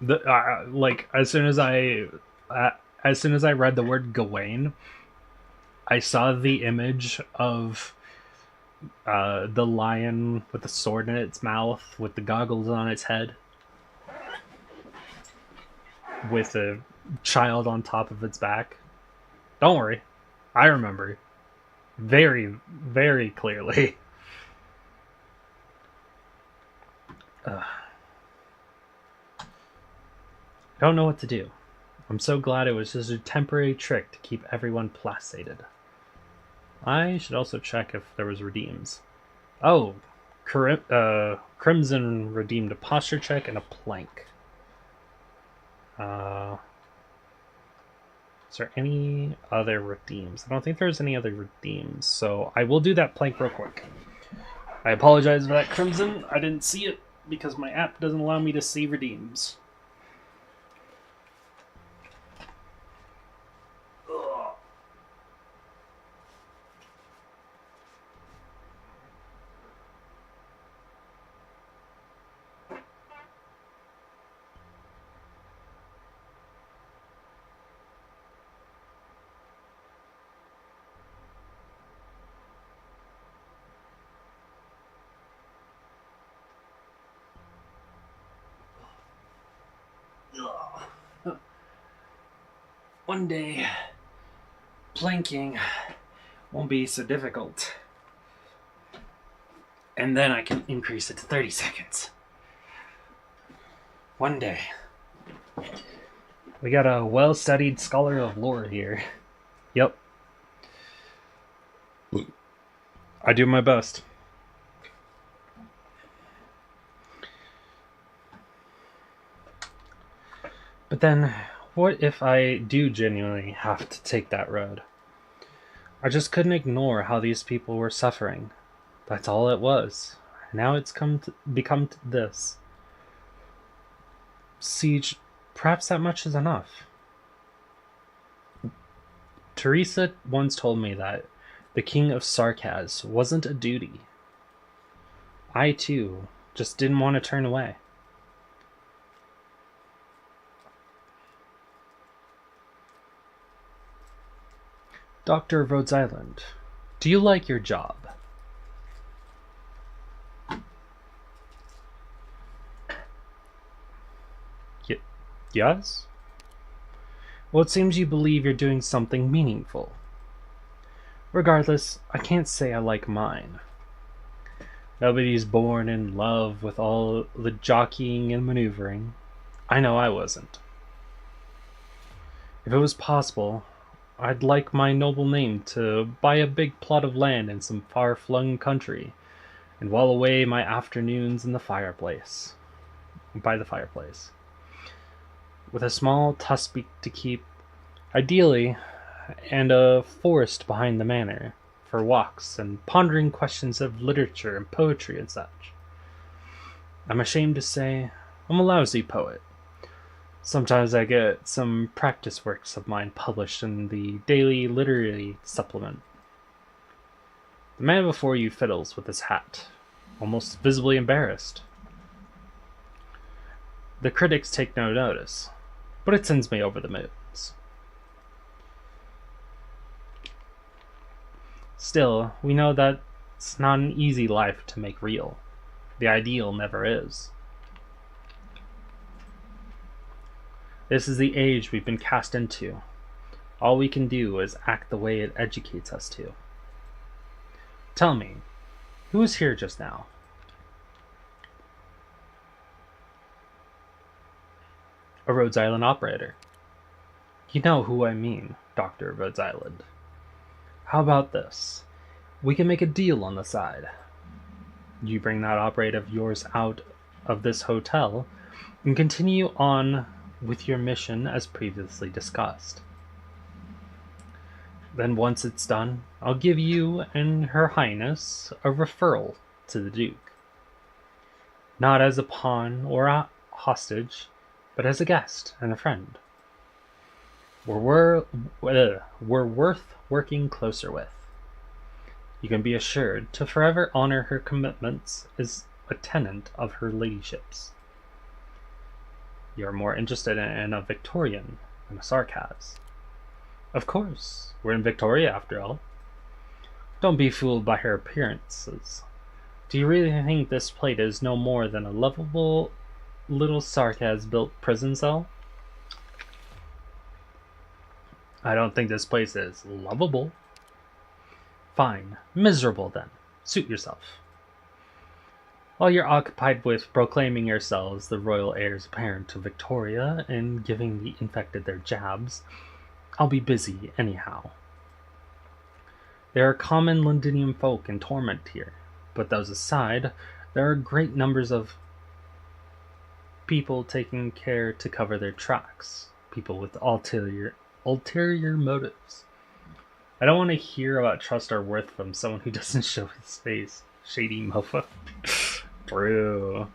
Like as soon as I read the word Gawain, I saw the image of the lion with the sword in its mouth, with the goggles on its head, with a child on top of its back. Don't worry, I remember very, very clearly. I don't know what to do. I'm so glad it was just a temporary trick to keep everyone placated. I should also check if there was redeems. Oh, Crimson redeemed a posture check and a plank. Is there any other redeems? I don't think there's any other redeems, so I will do that plank real quick. I apologize for that, Crimson. I didn't see it because my app doesn't allow me to see redeems. One day, planking won't be so difficult. And then I can increase it to 30 seconds. One day. We got a well-studied scholar of lore here. Yep. I do my best. But then, what if I do genuinely have to take that road? I just couldn't ignore how these people were suffering. That's all it was. Now it's become this. Siege, perhaps that much is enough. Teresa once told me that the King of Sarkaz wasn't a duty. I, too, just didn't want to turn away. Doctor of Rhodes Island, do you like your job? Yes? Well, it seems you believe you're doing something meaningful. Regardless, I can't say I like mine. Nobody's born in love with all the jockeying and maneuvering. I know I wasn't. If it was possible, I'd like my noble name to buy a big plot of land in some far-flung country and while away my afternoons in the fireplace. By the fireplace. With a small tusk to keep, ideally, and a forest behind the manor, for walks and pondering questions of literature and poetry and such. I'm ashamed to say I'm a lousy poet. Sometimes I get some practice works of mine published in the daily literary supplement. The man before you fiddles with his hat, almost visibly embarrassed. The critics take no notice, but it sends me over the moons. Still, we know that it's not an easy life to make real. The ideal never is. This is the age we've been cast into. All we can do is act the way it educates us to. Tell me, who was here just now? A Rhodes Island operator. You know who I mean, Dr. Rhodes Island. How about this? We can make a deal on the side. You bring that operator of yours out of this hotel and continue on with your mission as previously discussed. Then once it's done, I'll give you and Her Highness a referral to the Duke. Not as a pawn or a hostage, but as a guest and a friend. We're worth working closer with. You can be assured to forever honor her commitments as a tenant of her ladyship's. You're more interested in a Victorian than a Sarkaz. Of course, we're in Victoria after all. Don't be fooled by her appearances. Do you really think this plate is no more than a lovable little Sarkaz-built prison cell? I don't think this place is lovable. Fine, miserable then. Suit yourself. While you're occupied with proclaiming yourselves the royal heirs apparent to Victoria and giving the infected their jabs, I'll be busy anyhow. There are common Londinium folk in torment here, but those aside, there are great numbers of people taking care to cover their tracks, people with ulterior motives. I don't want to hear about trust or worth from someone who doesn't show his face. Shady mofo. True.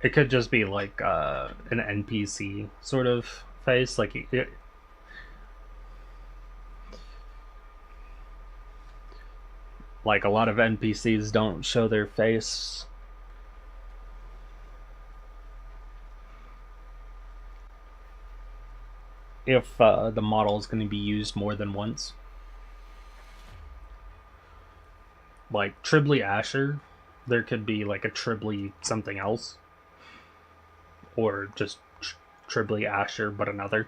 It could just be like an NPC sort of face, like like a lot of NPCs don't show their face. If the model is going to be used more than once. Like Tribly Asher, there could be like a Tribly something else. Or just Tribly Asher, but another.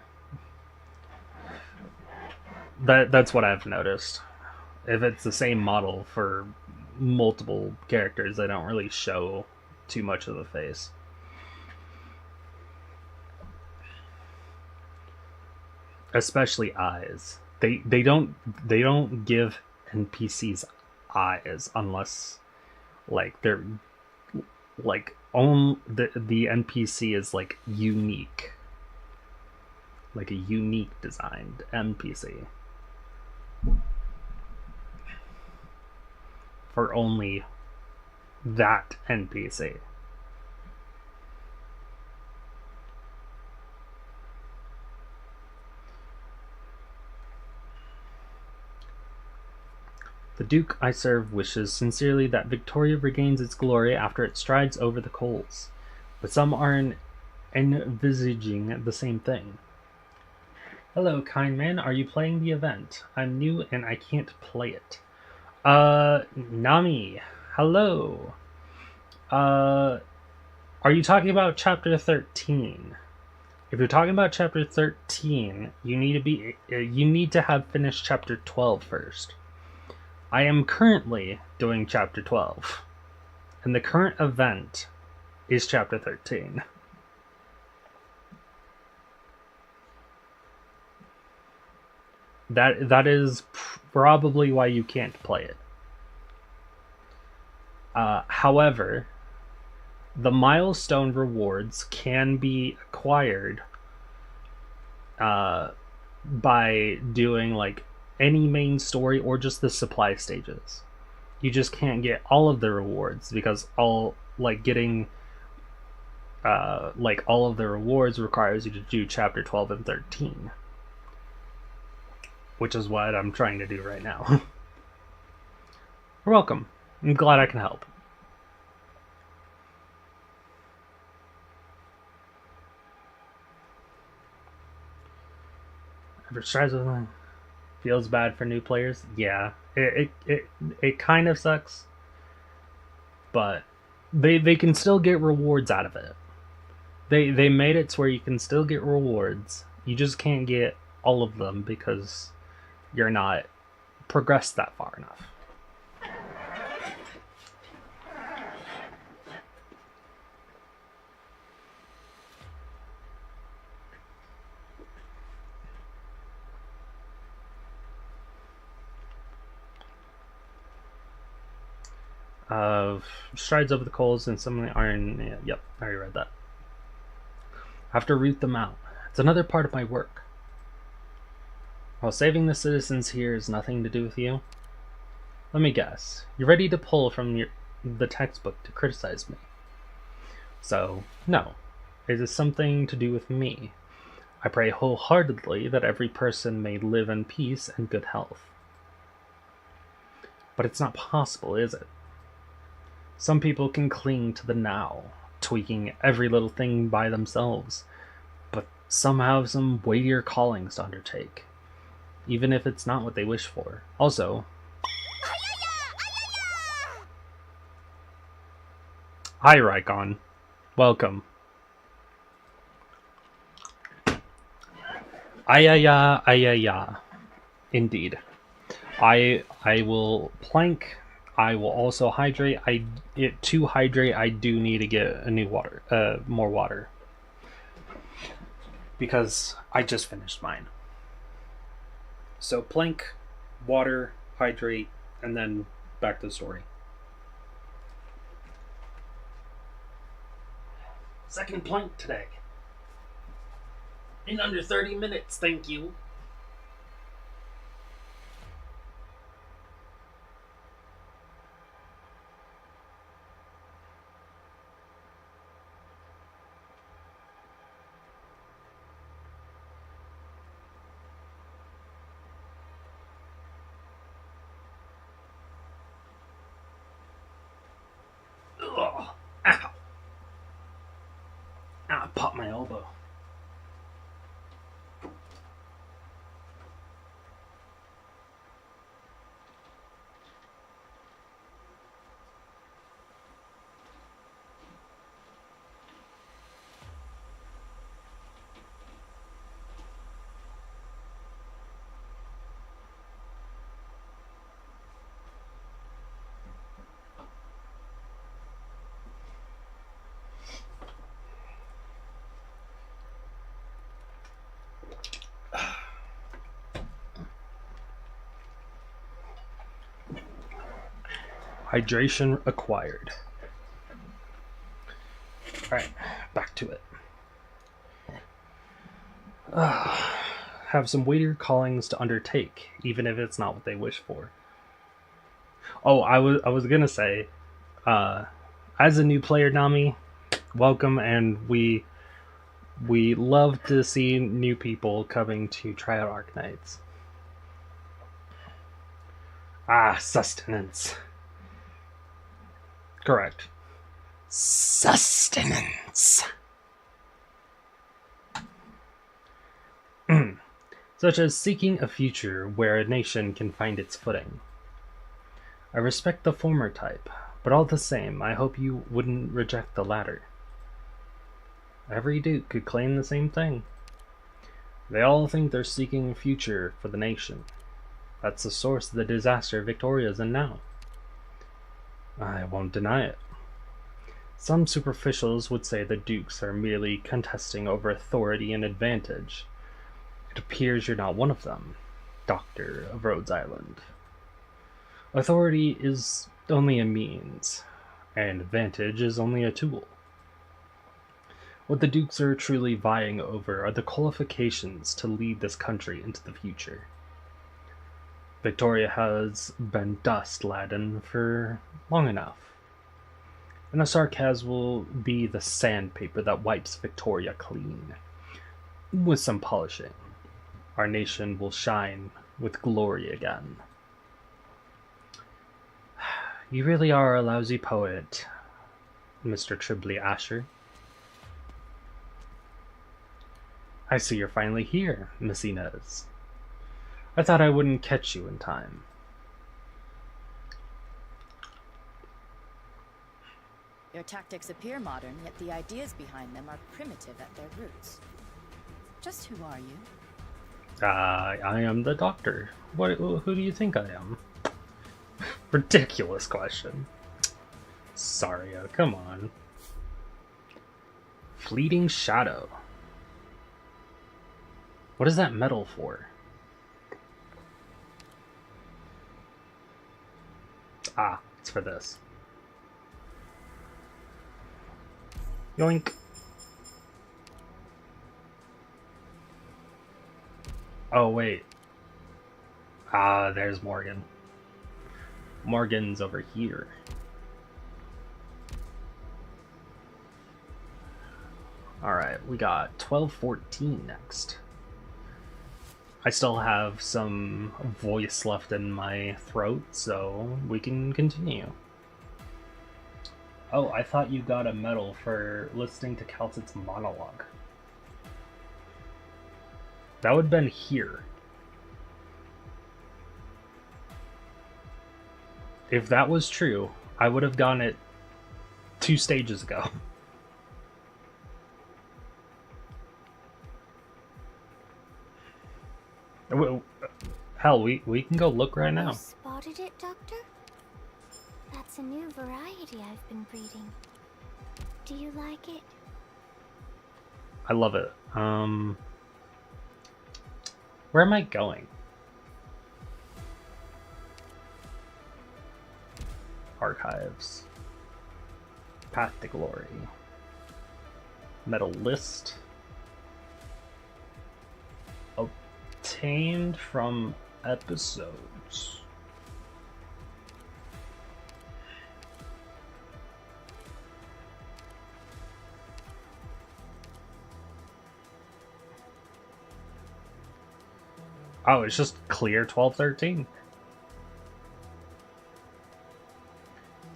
That's what I've noticed. If it's the same model for multiple characters, they don't really show too much of the face. Especially eyes. They don't give NPCs eyes unless like they're like the NPC is like unique. Like a unique designed NPC. For only that NPC. The Duke I serve wishes sincerely that Victoria regains its glory after it strides over the coals, but some are envisaging the same thing. Hello, kind man, are you playing the event? I'm new and I can't play it. Nami, hello. Are Are you talking about chapter 13? If you're talking about chapter 13, you need to have finished chapter 12 first. I am currently doing chapter 12, and the current event is chapter 13. That is probably why you can't play it. However, the milestone rewards can be acquired by doing like any main story or just the supply stages. You just can't get all of the rewards because getting all of the rewards requires you to do chapter 12 and 13, which is what I'm trying to do right now. You're welcome. I'm glad I can help. Feels bad for new players. Yeah, it kind of sucks, but they can still get rewards out of it. They made it to where you can still get rewards. You just can't get all of them because you're not progressed that far enough. Strides over the coals and some of the iron. Yeah, yep, I already read that. I have to root them out. It's another part of my work. While saving the citizens here has nothing to do with you, let me guess. You're ready to pull from the textbook to criticize me. So, no. It is something to do with me. I pray wholeheartedly that every person may live in peace and good health. But it's not possible, is it? Some people can cling to the now, tweaking every little thing by themselves, but some have some weightier callings to undertake, even if it's not what they wish for. Also, hi Rykon, welcome. Ayaya, indeed. I will plank. I will also hydrate. To hydrate, I do need to get a new water, more water, because I just finished mine. So plank, water, hydrate, and then back to the story. Second plank today. In under 30 minutes, thank you. Ugh. Ow. I popped my elbow. Hydration acquired. Alright, back to it. Have some weightier callings to undertake, even if it's not what they wish for. Oh, I was gonna say, as a new player, Nami, welcome, and we love to see new people coming to try out Arknights. Sustenance. Correct. Sustenance. Such as seeking a future where a nation can find its footing. I respect the former type, but all the same, I hope you wouldn't reject the latter. Every duke could claim the same thing. They all think they're seeking a future for the nation. That's the source of the disaster Victoria's in now. I won't deny it. Some superficials would say the dukes are merely contesting over authority and advantage. It appears you're not one of them, Doctor of Rhodes Island. Authority is only a means, and advantage is only a tool. What the dukes are truly vying over are the qualifications to lead this country into the future. Victoria has been dust-laden for long enough, and the sarcasm will be the sandpaper that wipes Victoria clean. With some polishing, our nation will shine with glory again. You really are a lousy poet, Mr. Tribley Asher. I see you're finally here, Miss Inez. I thought I wouldn't catch you in time. Your tactics appear modern, yet the ideas behind them are primitive at their roots. Just who are you? I am the doctor. Who do you think I am? Ridiculous question. Saria, come on. Fleeting Shadow. What is that medal for? Ah, it's for this. Yoink. Oh, wait. Ah, there's Morgan. Morgan's over here. Alright, we got 1214 next. I still have some voice left in my throat, so we can continue. Oh, I thought you got a medal for listening to Calcit's monologue. That would have been here. If that was true, I would have gotten it 2 stages ago. Hell, we can go look right now. You spotted it, Doctor? That's a new variety I've been breeding. Do you like it? I love it. Where am I going? Archives. Path to Glory. Medal list. Obtained from episodes. Oh, it's just clear 1213.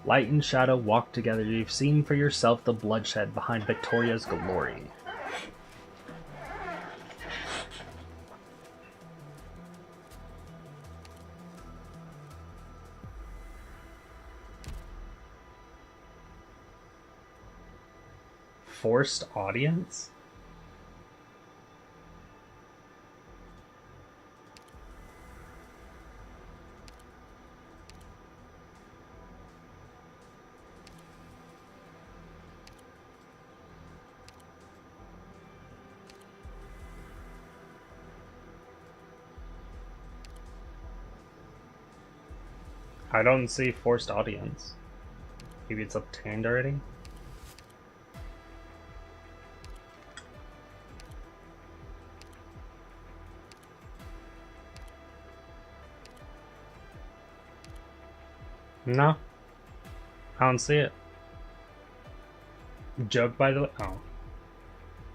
Light and shadow walk together. You've seen for yourself the bloodshed behind Victoria's glory. Forced audience? I don't see forced audience. Maybe it's obtained already? No. I don't see it. Joke by the way. Oh.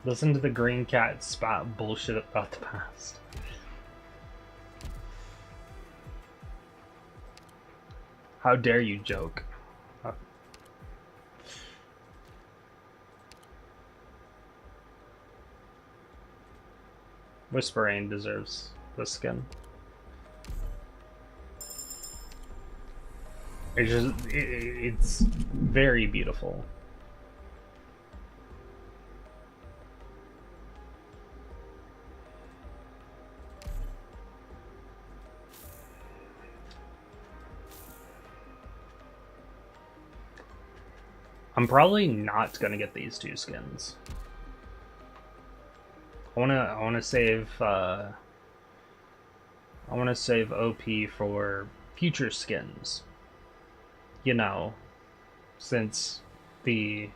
Listen to the green cat spout bullshit about the past. How dare you joke? Whispering deserves the skin. It's just, it's very beautiful. I'm probably not gonna get these two skins. I wanna save OP for future skins. You know, since the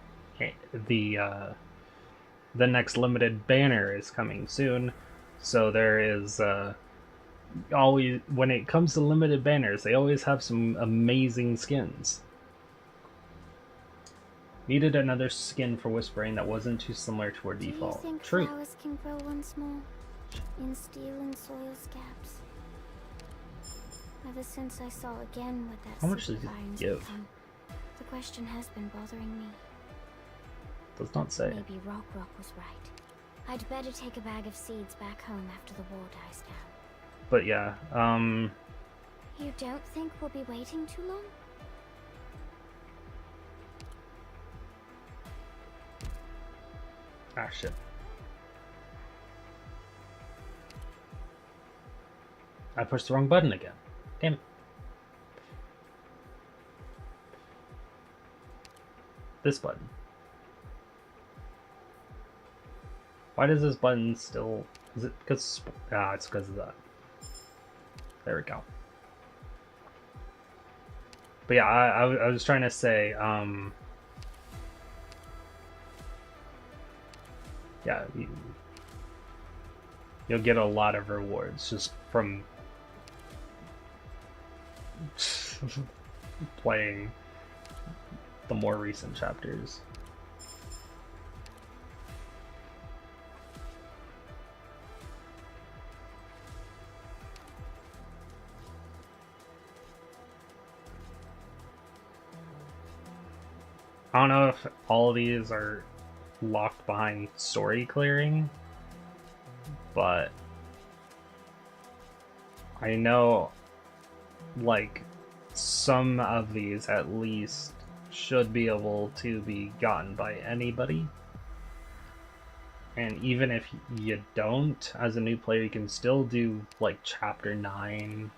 next limited banner is coming soon, so there is always, when it comes to limited banners, they always have some amazing skins. Needed another skin for Whispering that wasn't too similar to our default. Do you think True. flowers can grow once more? In steel and soil scabs? Ever since I saw again what that How much city does of it irons give? become, the question has been bothering me. Does not say. Maybe Rock was right. I'd better take a bag of seeds back home after the war dies down. But yeah, You don't think we'll be waiting too long? ah shit. I pushed the wrong button again. Damn it. This button. Why does this button still... Is it because... Ah, it's because of that. There we go. But yeah, I was trying to say, yeah, you'll get a lot of rewards just from playing the more recent chapters. I don't know if all of these are locked behind story clearing, but I know like some of these at least should be able to be gotten by anybody. And even if you don't, as a new player, you can still do like chapter 9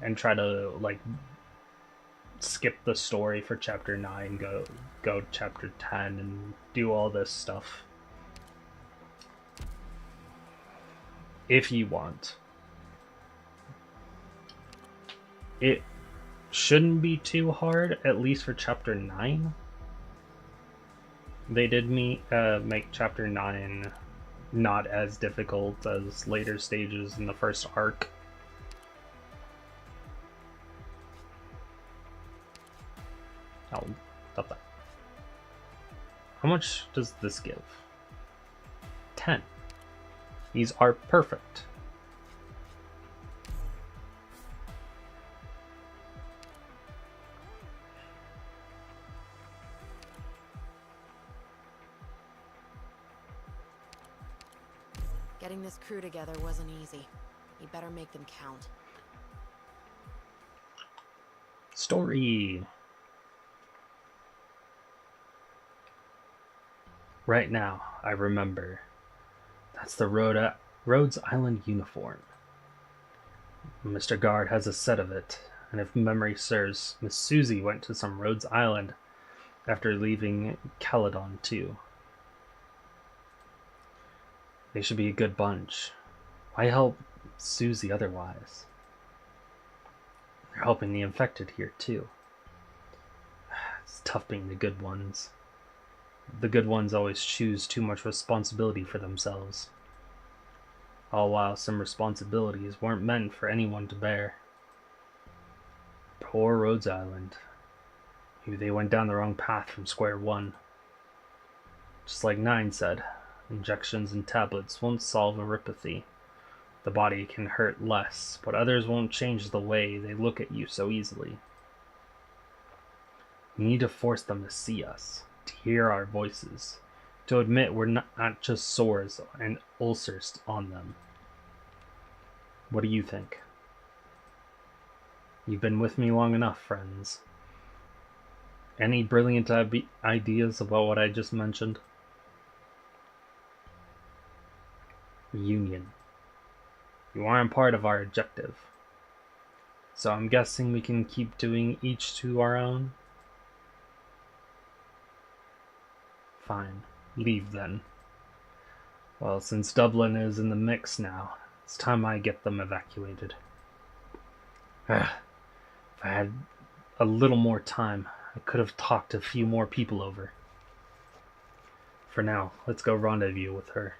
and try to like skip the story for chapter 9, go chapter 10 and do all this stuff if you want. It shouldn't be too hard, at least for chapter 9. They did make chapter 9 not as difficult as later stages in the first arc. Oh, stop that. How much does this give? 10. These are perfect. Getting this crew together wasn't easy. You better make them count. Story. Right now, I remember. That's the Rhodes Island uniform. Mr. Guard has a set of it, and if memory serves, Miss Susie went to some Rhodes Island after leaving Caledon too. They should be a good bunch. Why help Susie otherwise? They're helping the infected here too. It's tough being the good ones. The good ones always choose too much responsibility for themselves. All while some responsibilities weren't meant for anyone to bear. Poor Rhodes Island. Maybe they went down the wrong path from square one. Just like Nine said, injections and tablets won't solve neuropathy. The body can hurt less, but others won't change the way they look at you so easily. We need to force them to see us, to hear our voices, to admit we're not just sores and ulcers on them. What do you think? You've been with me long enough, friends. Any brilliant ideas about what I just mentioned? Reunion. You aren't part of our objective. So I'm guessing we can keep doing each to our own? Fine. Leave then. Well, since Dublin is in the mix now, it's time I get them evacuated. If I had a little more time, I could have talked a few more people over. For now, let's go rendezvous with her.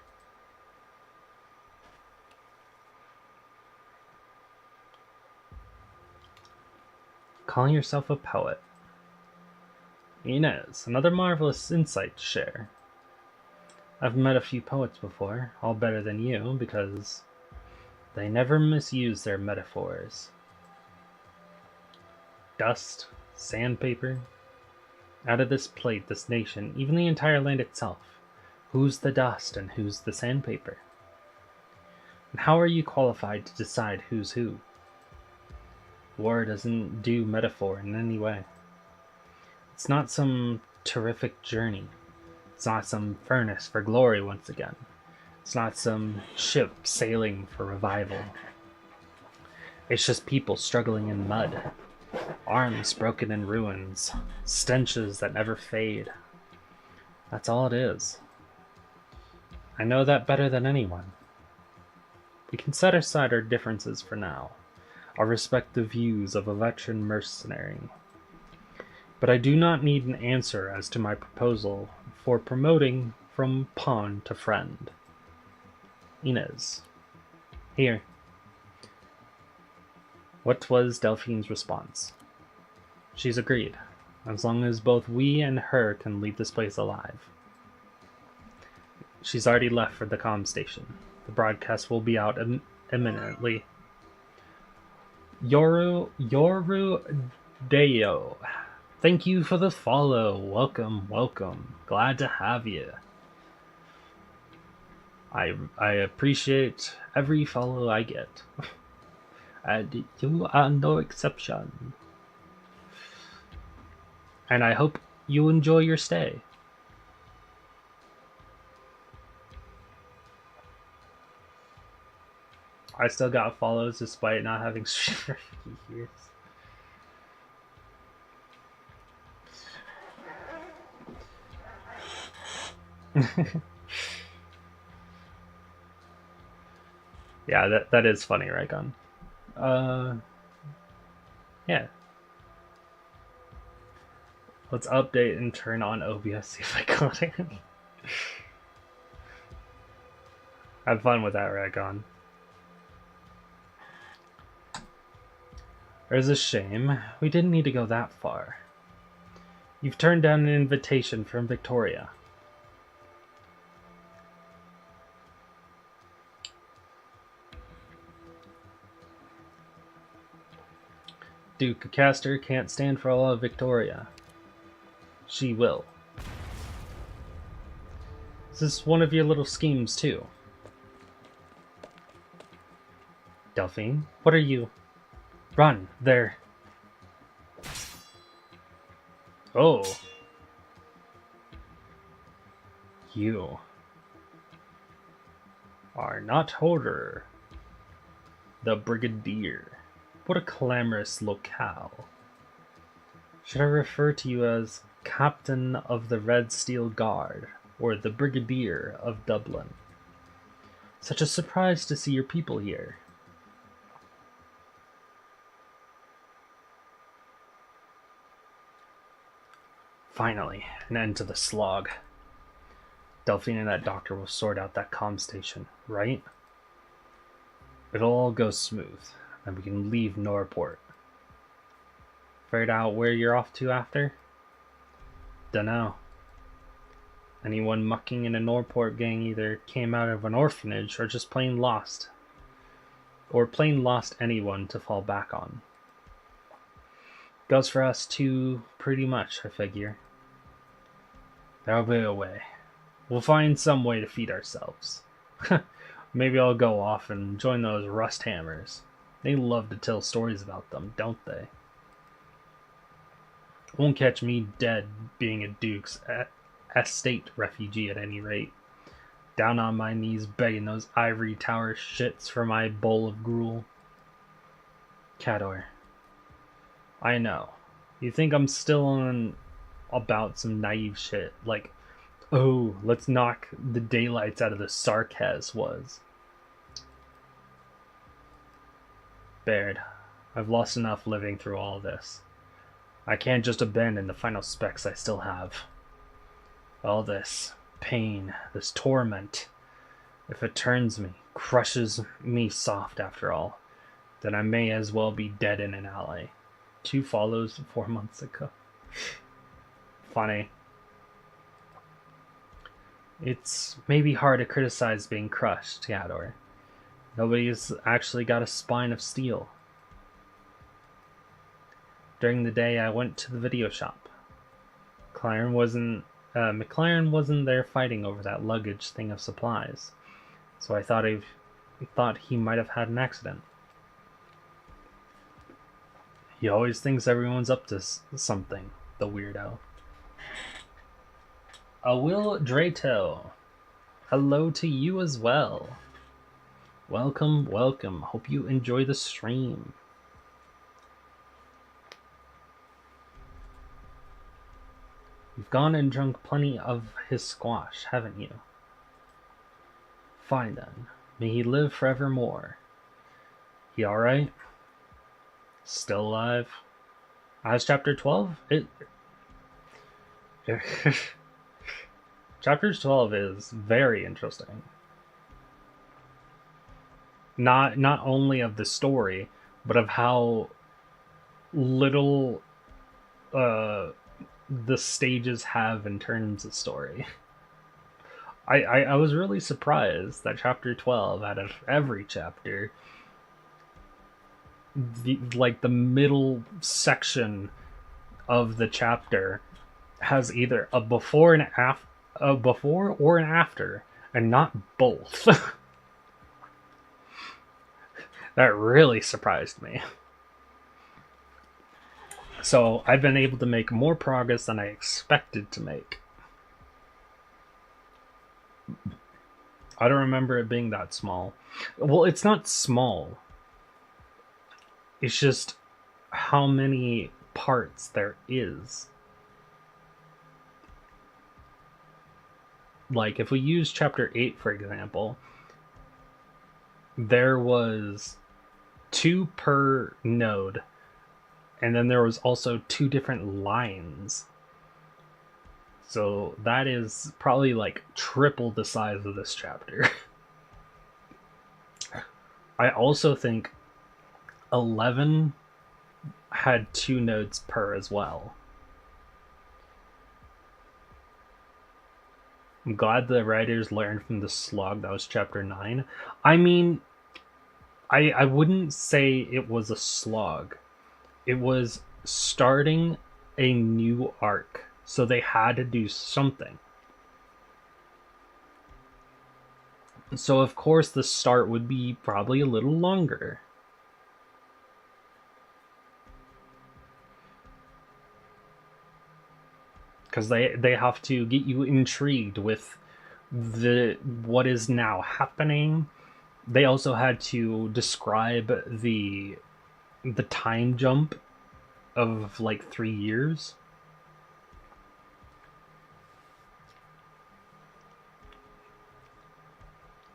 Calling yourself a poet. Inez, another marvelous insight to share. I've met a few poets before, all better than you, because they never misuse their metaphors. Dust, sandpaper. Out of this plate, this nation, even the entire land itself. Who's the dust and who's the sandpaper? And how are you qualified to decide who's who? War doesn't do metaphor in any way. It's not some terrific journey. It's not some furnace for glory once again. It's not some ship sailing for revival. It's just people struggling in mud. Arms broken in ruins. Stenches that never fade. That's all it is. I know that better than anyone. We can set aside our differences for now. I'll respect the views of a veteran mercenary. But I do not need an answer as to my proposal for promoting from pawn to friend. Inez. Here. What was Delphine's response? She's agreed, as long as both we and her can leave this place alive. She's already left for the comm station. The broadcast will be out imminently. Yoru Deo. Thank you for the follow. Welcome, welcome. Glad to have you. I appreciate every follow I get. And you are no exception. And I hope you enjoy your stay. I still got follows despite not having streamed for 50 years. Yeah, that is funny, right, Gun? Yeah. Let's update and turn on OBS, see if I got it. Have fun with that, Ragon. There's a shame. We didn't need to go that far. You've turned down an invitation from Victoria. Duke Caster can't stand for all of Victoria. She will. Is this one of your little schemes, too? Delphine, what are you? Run, there. Oh. You are not Horror, the Brigadier. What a clamorous locale. Should I refer to you as Captain of the Red Steel Guard, or the Brigadier of Dublin? Such a surprise to see your people here. Finally, an end to the slog. Delphine and that doctor will sort out that comm station, right? It'll all go smooth, and we can leave Norport. Figured out where you're off to after? Dunno. Anyone mucking in a Norport gang either came out of an orphanage or just plain lost. Or plain lost anyone to fall back on. Goes for us too, pretty much, I figure. There'll be a way. We'll find some way to feed ourselves. Maybe I'll go off and join those Rust Hammers. They love to tell stories about them, don't they? Won't catch me dead being a Duke's estate refugee at any rate. Down on my knees begging those ivory tower shits for my bowl of gruel. Cador. I know. You think I'm still on about some naive shit, like Oh, let's knock the daylights out of the Sarkaz was. Baird, I've lost enough living through all this. I can't just abandon the final specs I still have. All this pain, this torment, if it turns me, crushes me soft after all, then I may as well be dead in an alley. 2 follows 4 months ago. Funny. It's maybe hard to criticize being crushed, Theodore. Nobody's actually got a spine of steel. During the day, I went to the video shop. McLaren wasn't there fighting over that luggage thing of supplies, so I thought he might have had an accident. He always thinks everyone's up to something, the weirdo. Will Drato, hello to you as well. Welcome, welcome. Hope you enjoy the stream. You've gone and drunk plenty of his squash, haven't you? Fine then. May he live forevermore. He alright? Still alive? As chapter 12? Chapter 12 is very interesting. Not only of the story, but of how little the stages have in terms of story. I was really surprised that chapter 12, out of every chapter, the middle section of the chapter has either a before or an after, and not both. That really surprised me. So I've been able to make more progress than I expected to make. I don't remember it being that small. Well, it's not small. It's just how many parts there is. Like, if we use chapter 8, for example, there was 2 per node, and then there was also 2 different lines. So that is probably like triple the size of this chapter. I also think 11 had 2 nodes per as well. I'm glad the writers learned from the slog that was chapter 9. I mean, I wouldn't say it was a slog. It was starting a new arc, so they had to do something. So of course the start would be probably a little longer. Because they have to get you intrigued with what is now happening. They also had to describe the time jump of like 3 years.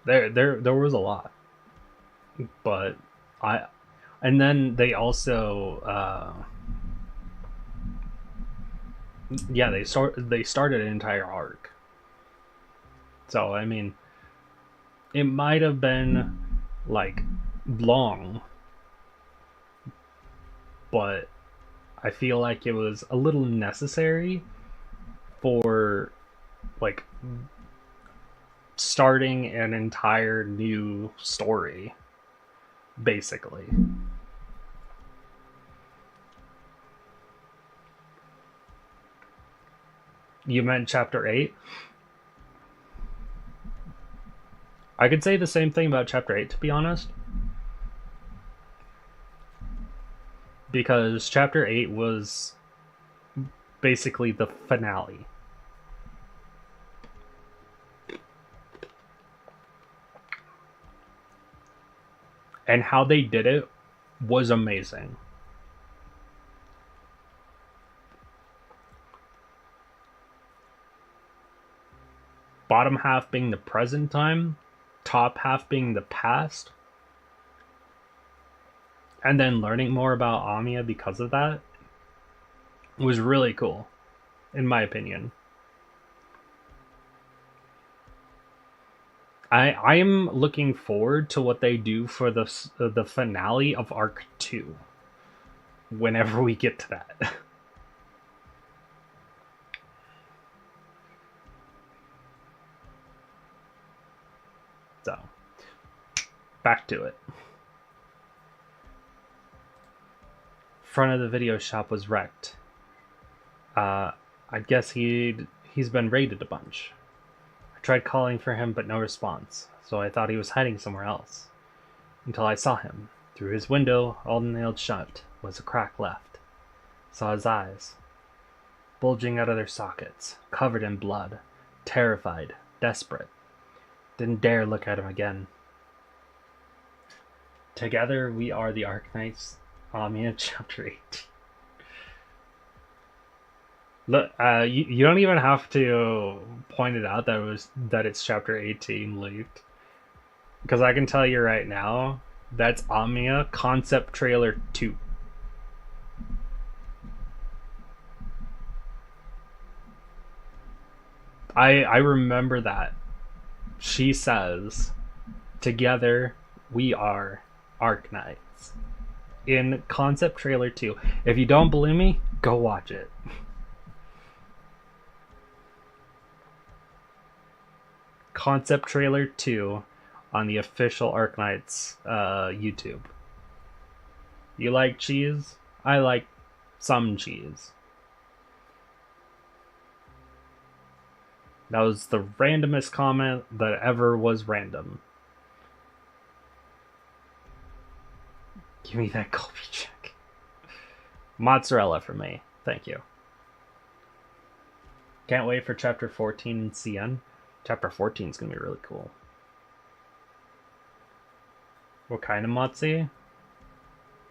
There was a lot, but and then they also they started an entire arc. So I mean, it might have been like long, but I feel like it was a little necessary for like starting an entire new story, basically. You meant chapter 8? I could say the same thing about chapter 8, to be honest. Because chapter 8 was basically the finale. And how they did it was amazing. bottom half being the present time, top half being the past, and then learning more about Amiya because of that was really cool, in my opinion. I am looking forward to what they do for the finale of Arc 2, whenever we get to that. So, back to it. Front of the video shop was wrecked. I guess he's been raided a bunch. I tried calling for him, but no response, so I thought he was hiding somewhere else. Until I saw him. Through his window, all nailed shut, was a crack left. Saw his eyes, bulging out of their sockets, covered in blood, terrified, desperate. Didn't dare look at him again. Together we are the Arknights. Amiya chapter 18. Look, you don't even have to point it out that it's chapter 18 leaked, because I can tell you right now that's Amiya concept trailer 2. I remember that. She says, "Together we are Arknights." In concept trailer 2. If you don't believe me, go watch it. Concept trailer 2 on the official Arknights YouTube. You like cheese? I like some cheese. That was the randomest comment that ever was random. Give me that Colby check. Mozzarella for me. Thank you. Can't wait for chapter 14 in CN. Chapter 14 is going to be really cool. What kind of mozzie?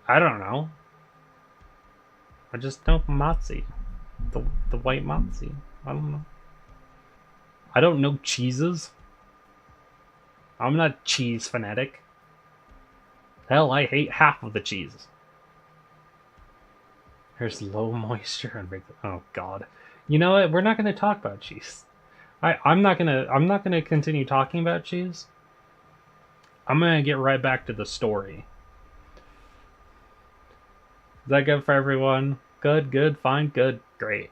I don't know. I just know mozzie. The white mozzie. I don't know. I don't know cheeses. I'm not a cheese fanatic. Hell, I hate half of the cheeses. There's low moisture and oh god. You know what? We're not going to talk about cheese. I'm not gonna continue talking about cheese. I'm gonna get right back to the story. Is that good for everyone? Good, fine, good, great.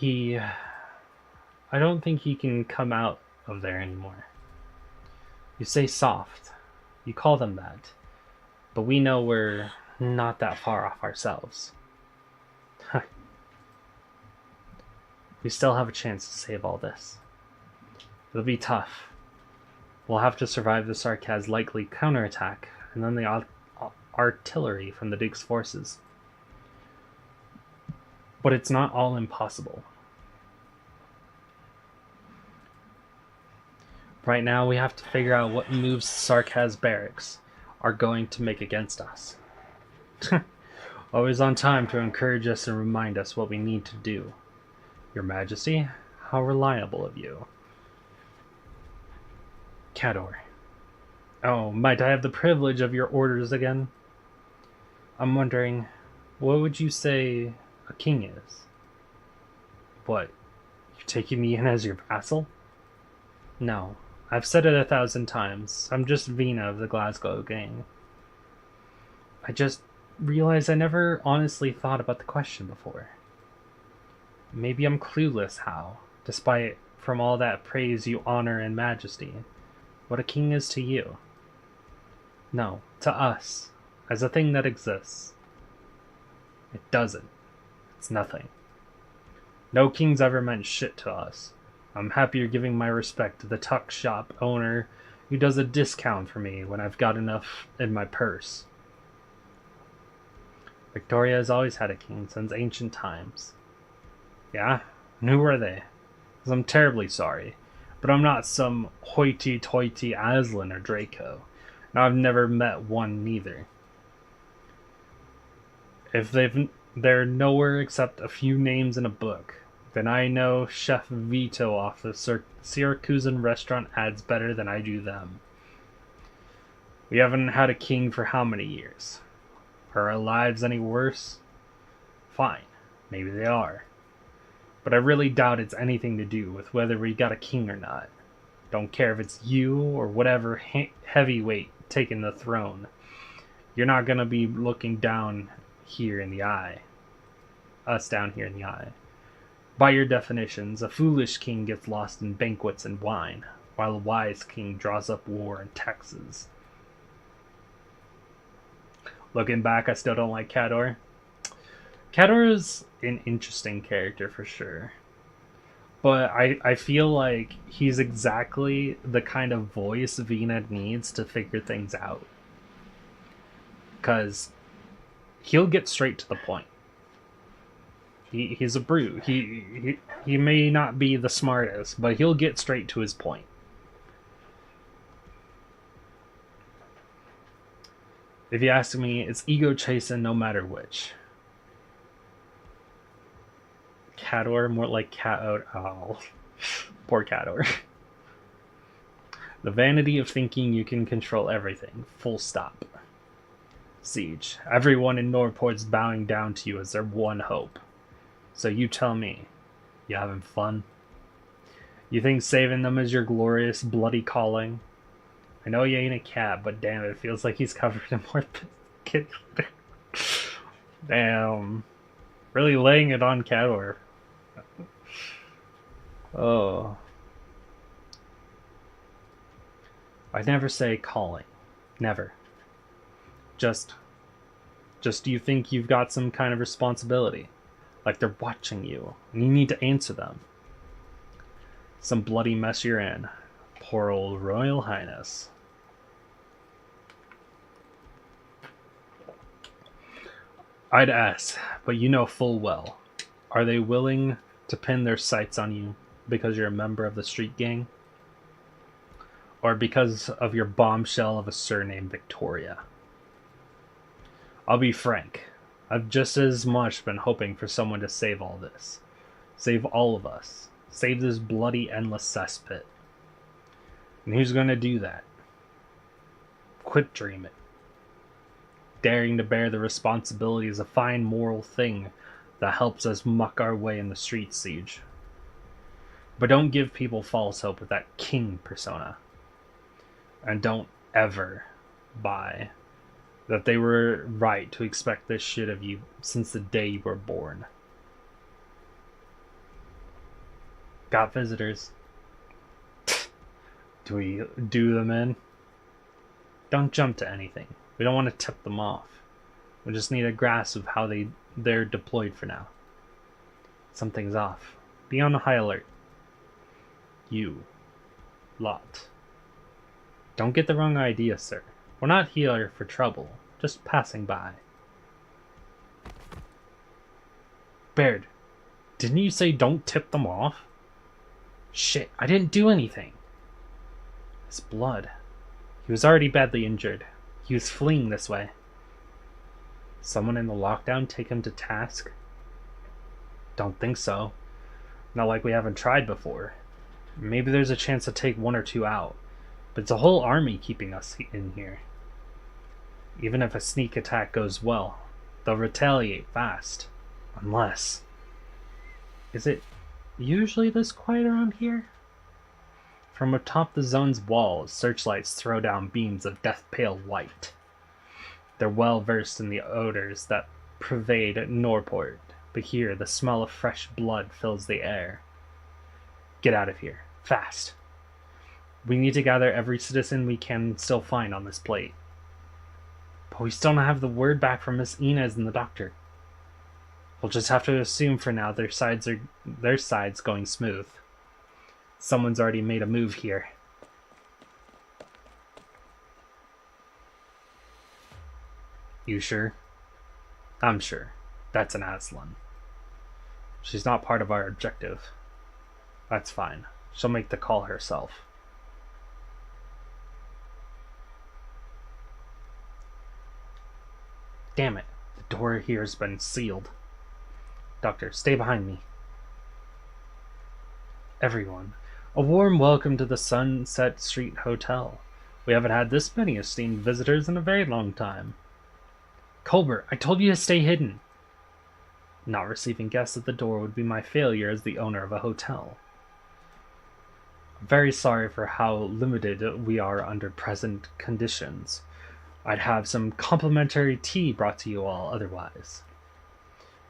I don't think he can come out of there anymore. You say soft. You call them that. But we know we're not that far off ourselves. We still have a chance to save all this. It'll be tough. We'll have to survive the Sarkaz's likely counterattack, and then the artillery from the Duke's forces. But it's not all impossible. Right now, we have to figure out what moves Sarkaz barracks are going to make against us. Always on time to encourage us and remind us what we need to do. Your Majesty, how reliable of you. Cador. Oh, might I have the privilege of your orders again? I'm wondering, what would you say a king is? What, you're taking me in as your vassal? No, I've said it 1,000 times. I'm just Vina of the Glasgow gang. I just realized I never honestly thought about the question before. Maybe I'm clueless how, despite from all that praise you honor and majesty, what a king is to you. No, to us, as a thing that exists. It doesn't. It's nothing. No king's ever meant shit to us. I'm happier giving my respect to the tuck shop owner who does a discount for me when I've got enough in my purse. Victoria has always had a king since ancient times. Yeah? And who are they? 'Cause I'm terribly sorry, but I'm not some hoity-toity Aslan or Draco. And I've never met one neither. If they're nowhere except a few names in a book, Then I know Chef Vito off the Syracusan restaurant ads better than I do them. We haven't had a king for how many years? Are our lives any worse? Fine, maybe they are. But I really doubt it's anything to do with whether we got a king or not. Don't care if it's you or whatever heavyweight taking the throne. You're not gonna be looking down here in the eye. Us down here in the eye. By your definitions, a foolish king gets lost in banquets and wine, while a wise king draws up war and taxes. Looking back, I still don't like Cador. Cador is an interesting character for sure. But I feel like he's exactly the kind of voice Vina needs to figure things out. Because he'll get straight to the point. He's a brute. He may not be the smartest, but he'll get straight to his point. If you ask me, it's ego chasing no matter which. Cador, more like Cat. Oh, poor Cador. The vanity of thinking you can control everything. Full stop. Siege. Everyone in Norport's bowing down to you as their one hope. So you tell me, you having fun? You think saving them is your glorious, bloody calling? I know you ain't a cat, but damn it feels like he's covered in more biscuits. Damn. Really laying it on Cador. Oh. I'd never say calling. Never. Just do you think you've got some kind of responsibility? Like they're watching you, and you need to answer them. Some bloody mess you're in. Poor old Royal Highness. I'd ask, but you know full well. Are they willing to pin their sights on you because you're a member of the street gang? Or because of your bombshell of a surname Victoria? I'll be frank. I've just as much been hoping for someone to save all this. Save all of us. Save this bloody endless cesspit. And who's gonna do that? Quit dreaming. Daring to bear the responsibility is a fine moral thing that helps us muck our way in the street, Siege. But don't give people false hope with that king persona. And don't ever buy that they were right to expect this shit of you since the day you were born. Got visitors. Do we do them in? Don't jump to anything. We don't want to tip them off. We just need a grasp of how they're deployed for now. Something's off. Be on high alert. You lot. Don't get the wrong idea, sir. We're not here for trouble. Just passing by. Baird, didn't you say don't tip them off? Shit, I didn't do anything. His blood. He was already badly injured. He was fleeing this way. Someone in the lockdown take him to task? Don't think so. Not like we haven't tried before. Maybe there's a chance to take one or two out. But it's a whole army keeping us in here. Even if a sneak attack goes well, they'll retaliate fast. Unless... Is it usually this quiet around here? From atop the zone's walls, searchlights throw down beams of death-pale light. They're well versed in the odors that pervade Norport, but here the smell of fresh blood fills the air. Get out of here, fast. We need to gather every citizen we can still find on this plate. But we still don't have the word back from Miss Inez and the doctor. We'll just have to assume for now their side's going smooth. Someone's already made a move here. You sure? I'm sure. That's an Aslan. She's not part of our objective. That's fine. She'll make the call herself. Damn it. The door here has been sealed. Doctor, stay behind me. everyone. A warm welcome to the Sunset Street Hotel. We haven't had this many esteemed visitors in a very long time. Colbert, I told you to stay hidden. Not receiving guests at the door would be my failure as the owner of a hotel. I'm very sorry for how limited we are under present conditions. I'd have some complimentary tea brought to you all otherwise.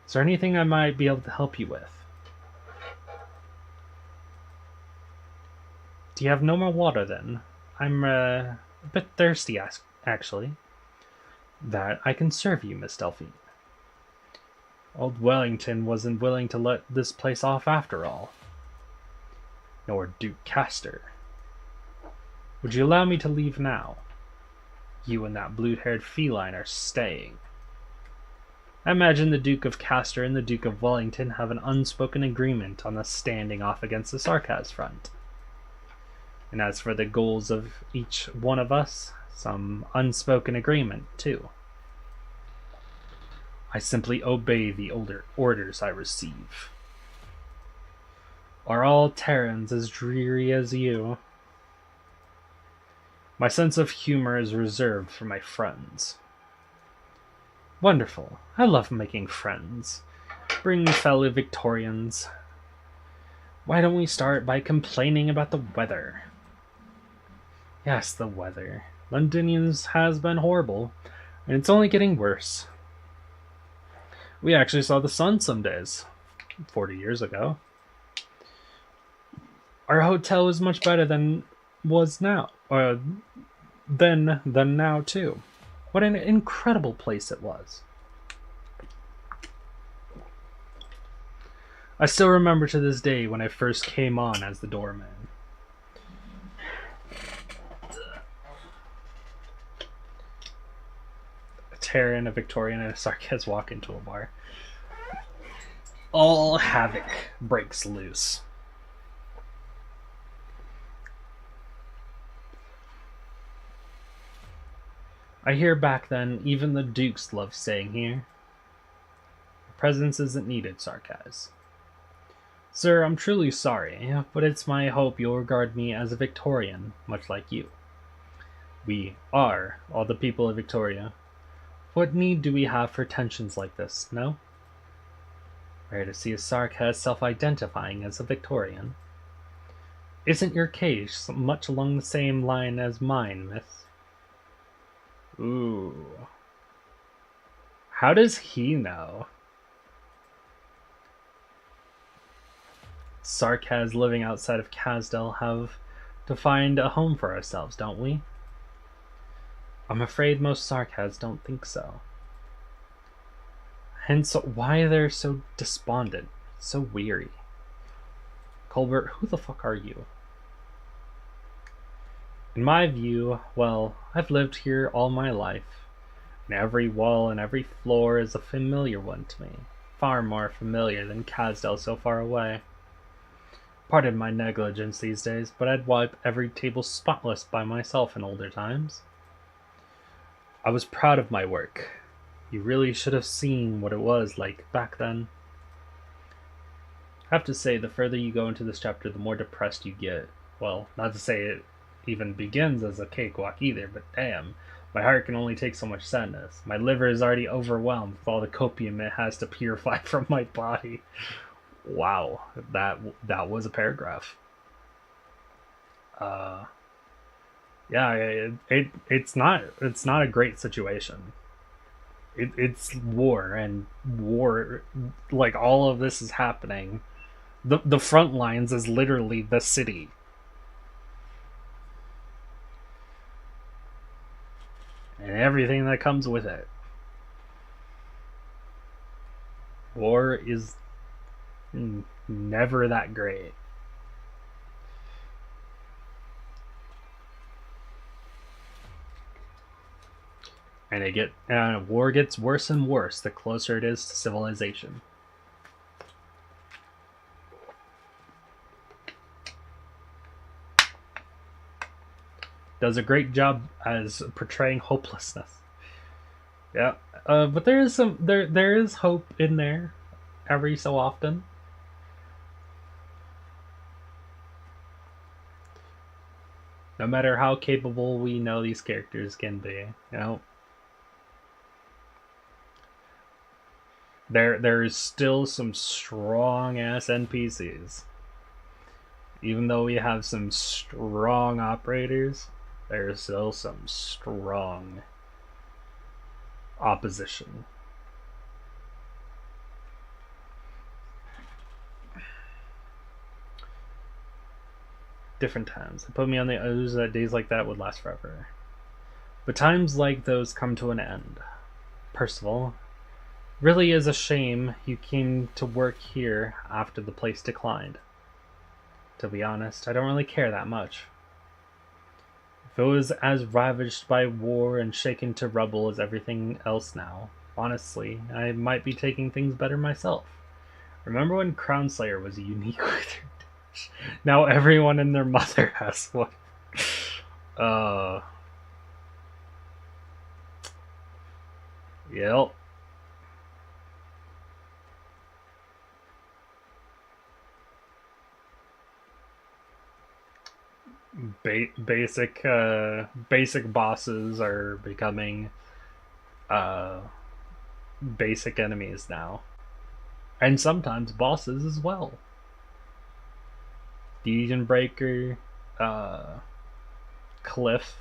Is there anything I might be able to help you with? Do you have no more water then? I'm a bit thirsty, actually. That I can serve you, Miss Delphine. Old Wellington wasn't willing to let this place off after all. Nor Duke Castor. Would you allow me to leave now? You and that blue-haired feline are staying. I imagine the Duke of Castor and the Duke of Wellington have an unspoken agreement on the standing off against the Sarkaz front. And as for the goals of each one of us, some unspoken agreement, too. I simply obey the orders I receive. Are all Terrans as dreary as you? My sense of humor is reserved for my friends. Wonderful. I love making friends. Bring fellow Victorians. Why don't we start by complaining about the weather? Yes, the weather. Londonians has been horrible, and it's only getting worse. We actually saw the sun some days, 40 years ago. Our hotel is much better than was now, than now too. What an incredible place it was. I still remember to this day when I first came on as the doorman. A Terran, a Victorian, and a Sarkaz walk into a bar. All havoc breaks loose. I hear back then, even the dukes love staying here. Your presence isn't needed, Sarkaz. Sir, I'm truly sorry, but it's my hope you'll regard me as a Victorian, much like you. We are all the people of Victoria. What need do we have for tensions like this, no? Rare to see a Sarkaz self-identifying as a Victorian. Isn't your case much along the same line as mine, miss? Ooh. How does he know? Sarkaz living outside of Kasdel have to find a home for ourselves, don't we? I'm afraid most Sarkaz don't think so. Hence why they're so despondent, so weary. Colbert, who the fuck are you? In my view, well, I've lived here all my life, and every wall and every floor is a familiar one to me, far more familiar than Kasdel so far away. Pardon my negligence these days, but I'd wipe every table spotless by myself in older times. I was proud of my work. You really should have seen what it was like back then. I have to say, the further you go into this chapter, the more depressed you get. Well, not to say it even begins as a cakewalk either, but damn, my heart can only take so much sadness. My liver is already overwhelmed with all the copium it has to purify from my body. Wow, that was a paragraph. Yeah, it's not a great situation. It's war, and war, like, all of this is happening. The front lines is literally the city. And everything that comes with it. War is never that great. And war gets worse and worse the closer it is to civilization. Does a great job as portraying hopelessness. Yeah, but there is hope in there every so often. No matter how capable we know these characters can be, you know. There's still some strong ass NPCs. Even though we have some strong operators, there's still some strong opposition. Different times. They put me on the others that days like that would last forever. But times like those come to an end. Percival, really is a shame you came to work here after the place declined. To be honest, I don't really care that much. If it was as ravaged by war and shaken to rubble as everything else now, honestly, I might be taking things better myself. Remember when Crownslayer was unique with her dash? Now everyone and their mother has one. Yep. Basic bosses are becoming basic enemies now, and sometimes bosses as well. Deviation Breaker, Cliff,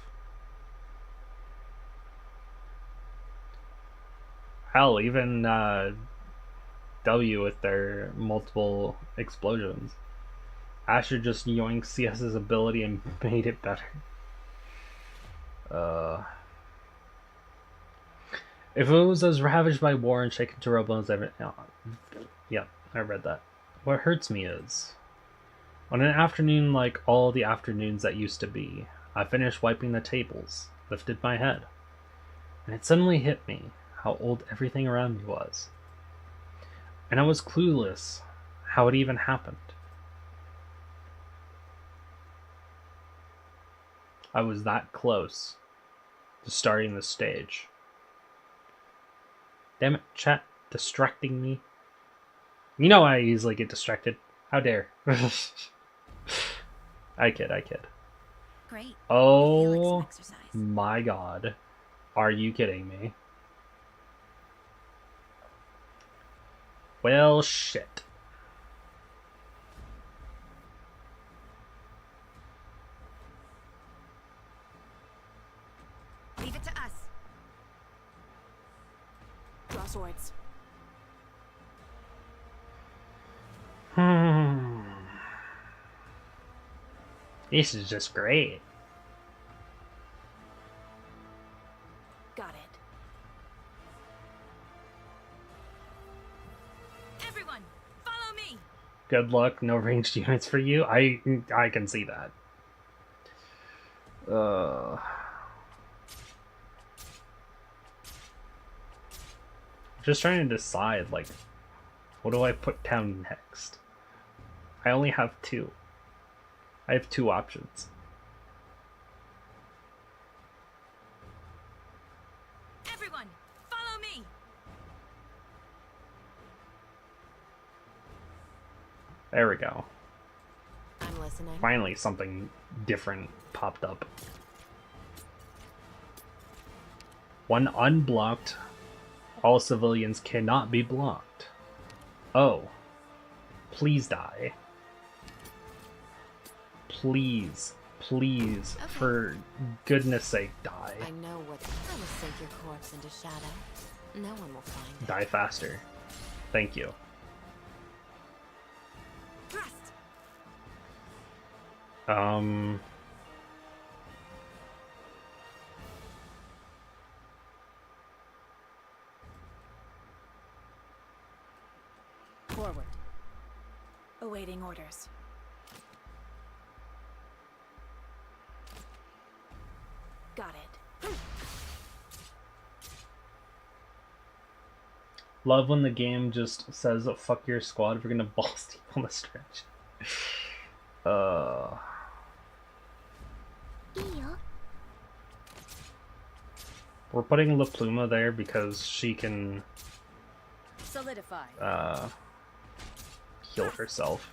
hell, even W with their multiple explosions. Asher just yoinked CS's ability and made it better. If it was as ravaged by war and shaken to rubble as ever... Yeah, I read that. What hurts me is, on an afternoon like all the afternoons that used to be, I finished wiping the tables, lifted my head, and it suddenly hit me how old everything around me was. And I was clueless how it even happened. I was that close to starting the stage. Damn it, chat, distracting me. You know I easily get distracted. How dare. I kid. Great. Oh my god. Are you kidding me? Well, shit. Leave it to us. Draw swords. This is just great. Got it. Everyone, follow me. Good luck, no ranged units for you. I can see that. Just trying to decide, like, what do I put down next? I only have two. I have two options. Everyone, follow me. There we go. I'm listening. Finally, something different popped up. When unblocked, all civilians cannot be blocked. Oh. Please die. Please, please, Okay. for goodness sake, die. I know what. I will sink your corpse into shadow. No one will find it. Die faster. Thank you. Thrust. Forward. Awaiting orders. Got it. Love when the game just says, oh, fuck your squad if you're gonna balls deep on the stretch. We're putting La Pluma there because she can Solidify. heal herself.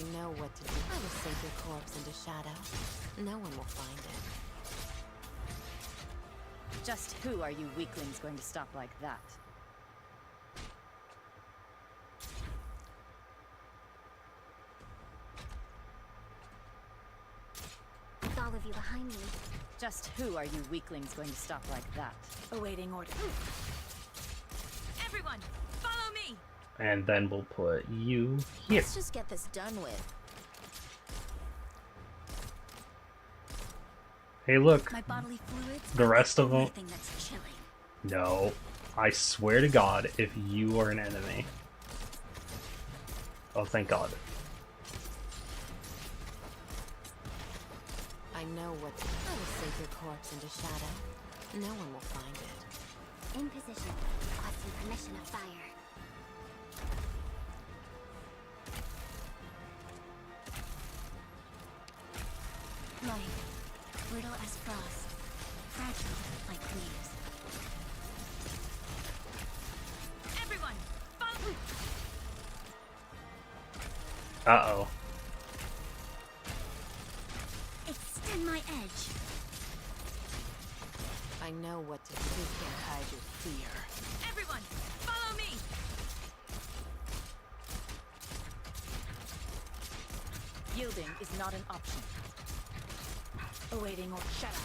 I know what to do. I will sink your corpse into shadow. No one will find it. Just who are you weaklings going to stop like that? With all of you behind me. Just who are you weaklings going to stop like that? Awaiting order. Everyone, follow me! And then we'll put you here. Let's just get this done with. Hey, look. My bodily fluids. The rest of them. Thing that's chilling. No. I swear to God, if you are an enemy. Oh, thank God. I know what to do. I will sink your corpse into shadow. No one will find it. In position. Requesting permission to fire. Life, brittle as frost, fragile like leaves. Everyone, follow! Uh-oh. Extend my edge. I know what to do. You can't hide your fear. Everyone, follow me! Yielding is not an option. Awaiting order. Shut up.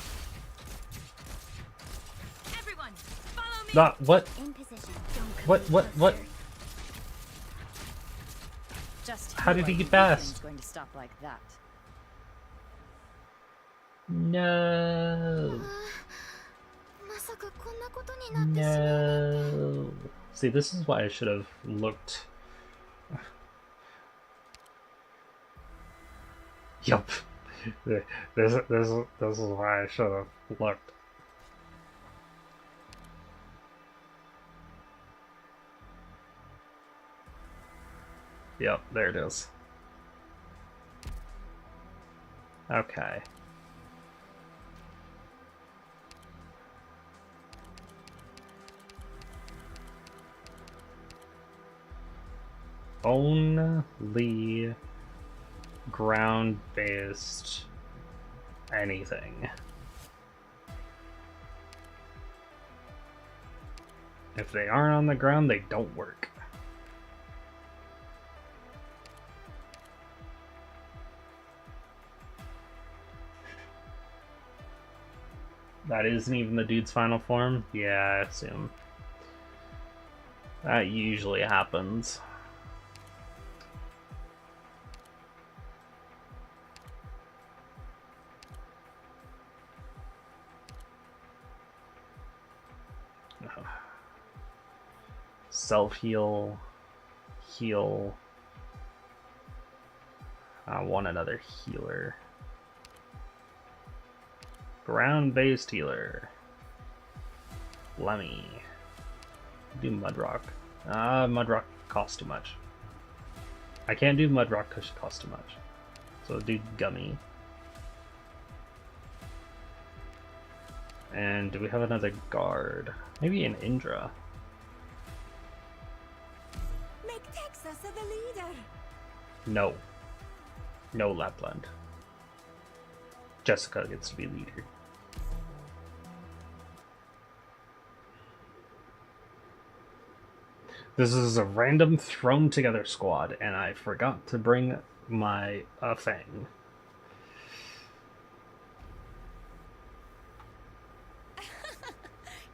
Everyone, follow me! Not what? In position. Don't come What? closer. Just How who did he are get you past? weaklings going to stop like that? No. まさかこんなことになってしまうなんて。 No. See, this is why I should have looked. Yup. This is why I should have looked. Yep, there it is. Okay. Only ground-based anything. If they aren't on the ground, they don't work. That isn't even the dude's final form? Yeah, I assume. That usually happens. Self-heal, heal. I want another healer. Ground-based healer. Let me do Mudrock. Mudrock costs too much. I can't do Mudrock because it costs too much. So do Gummy. And do we have another guard? Maybe an Indra. Make Texas the leader. No. No Lapland. Jessica gets to be leader. This is a random thrown together squad, and I forgot to bring my Fang.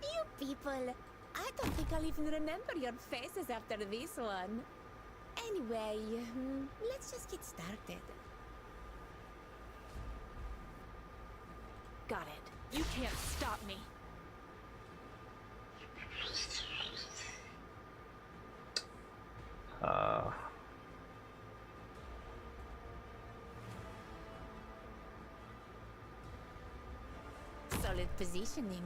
You people, I don't think I'll even remember your faces after this one. Anyway, let's just get started. Got it. You can't stop me. Solid positioning.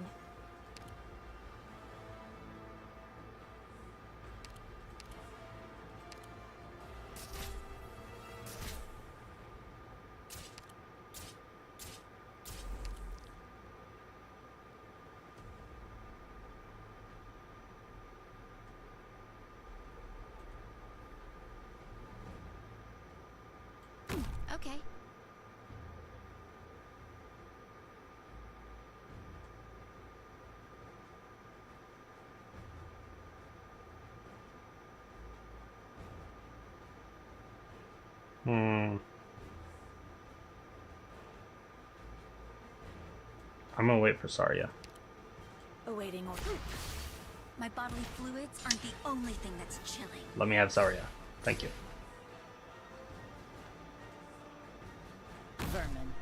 Okay. I'm gonna wait for Saria. Awaiting order. My bodily fluids aren't the only thing that's chilling. Let me have Saria. Thank you. Vermin.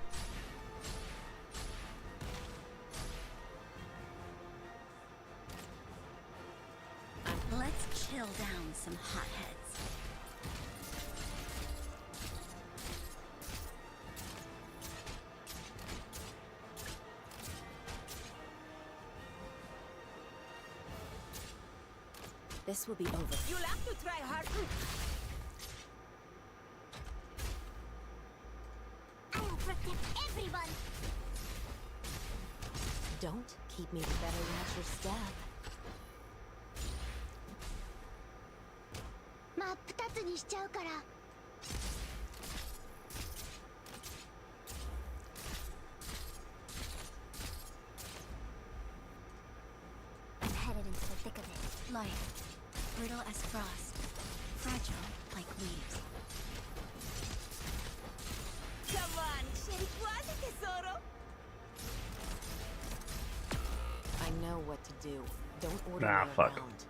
Let's chill down some hotheads. This will be over. You'll have to try hard. I'll protect everyone. Don't keep me better watch your step. 真っ二つにしちゃうから。I'm headed into the thick of it. Light, brittle as frost, fragile like leaves. Come on, shake quasi tesoro. I know what to do. Don't order Nah, me fuck. around.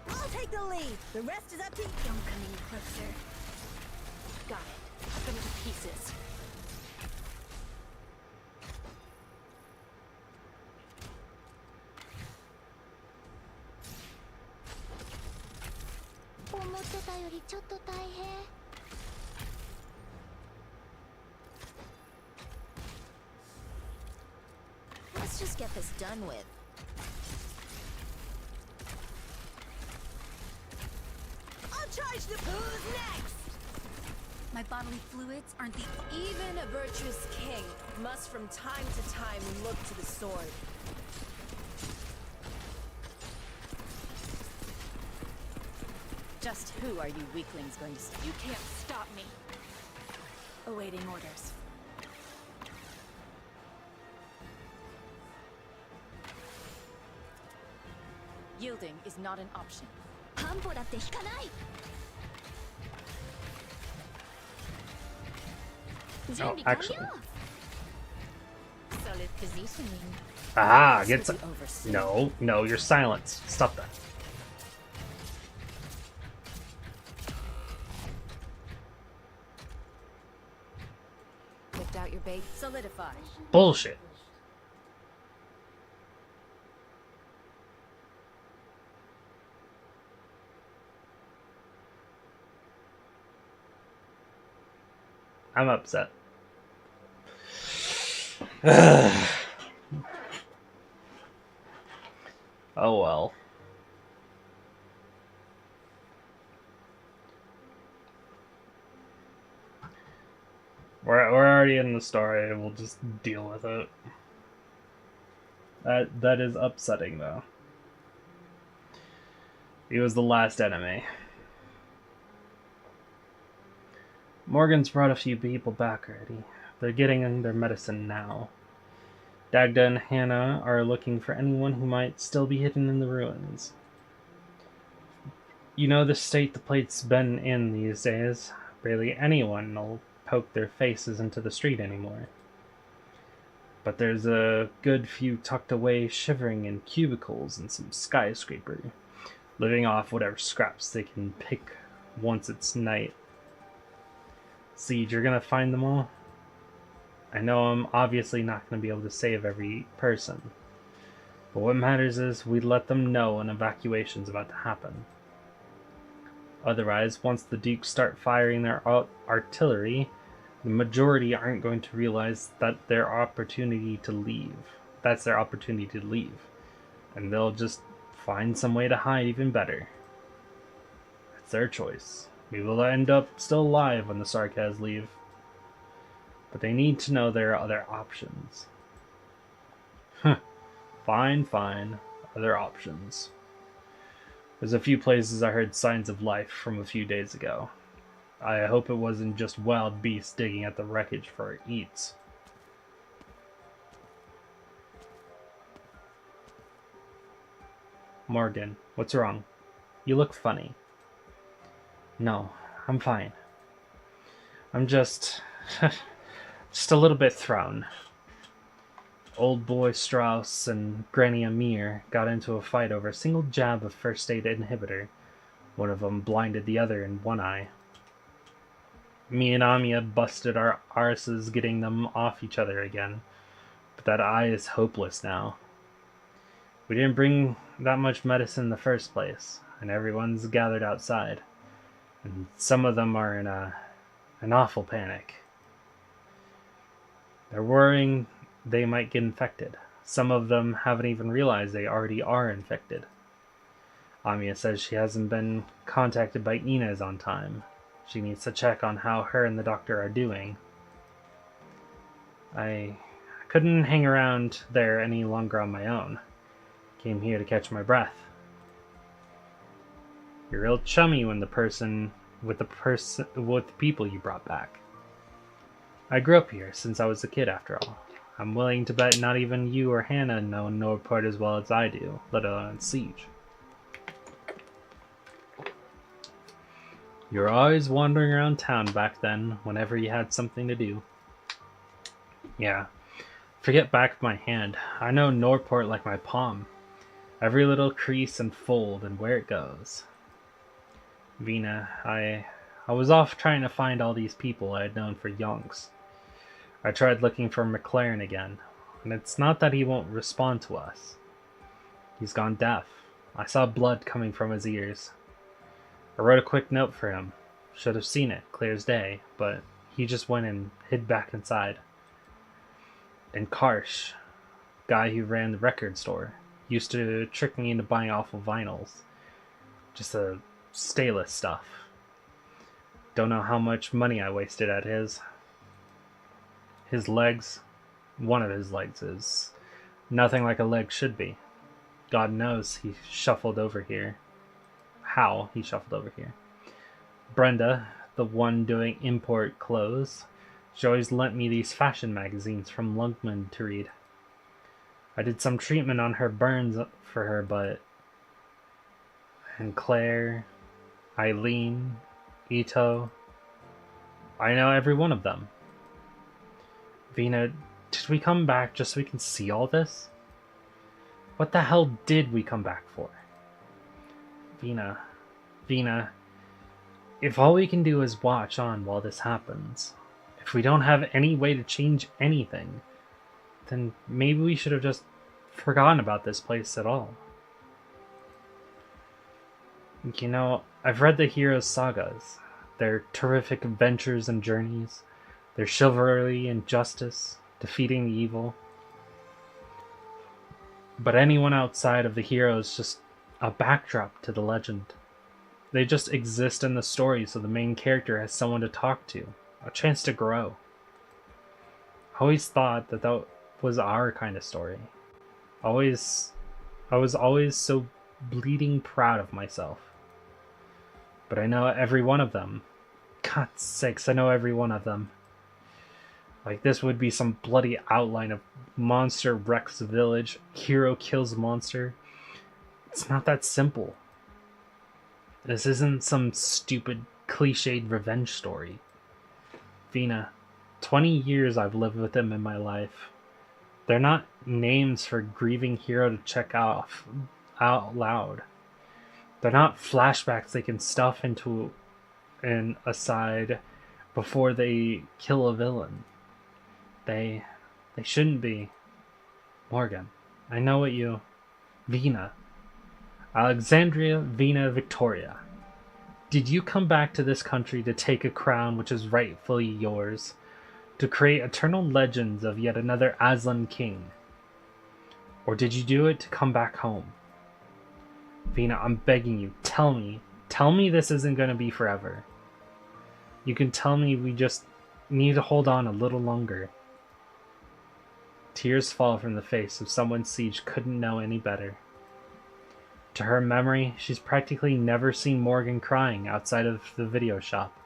I'll take the lead. The rest is up to you. Don't come any closer. Got it. Cut them to pieces. Let's just get this done with. I'll charge the. Who's next? My bodily fluids aren't the Even a virtuous king must from time to time look to the sword. Just who are you weaklings going to see? You can't stop me. Awaiting orders. Yielding is not an option. 半歩だって引かない。準 Oh, 備完 actually. 了。 Solid positioning. Ah, This get will some. be over soon. No, no, you're silenced. Stop that. Picked out your bait. Solidify. Bullshit. I'm upset. Oh well. We're already in the story. We'll just deal with it. That is upsetting though. He was the last enemy. Morgan's brought a few people back already. They're getting their medicine now. Dagda and Hannah are looking for anyone who might still be hidden in the ruins. You know the state the plate's been in these days. Barely anyone will poke their faces into the street anymore. But there's a good few tucked away shivering in cubicles and some skyscraper, living off whatever scraps they can pick once it's night. Siege, you're gonna find them all? I know I'm obviously not going to be able to save every person, but what matters is we let them know an evacuation's about to happen. Otherwise, once the Dukes start firing their artillery, the majority aren't going to realize that their opportunity to leave. That's their opportunity to leave, and they'll just find some way to hide even better. That's their choice. We will end up still alive when the Sarkaz leave. But they need to know there are other options. Fine, fine. Other options. There's a few places I heard signs of life from a few days ago. I hope it wasn't just wild beasts digging at the wreckage for eats. Morgan, what's wrong? You look funny. No, I'm fine. I'm just a little bit thrown. Old boy Strauss and Granny Amir got into a fight over a single jab of first aid inhibitor. One of them blinded the other in one eye. Me and Amiya busted our arses getting them off each other again, but that eye is hopeless now. We didn't bring that much medicine in the first place, and everyone's gathered outside, and some of them are in an awful panic. They're worrying they might get infected. Some of them haven't even realized they already are infected. Amiya says she hasn't been contacted by Inez on time. She needs to check on how her and the doctor are doing. I couldn't hang around there any longer on my own. Came here to catch my breath. You're real chummy when with the people you brought back. I grew up here since I was a kid, after all. I'm willing to bet not even you or Hannah know Nordport as well as I do, let alone Siege. You were always wandering around town back then, whenever you had something to do. Yeah, forget back of my hand. I know Nordport like my palm. Every little crease and fold and where it goes. Vina, I was off trying to find all these people I had known for yonks. I tried looking for McLaren again, and it's not that he won't respond to us. He's gone deaf. I saw blood coming from his ears. I wrote a quick note for him. Should have seen it, clear as day, but he just went and hid back inside. And Karsh, guy who ran the record store, used to trick me into buying awful vinyls. Just the stateless stuff. Don't know how much money I wasted at his. His legs, one of his legs is nothing like a leg should be. God knows he shuffled over here. How he shuffled over here. Brenda, the one doing import clothes, she always lent me these fashion magazines from Lungman to read. I did some treatment on her burns for her, but... And Claire, Eileen, Ito... I know every one of them. Vina, did we come back just so we can see all this? What the hell did we come back for? Vina, if all we can do is watch on while this happens, if we don't have any way to change anything, then maybe we should have just forgotten about this place at all. You know, I've read the heroes' sagas, their terrific adventures and journeys, their chivalry and justice, defeating the evil. But anyone outside of the heroes is just a backdrop to the legend. They just exist in the story so the main character has someone to talk to, a chance to grow. I always thought that was our kind of story. I was always so bleeding proud of myself. But I know every one of them. God's sakes, I know every one of them. Like this would be some bloody outline of monster wrecks village, hero kills monster. It's not that simple. This isn't some stupid, cliched revenge story. Vina, 20 years I've lived with them in my life. They're not names for grieving hero to check off out loud. They're not flashbacks they can stuff into an aside before they kill a villain. They shouldn't be. Morgan, I know what you... Vina. Alexandria Vina Victoria. Did you come back to this country to take a crown which is rightfully yours? To create eternal legends of yet another Aslan king? Or did you do it to come back home? Vina, I'm begging you, tell me. Tell me this isn't going to be forever. You can tell me we just need to hold on a little longer. Tears fall from the face of someone Siege couldn't know any better. To her memory, she's practically never seen Morgan crying outside of the video shop.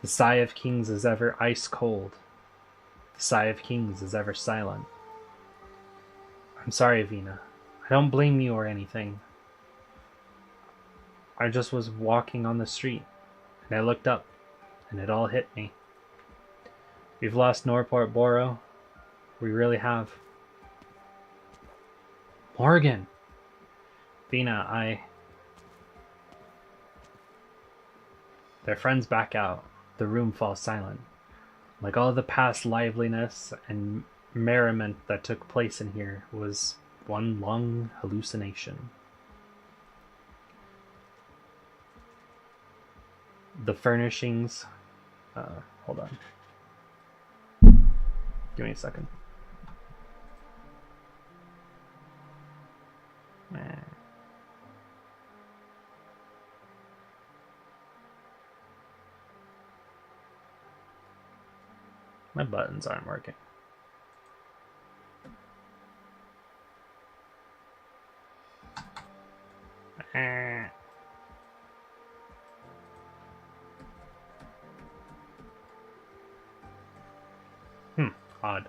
The sigh of kings is ever ice cold. The sigh of kings is ever silent. I'm sorry, Vina. I don't blame you or anything. I just was walking on the street, and I looked up, and it all hit me. We've lost Norport Borough. We really have. Morgan! Vina, Their friends back out. The room falls silent. Like all the past liveliness and merriment that took place in here was one long hallucination. The furnishings... hold on. Give me a second. My buttons aren't working. Odd.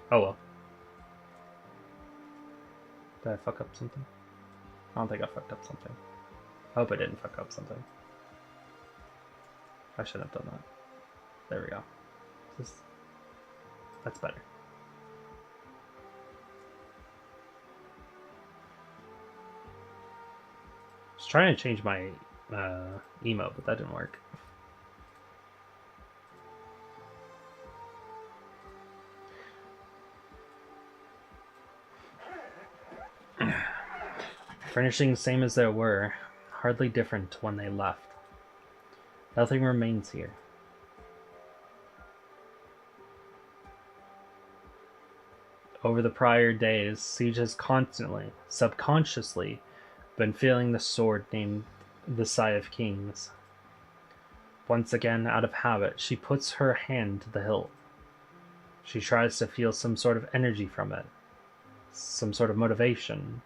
Oh well. Did I fuck up something? I don't think I fucked up something. I hope I didn't fuck up something. I shouldn't have done that. There we go. That's better. I was trying to change my emote, but that didn't work. Furnishings same as they were, hardly different when they left. Nothing remains here. Over the prior days, Siege has constantly, subconsciously, been feeling the sword named the Sigh of Kings. Once again, out of habit, she puts her hand to the hilt. She tries to feel some sort of energy from it, some sort of motivation,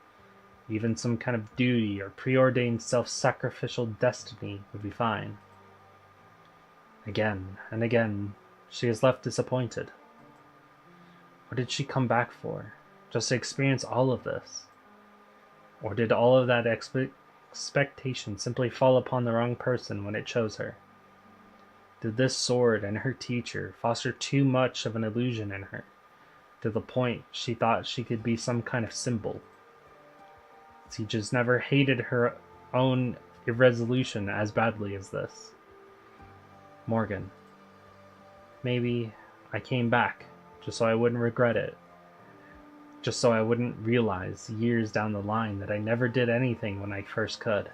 even some kind of duty or preordained self-sacrificial destiny would be fine. Again and again, she is left disappointed. What did she come back for? Just to experience all of this? Or did all of that expectation simply fall upon the wrong person when it chose her? Did this sword and her teacher foster too much of an illusion in her, to the point she thought she could be some kind of symbol? She just never hated her own irresolution as badly as this. Morgan. Maybe I came back just so I wouldn't regret it. Just so I wouldn't realize years down the line that I never did anything when I first could.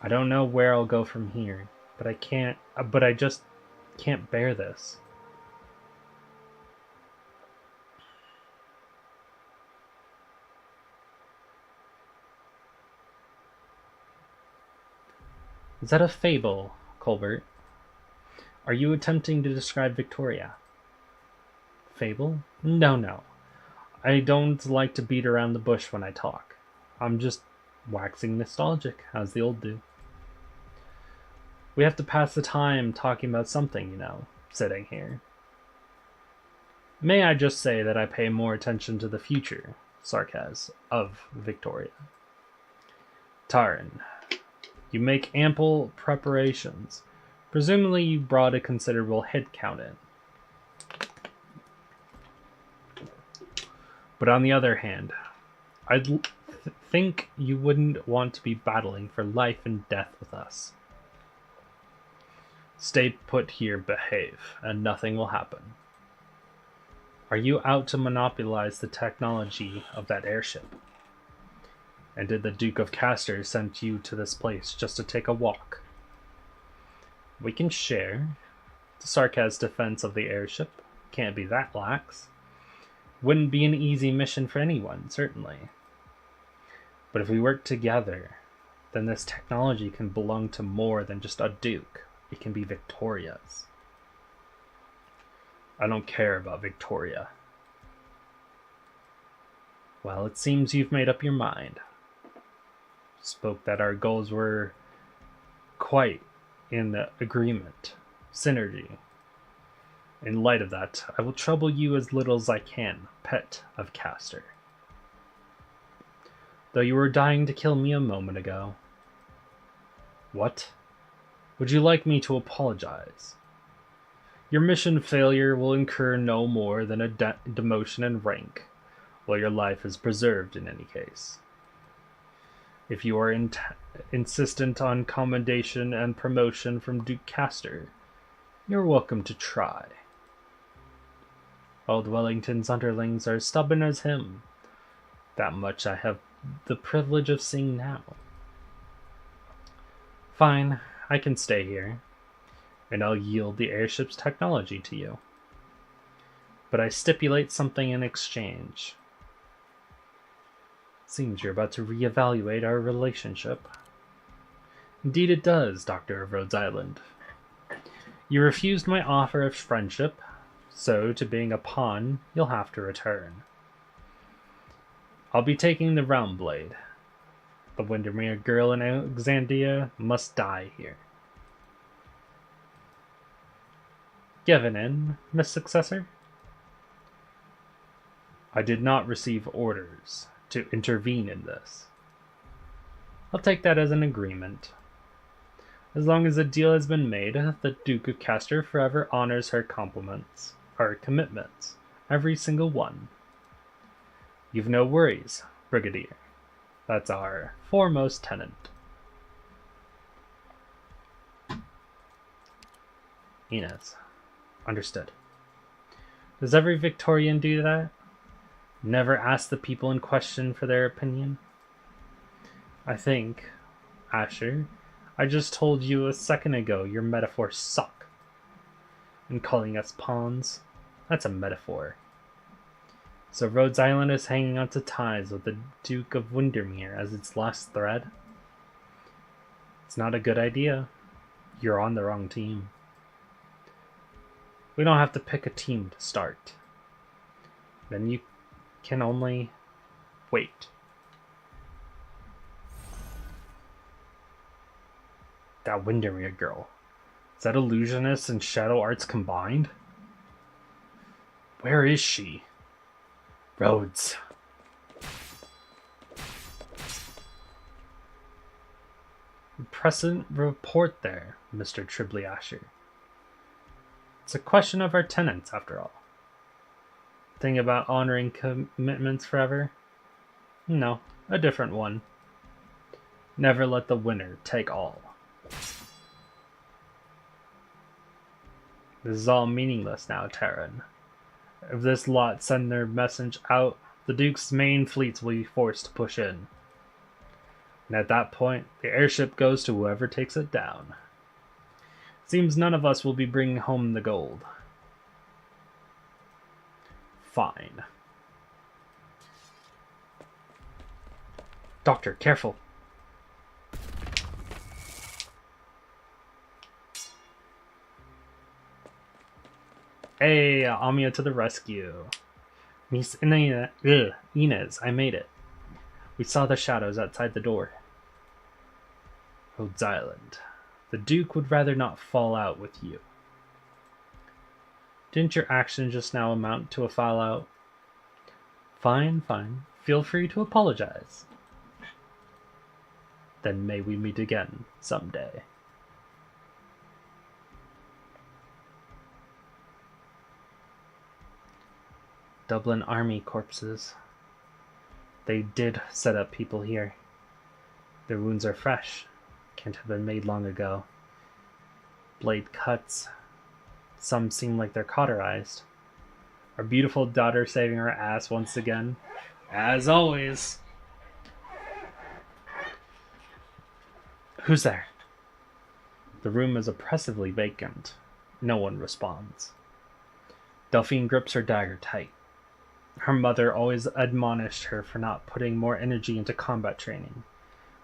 I don't know where I'll go from here, but I just can't bear this. Is that a fable, Colbert? Are you attempting to describe Victoria? Fable? No. I don't like to beat around the bush when I talk. I'm just waxing nostalgic, as the old do. We have to pass the time talking about something, you know, sitting here. May I just say that I pay more attention to the future, sarcasm, of Victoria. Taran, you make ample preparations. Presumably you brought a considerable head count in. But on the other hand, I'd think you wouldn't want to be battling for life and death with us. Stay put here, behave, and nothing will happen. Are you out to monopolize the technology of that airship? And did the Duke of Castor send you to this place just to take a walk? We can share. The Sarkaz defense of the airship can't be that lax. Wouldn't be an easy mission for anyone, certainly. But if we work together, then this technology can belong to more than just a Duke. It can be Victoria's. I don't care about Victoria. Well, it seems you've made up your mind. Spoke that our goals were quite in agreement. Synergy. In light of that, I will trouble you as little as I can, pet of Castor. Though you were dying to kill me a moment ago. What? Would you like me to apologize? Your mission failure will incur no more than a demotion in rank, while your life is preserved in any case. If you are insistent on commendation and promotion from Duke Castor, you're welcome to try. Old Wellington's underlings are stubborn as him. That much I have the privilege of seeing now. Fine, I can stay here, and I'll yield the airship's technology to you. But I stipulate something in exchange. Seems you're about to reevaluate our relationship. Indeed it does, Doctor of Rhodes Island. You refused my offer of friendship, so to being a pawn, you'll have to return. I'll be taking the Realm Blade. The Windermere girl in Alexandria must die here. Given in, Miss Successor? I did not receive orders to intervene in this. I'll take that as an agreement. As long as a deal has been made, the Duke of Castor forever honors her commitments, every single one. You've no worries, Brigadier. That's our foremost tenant. Inez. Understood. Does every Victorian do that? Never ask the people in question for their opinion? I think, Asher, I just told you a second ago your metaphors suck. And calling us pawns, that's a metaphor. So Rhodes Island is hanging on to ties with the Duke of Windermere as its last thread? It's not a good idea. You're on the wrong team. We don't have to pick a team to start. Then you can only wait. That Windermere girl. Is that illusionist and shadow arts combined? Where is she? Rhodes. Impressive report there, Mr. Tribley Asher. It's a question of our tenants, after all. Thing about honoring commitments forever? No, a different one. Never let the winner take all. This is all meaningless now, Terran. If this lot send their message out, the Duke's main fleets will be forced to push in. And at that point, the airship goes to whoever takes it down. Seems none of us will be bringing home the gold. Fine. Doctor, careful. Hey, Amia to the rescue. Miss Inez, I made it. We saw the shadows outside the door. Rhodes Island. The Duke would rather not fall out with you. Didn't your action just now amount to a fallout? Fine, fine. Feel free to apologize. Then may we meet again someday. Dublin Army corpses. They did set up people here. Their wounds are fresh. Can't have been made long ago. Blade cuts. Some seem like they're cauterized. Our beautiful daughter saving her ass once again. As always. Who's there? The room is oppressively vacant. No one responds. Delphine grips her dagger tight. Her mother always admonished her for not putting more energy into combat training,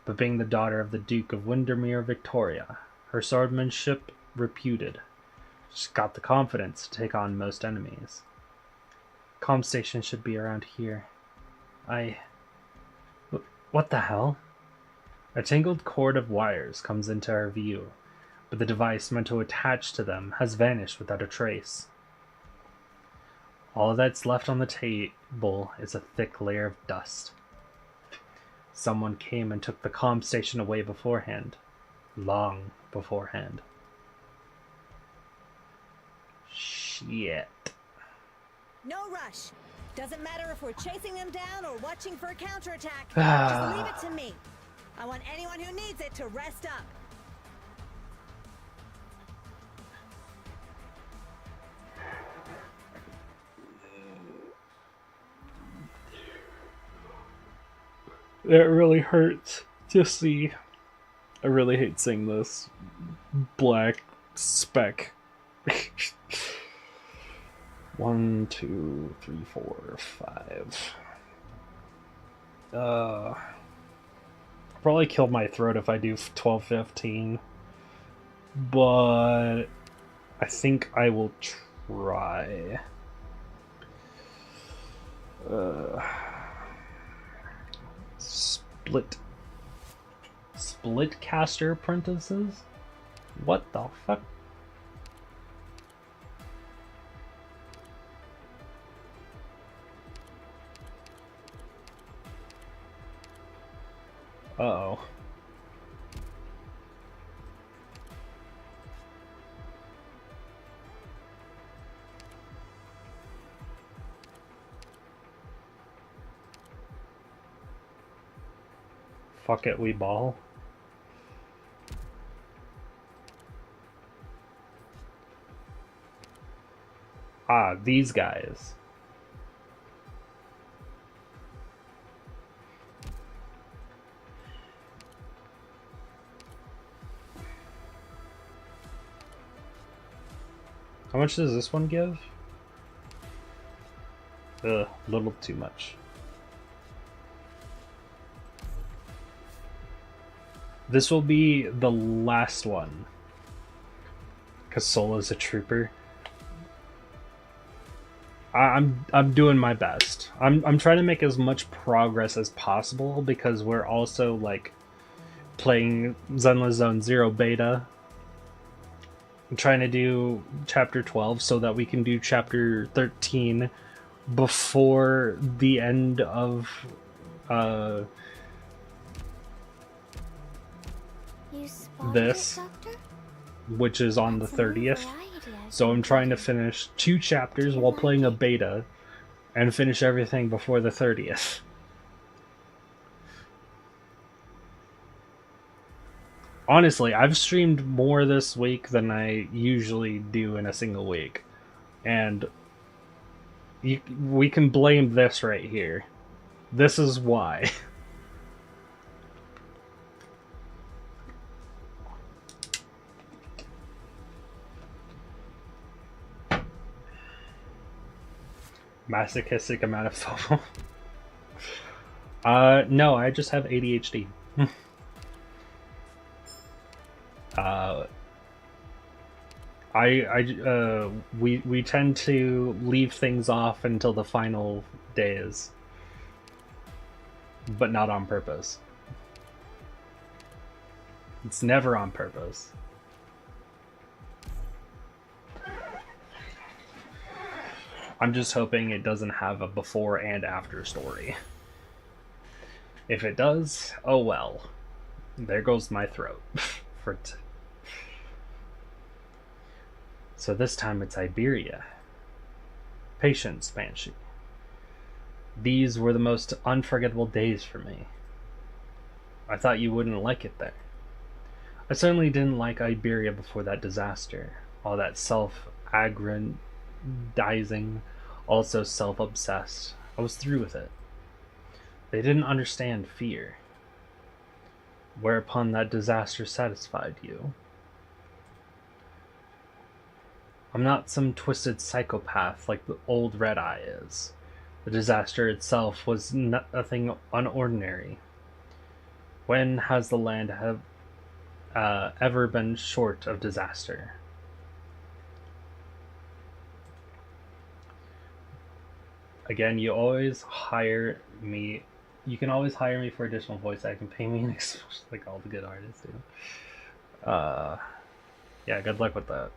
but being the daughter of the Duke of Windermere Victoria, her swordmanship reputed, she's got the confidence to take on most enemies. Comm station should be around here. What the hell? A tangled cord of wires comes into our view, but the device meant to attach to them has vanished without a trace. All that's left on the table is a thick layer of dust. Someone came and took the comm station away beforehand. Long beforehand. Shit. No rush. Doesn't matter if we're chasing them down or watching for a counterattack. Just leave it to me. I want anyone who needs it to rest up. It really hurts to see. I really hate seeing this black speck. 1, 2, 3, 4, 5. Probably kill my throat if I do 12, 15. But I think I will try. Split caster apprentices? What the fuck? Uh-oh. Fuck it, we ball. Ah, these guys. How much does this one give? Ugh, a little too much. This will be the last one. Cause Sola's a trooper. I'm doing my best. I'm trying to make as much progress as possible because we're also like playing Zenless Zone 0 beta. I'm trying to do chapter 12 so that we can do chapter 13 before the end of this, which is on the 30th. So I'm trying to finish 2 chapters while playing a beta and finish everything before the 30th. Honestly, I've streamed more this week than I usually do in a single week. And we can blame this right here. This is why. Masochistic amount of FOMO. No, I just have ADHD. We tend to leave things off until the final days, but not on purpose. It's never on purpose. I'm just hoping it doesn't have a before and after story. If it does, oh well. There goes my throat. So this time it's Iberia. Patience, Banshee. These were the most unforgettable days for me. I thought you wouldn't like it there. I certainly didn't like Iberia before that disaster. All that self-aggrandizing, also self-obsessed. I was through with it. They didn't understand fear. Whereupon that disaster satisfied you. I'm not some twisted psychopath like the old Red Eye is. The disaster itself was nothing unordinary. When has the land ever been short of disaster? Again, you always hire me. You can always hire me for additional voice acting. Pay me an like all the good artists do. Yeah, good luck with that.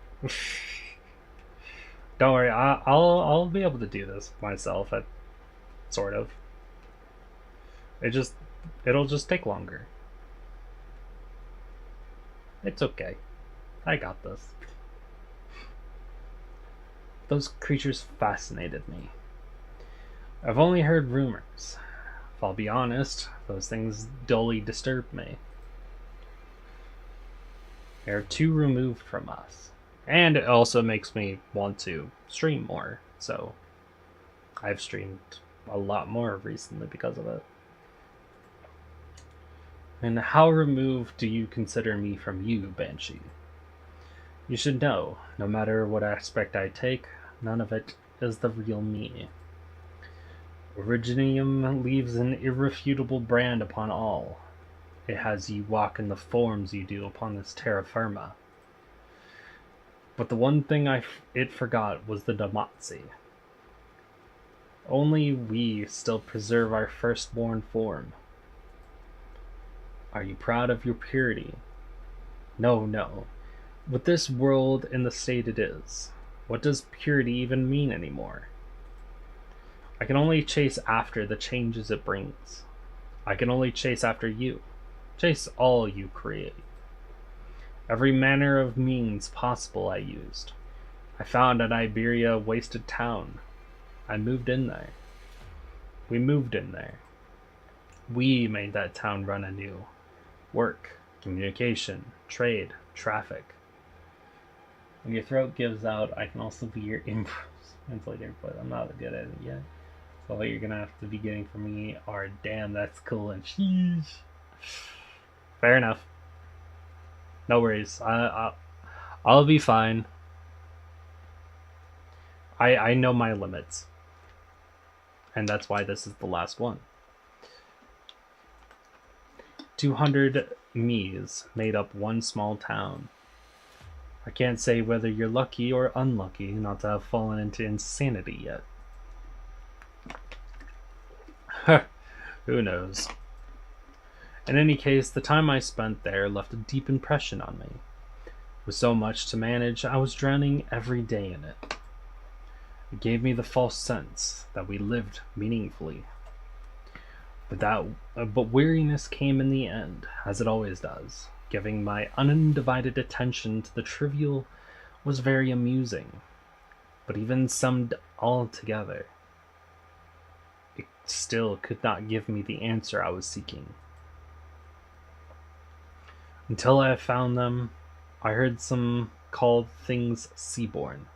Don't worry, I'll be able to do this myself. Sort of. It'll just take longer. It's okay. I got this. Those creatures fascinated me. I've only heard rumors. If I'll be honest, those things dully disturb me. They're too removed from us. And it also makes me want to stream more, so I've streamed a lot more recently because of it. And how removed do you consider me from you, Banshee? You should know, no matter what aspect I take, none of it is the real me. Originium leaves an irrefutable brand upon all. It has you walk in the forms you do upon this terra firma. But the one thing it forgot was the Damatsi. Only we still preserve our firstborn form. Are you proud of your purity? No, no. With this world in the state it is, what does purity even mean anymore? I can only chase after the changes it brings. I can only chase after you. Chase all you create. Every manner of means possible I used. I found an Iberia wasted town. I moved in there. We moved in there. We made that town run anew. Work, communication, trade, traffic. When your throat gives out, I can also be your translator, but I'm not good at it yet. So all you're gonna have to be getting from me are damn, that's cool and sheesh. Fair enough. No worries. I'll be fine. I know my limits. And that's why this is the last one. 200 me's made up one small town. I can't say whether you're lucky or unlucky not to have fallen into insanity yet. Who knows? In any case, the time I spent there left a deep impression on me. With so much to manage, I was drowning every day in it. It gave me the false sense that we lived meaningfully. But weariness came in the end, as it always does. Giving my undivided attention to the trivial was very amusing, but even summed all together, it still could not give me the answer I was seeking. Until I found them, I heard some called things seaborn.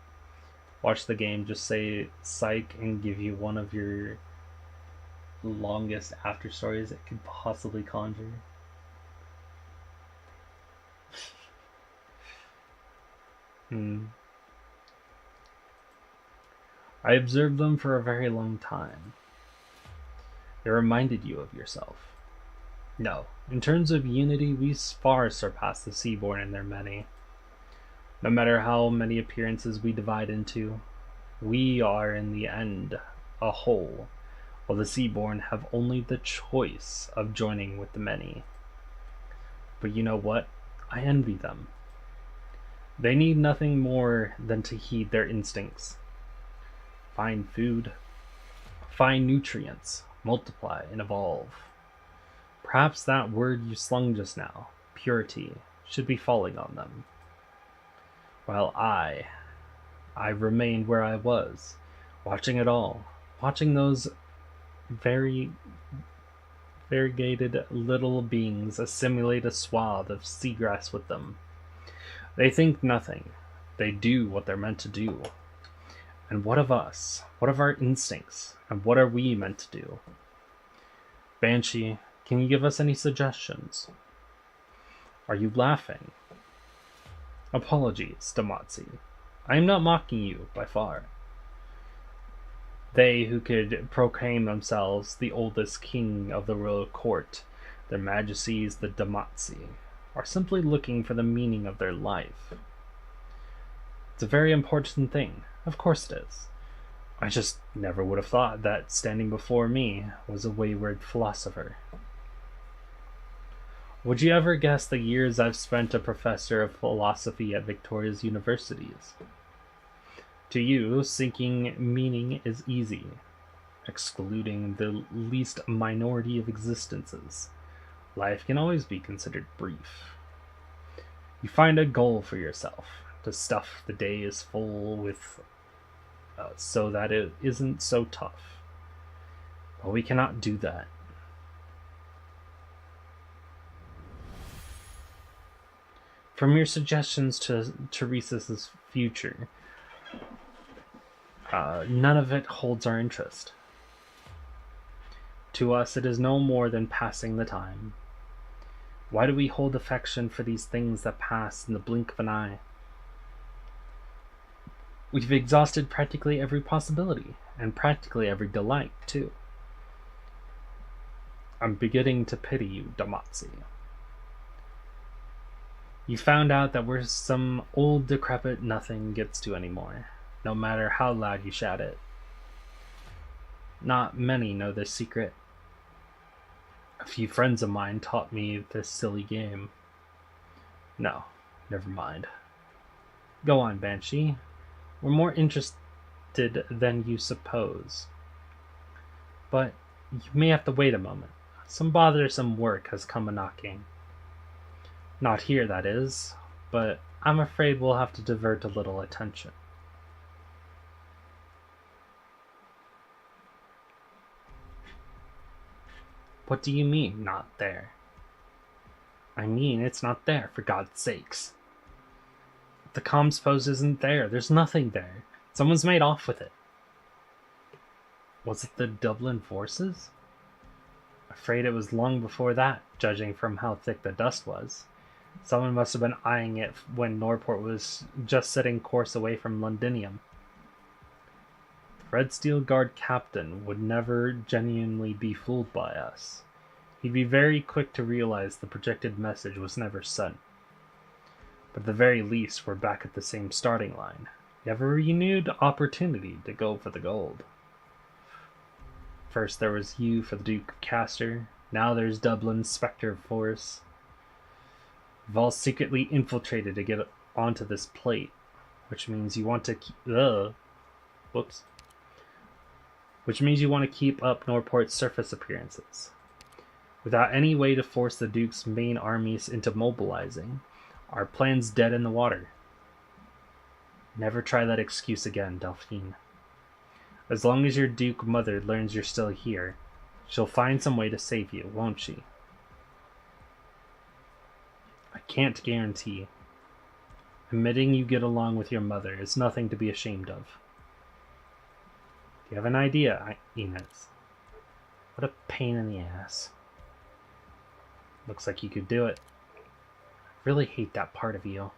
Watch the game just say psych and give you one of your longest after stories it could possibly conjure. I observed them for a very long time. They reminded you of yourself. No, in terms of unity, we far surpass the Seaborn in their many. No matter how many appearances we divide into, we are in the end a whole, while the Seaborn have only the choice of joining with the many. But you know what? I envy them. They need nothing more than to heed their instincts. Find food, find nutrients, multiply and evolve. Perhaps that word you slung just now, purity, should be falling on them. While I remained where I was, watching it all, watching those variegated little beings assimilate a swath of seagrass with them. They think nothing. They do what they're meant to do. And what of us? What of our instincts? And what are we meant to do? Banshee, can you give us any suggestions? Are you laughing? Apologies, Damatsi. I am not mocking you, by far. They who could proclaim themselves the oldest king of the royal court, their majesties the Damatsi, are simply looking for the meaning of their life. It's a very important thing, of course it is. I just never would have thought that standing before me was a wayward philosopher. Would you ever guess the years I've spent a professor of philosophy at Victoria's universities? To you, seeking meaning is easy, excluding the least minority of existences. Life can always be considered brief. You find a goal for yourself to stuff the day is full with so that it isn't so tough. But we cannot do that. From your suggestions to Teresa's future, none of it holds our interest. To us, it is no more than passing the time. Why do we hold affection for these things that pass in the blink of an eye? We've exhausted practically every possibility, and practically every delight, too. I'm beginning to pity you, Damatzi. You found out that we're some old decrepit nothing gets to anymore, no matter how loud you shout it. Not many know this secret. A few friends of mine taught me this silly game. No, never mind. Go on, Banshee. We're more interested than you suppose. But you may have to wait a moment. Some bothersome work has come a-knocking. Not here, that is, but I'm afraid we'll have to divert a little attention. What do you mean, not there? I mean, it's not there, for God's sakes. The comms post isn't there. There's nothing there. Someone's made off with it. Was it the Dublin forces? Afraid it was long before that, judging from how thick the dust was. Someone must have been eyeing it when Norport was just setting course away from Londinium. The Red Steel Guard captain would never genuinely be fooled by us. He'd be very quick to realize the projected message was never sent. But at the very least, we're back at the same starting line. You have a renewed opportunity to go for the gold. First there was you for the Duke of Castor. Now there's Dublin's Spectre Force. We've all secretly infiltrated to get onto this plate, which means you want to which means you want to keep up Norport's surface appearances. Without any way to force the Duke's main armies into mobilizing, our plan's dead in the water. Never try that excuse again, Delphine. As long as your Duke mother learns you're still here, she'll find some way to save you, won't she? I can't guarantee. Admitting you get along with your mother is nothing to be ashamed of. Do you have an idea, Inez? What a pain in the ass. Looks like you could do it. I really hate that part of you.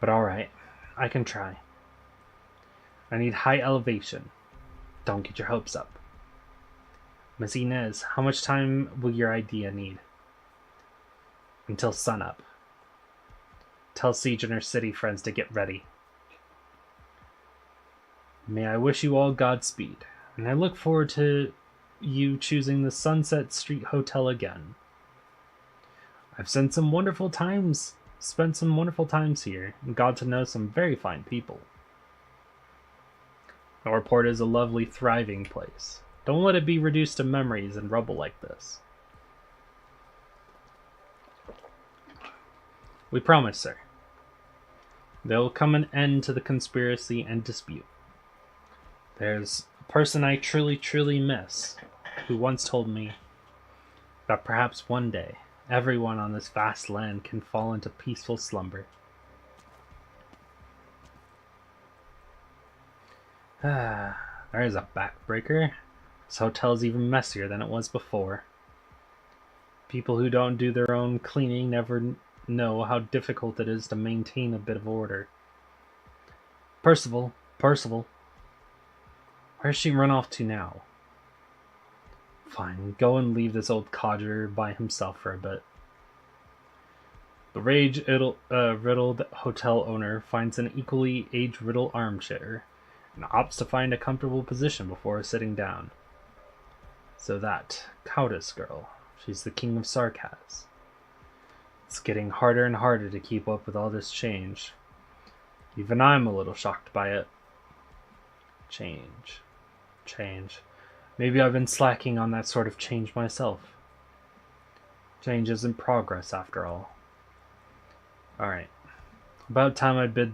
But alright, I can try. I need high elevation. Don't get your hopes up. Miss Inez, how much time will your idea need? Until sunup. Tell Siege and her city friends to get ready. May I wish you all Godspeed, and I look forward to you choosing the Sunset Street Hotel again. I've spent some wonderful times here, and got to know some very fine people. Norport is a lovely, thriving place. Don't let it be reduced to memories and rubble like this. We promise, sir. There will come an end to the conspiracy and dispute. There's a person I truly, truly miss, who once told me that perhaps one day, everyone on this vast land can fall into peaceful slumber. There's a backbreaker. This hotel's even messier than it was before. People who don't do their own cleaning never know how difficult it is to maintain a bit of order. Percival! Where's she run off to now? Fine, go and leave this old codger by himself for a bit. The rage-riddled hotel owner finds an equally age-riddled armchair and opts to find a comfortable position before sitting down. So that Countess girl, she's the king of Sarkaz. It's getting harder and harder to keep up with all this change. Even I'm a little shocked by it. Change. Maybe I've been slacking on that sort of change myself. Change isn't progress, after all. Alright. About time I bid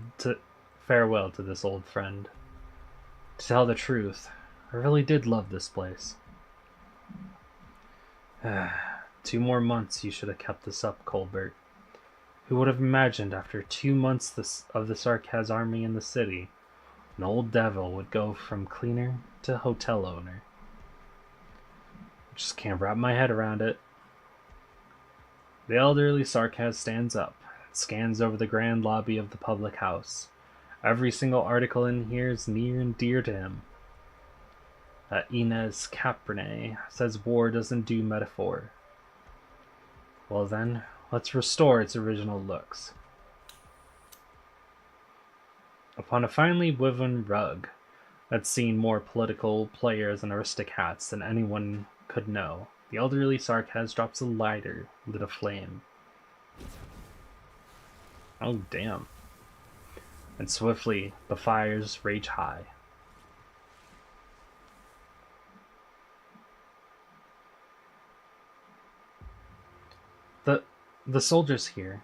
farewell to this old friend. To tell the truth, I really did love this place. 2 more months you should have kept this up, Colbert. Who would have imagined after 2 months of the Sarkaz army in the city, an old devil would go from cleaner to hotel owner? I just can't wrap my head around it. The elderly Sarkaz stands up, scans over the grand lobby of the public house. Every single article in here is near and dear to him. Inez Caprine says war doesn't do metaphor. Well then, let's restore its original looks. Upon a finely woven rug that's seen more political players and aristocrats than anyone could know, the elderly Sarkaz drops a lighter, lit aflame. Oh damn. And swiftly, the fires rage high. The soldiers here,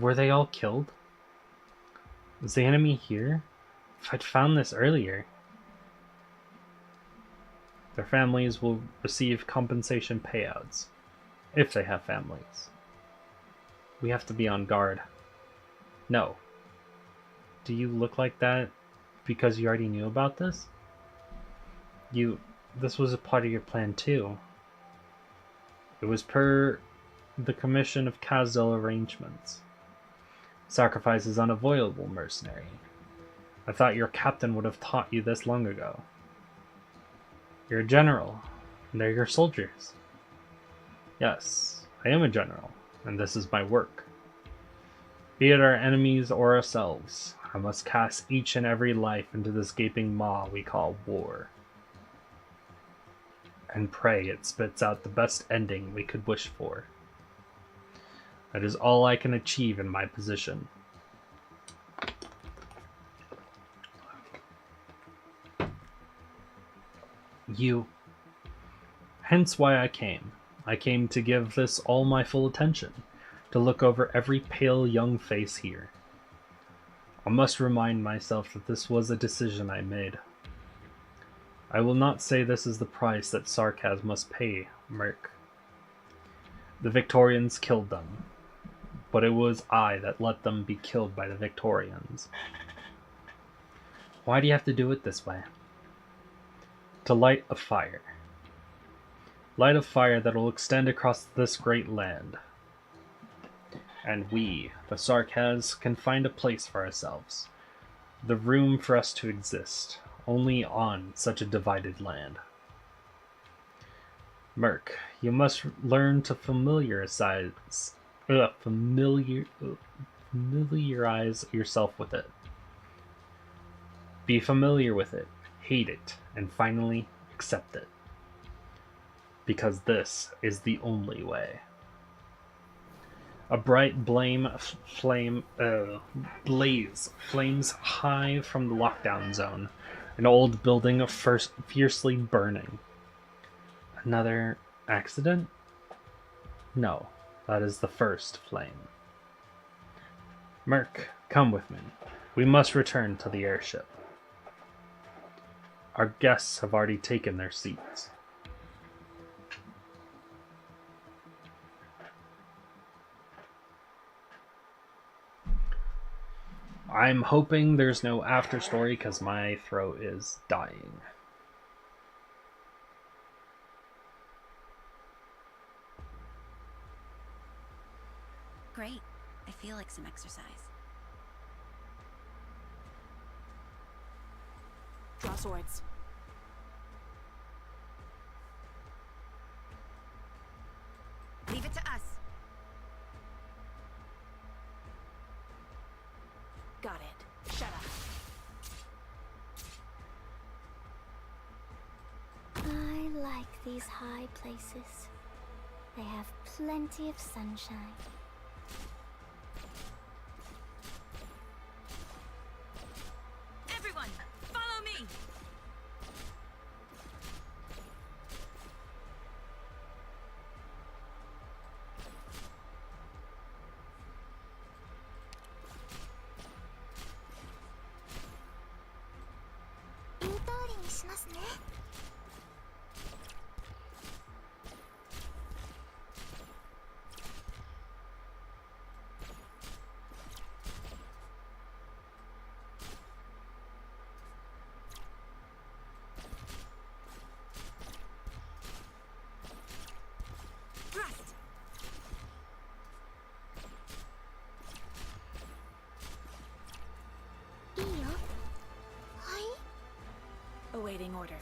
were they all killed? Is the enemy here? If I'd found this earlier. Their families will receive compensation payouts, if they have families. We have to be on guard. No. Do you look like that because you already knew about this? This was a part of your plan too. It was per the Commission of Kazdel arrangements. Sacrifice is unavoidable, mercenary. I thought your captain would have taught you this long ago. You're a general, and they're your soldiers. Yes, I am a general, and this is my work. Be it our enemies or ourselves, I must cast each and every life into this gaping maw we call war. And pray it spits out the best ending we could wish for. That is all I can achieve in my position. Hence why I came. I came to give this all my full attention, to look over every pale young face here. I must remind myself that this was a decision I made. I will not say this is the price that Sarkaz must pay, Merc. The Victorians killed them, but it was I that let them be killed by the Victorians. Why do you have to do it this way? To light a fire. Light a fire that will extend across this great land. And we, the Sarkaz, can find a place for ourselves. The room for us to exist, only on such a divided land. Merc, you must learn to familiarize yourself with it. Be familiar with it, hate it, and finally accept it. Because this is the only way. A bright blaze flames high from the lockdown zone, an old building fiercely burning. Another accident? No, that is the first flame. Merc, come with me. We must return to the airship. Our guests have already taken their seats. I'm hoping there's no after story because my throat is dying. Great. I feel like some exercise. Draw swords. Leave it to us. Got it. Shut up. these high places. They have plenty of sunshine. Everyone, follow me! Thrust! Awaiting order.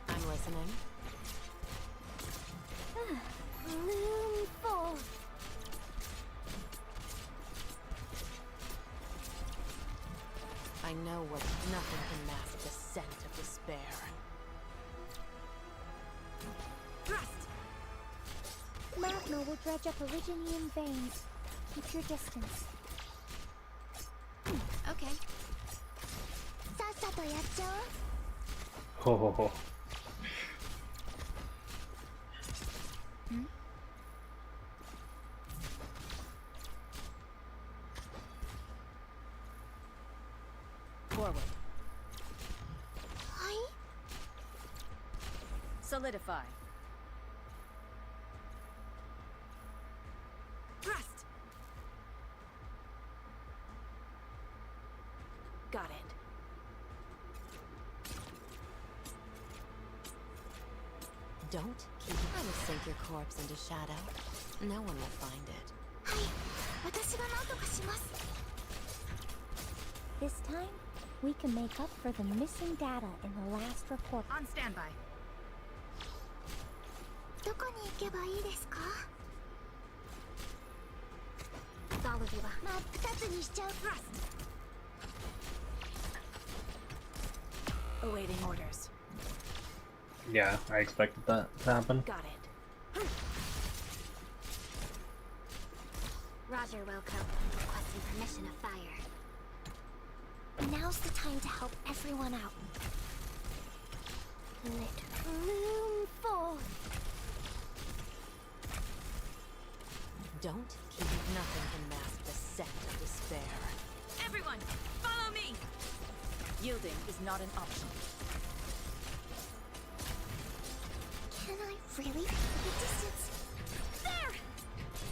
I'm listening. Bloom forth. I know what nothing can mask the scent of despair. Thrust! Magma will dredge up Originian veins. Keep your distance. Okay. Ho ho ho. Forward. Solidify. Thrust! Got it. Don't keep. I will sink your corpse into shadow. No one will find it. This time, we can make up for the missing data in the last report. On standby. Thrust! Awaiting orders. Yeah, I expected that to happen. Got it. Roger, Wilco. Requesting permission to fire. Now's the time to help everyone out. Let bloom forth. Don't keep. Nothing can mask the scent of despair. Everyone, follow me! Yielding is not an option. Can I really feel the distance? There!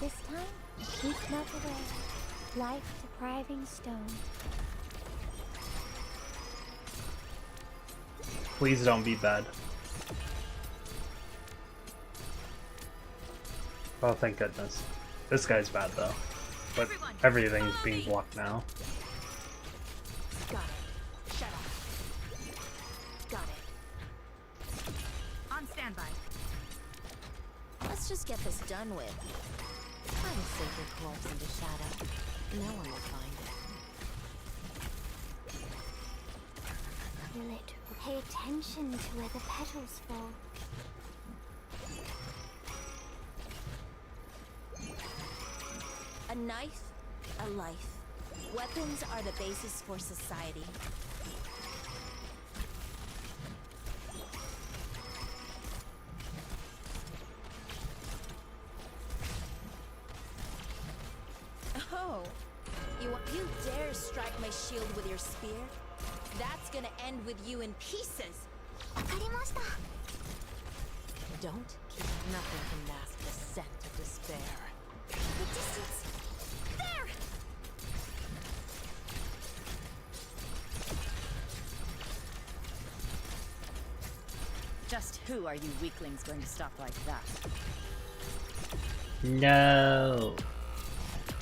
This time, we melt away. Life-depriving stone. Please don't be bad. Oh, thank goodness. This guy's bad though. But everything's being blocked now. Got it. Shut up. Got it. On standby. Let's just get this done with. I will sink your corpse into shadow. No one will find it. Feel it. Pay attention to where the petals fall. A knife, a life. Weapons are the basis for society. Oh, you dare strike my shield with your spear? That's gonna end with you in pieces. Don't keep. Nothing can mask the scent of despair. The distance. There! Just who are you weaklings going to stop like that? No!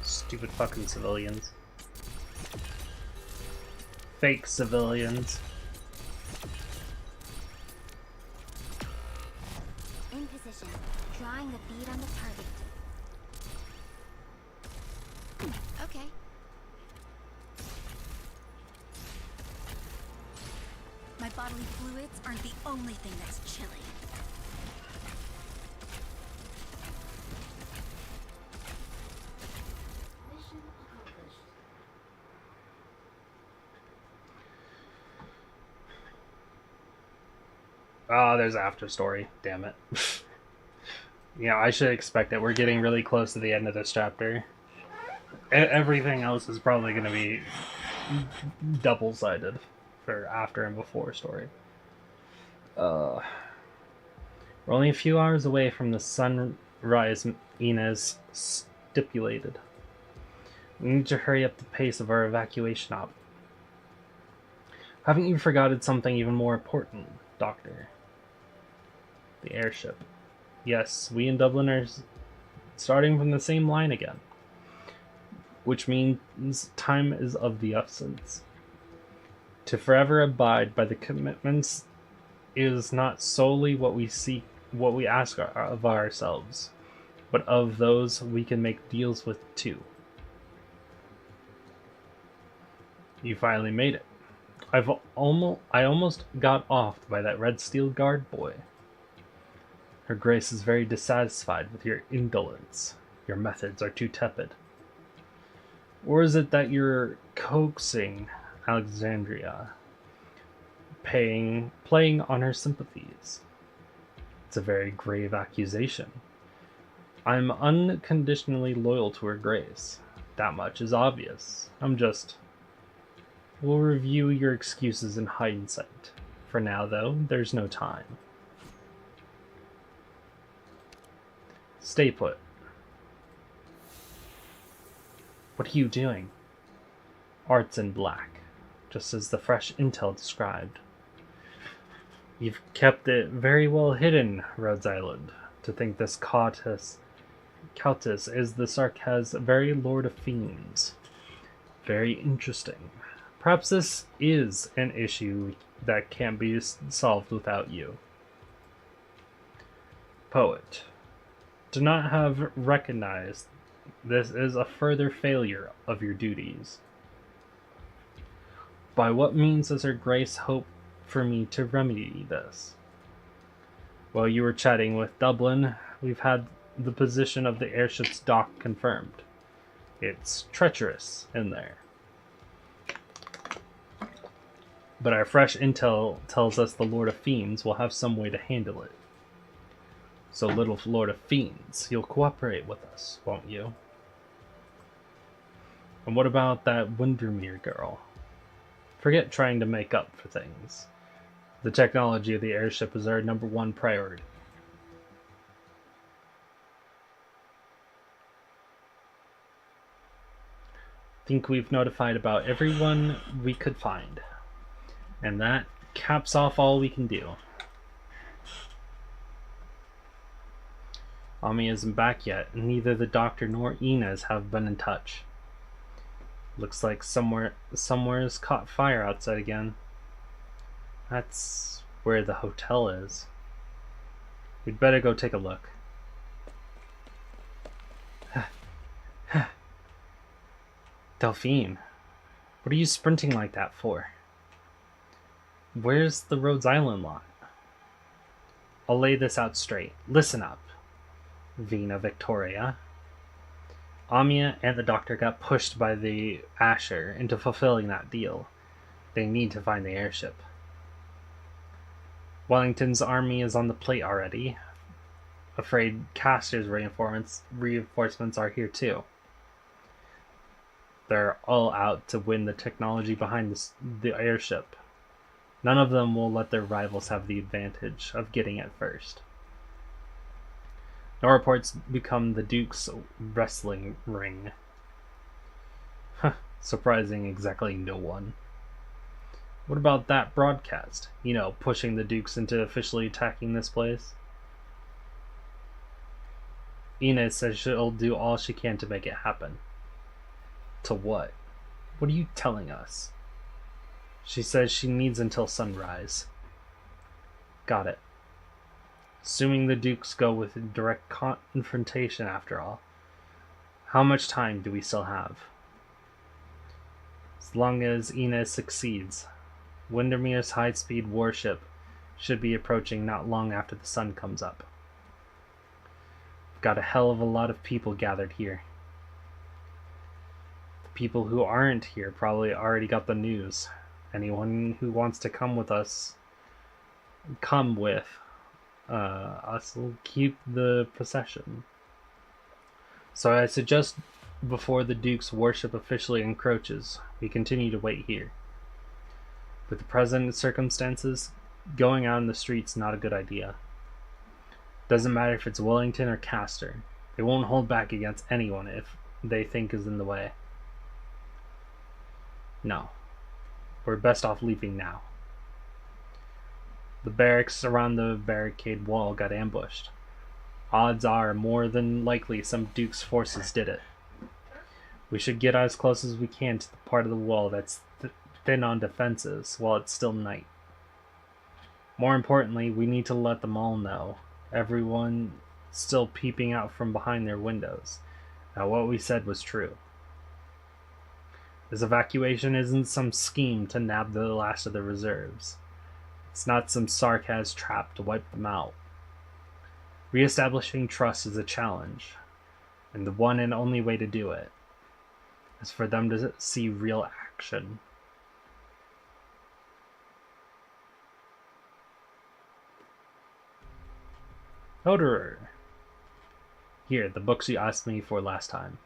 Stupid fucking civilians. Fake civilians. In position. Drawing the bead on the target. Okay. bodily fluids aren't the only thing that's chilly. Oh, there's after story. Damn it. Yeah, I should expect it. We're getting really close to the end of this chapter. Everything else is probably going to be double-sided for after and before story. We're only a few hours away from the sunrise Inez stipulated. We need to hurry up the pace of our evacuation op. Haven't you forgotten something even more important, Doctor? The airship. Yes, we in Dublin are starting from the same line again. Which means time is of the essence. To forever abide by the commitments is not solely what we seek, what we ask of ourselves, but of those we can make deals with too. You finally made it. I almost got offed by that red steel guard boy. Her Grace is very dissatisfied with your indolence. Your methods are too tepid. Or is it that you're coaxing Alexandria, playing on her sympathies? It's a very grave accusation. I'm unconditionally loyal to her Grace. That much is obvious. We'll review your excuses in hindsight. For now, though, there's no time. Stay put. What are you doing? Art's in black, just as the fresh intel described. You've kept it very well hidden, Rhodes Island. To think this Countess is the Sarkaz very Lord of Fiends. Very interesting. Perhaps this is an issue that can't be solved without you. Poet. To not have recognized this is a further failure of your duties. By what means does her Grace hope for me to remedy this? While you were chatting with Dublin, we've had the position of the airship's dock confirmed. It's treacherous in there. But our fresh intel tells us the Lord of Fiends will have some way to handle it. So, little Lord of Fiends, you'll cooperate with us, won't you? And what about that Windermere girl? Forget trying to make up for things. The technology of the airship is our #1 priority. Think we've notified about everyone we could find. And that caps off all we can do. Ami isn't back yet, and neither the doctor nor Inez have been in touch. Looks like somewhere's caught fire outside again. That's where the hotel is. We'd better go take a look. Delphine, what are you sprinting like that for? Where's the Rhodes Island lot? I'll lay this out straight. Listen up, Vina Victoria. Amia and the doctor got pushed by the Asher into fulfilling that deal. They need to find the airship. Wellington's army is on the plate already. Afraid Caster's reinforcements are here too. They're all out to win the technology behind the airship. None of them will let their rivals have the advantage of getting it first. No reports become the Duke's wrestling ring. Surprising exactly no one. What about that broadcast? You know, pushing the Dukes into officially attacking this place? Inez says she'll do all she can to make it happen. To what? What are you telling us? She says she needs until sunrise. Got it. Assuming the Dukes go with direct confrontation after all. How much time do we still have? As long as Inez succeeds. Windermere's high-speed warship should be approaching not long after the sun comes up. We've got a hell of a lot of people gathered here. The people who aren't here probably already got the news. Anyone who wants to come with us, come with us will keep the procession. So I suggest before the Duke's worship officially encroaches, we continue to wait here. With the present circumstances, going out in the street's not a good idea. Doesn't matter if it's Wellington or Castor. They won't hold back against anyone if they think is in the way. No. We're best off leaving now. The barracks around the barricade wall got ambushed. Odds are more than likely some Duke's forces did it. We should get as close as we can to the part of the wall that's thin on defenses while it's still night. More importantly, we need to let them all know. Everyone still peeping out from behind their windows. Now what we said was true. This evacuation isn't some scheme to nab the last of the reserves. It's not some sarcasm trap to wipe them out. Re-establishing trust is a challenge, and the one and only way to do it is for them to see real action. Odorer. Here, the books you asked me for last time.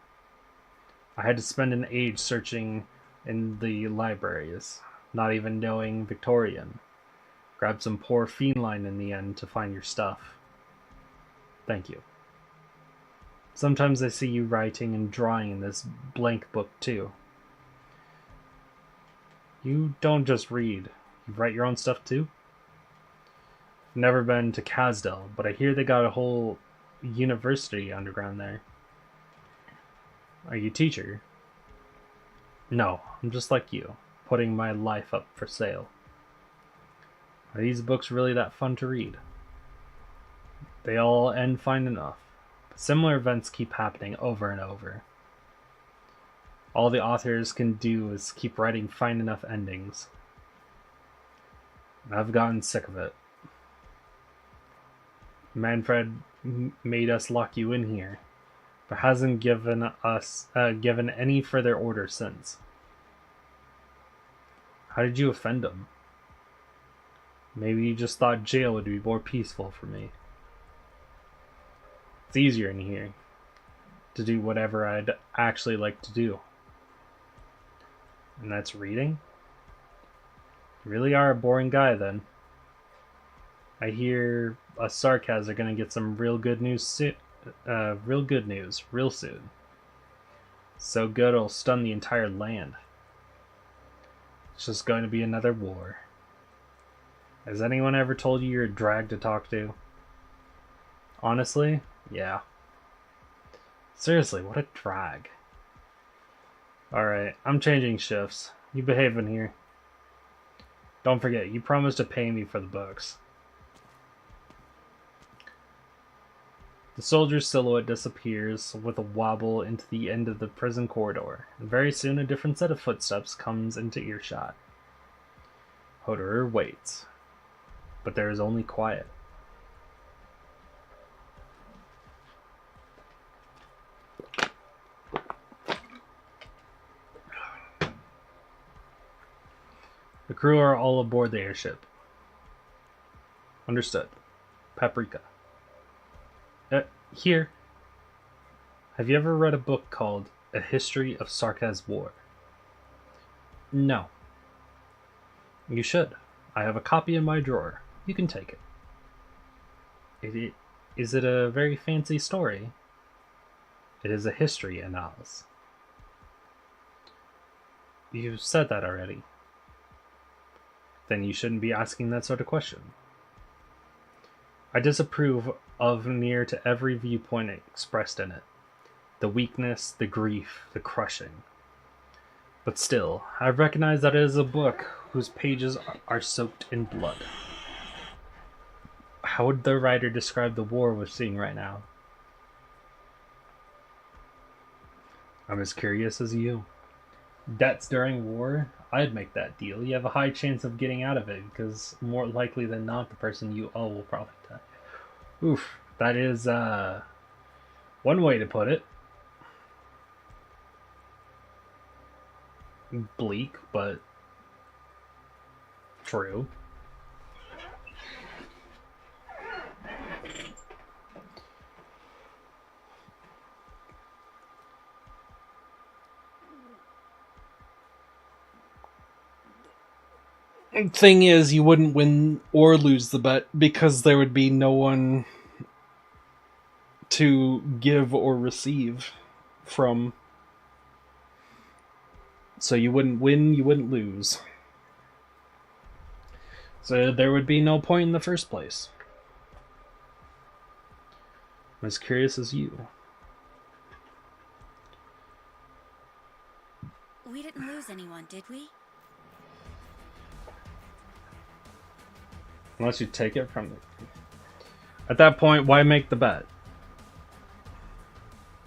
I had to spend an age searching in the libraries, not even knowing Victorian. Grabbed some poor feline in the end to find your stuff. Thank you. Sometimes I see you writing and drawing in this blank book too. You don't just read, you write your own stuff too? Never been to Casdell, but I hear they got a whole university underground there. Are you a teacher? No, I'm just like you, putting my life up for sale. Are these books really that fun to read? They all end fine enough, but similar events keep happening over and over. All the authors can do is keep writing fine enough endings. And I've gotten sick of it. Manfred made us lock you in here, but hasn't given any further orders since. How did you offend him? Maybe you just thought jail would be more peaceful for me. It's easier in here to do whatever I'd actually like to do. And that's reading? You really are a boring guy then. I hear us Sarkaz are gonna get some real good news real soon. So good it'll stun the entire land. It's just going to be another war. Has anyone ever told you you're a drag to talk to? Honestly, yeah. Seriously, what a drag. Alright, I'm changing shifts. You behave in here. Don't forget, you promised to pay me for the books. The soldier's silhouette disappears with a wobble into the end of the prison corridor, and very soon a different set of footsteps comes into earshot. Hoderer waits, but there is only quiet. The crew are all aboard the airship. Understood. Paprika. Here. Have you ever read a book called A History of Sarkaz War? No. You should. I have a copy in my drawer. You can take it. Is it a very fancy story? It is a history, Annals. You've said that already. Then you shouldn't be asking that sort of question. I disapprove of near to every viewpoint expressed in it. The weakness, the grief, the crushing. But still, I recognize that it is a book whose pages are soaked in blood. How would the writer describe the war we're seeing right now? I'm as curious as you. debts during war, I'd make that deal. You have a high chance of getting out of it because more likely than not, the person you owe will probably die. Oof, that is one way to put it. Bleak, but true. Thing is, you wouldn't win or lose the bet because there would be no one to give or receive from. So you wouldn't win, you wouldn't lose. So there would be no point in the first place. I'm as curious as you. We didn't lose anyone, did we? Unless you take it from it. At that point, why make the bet?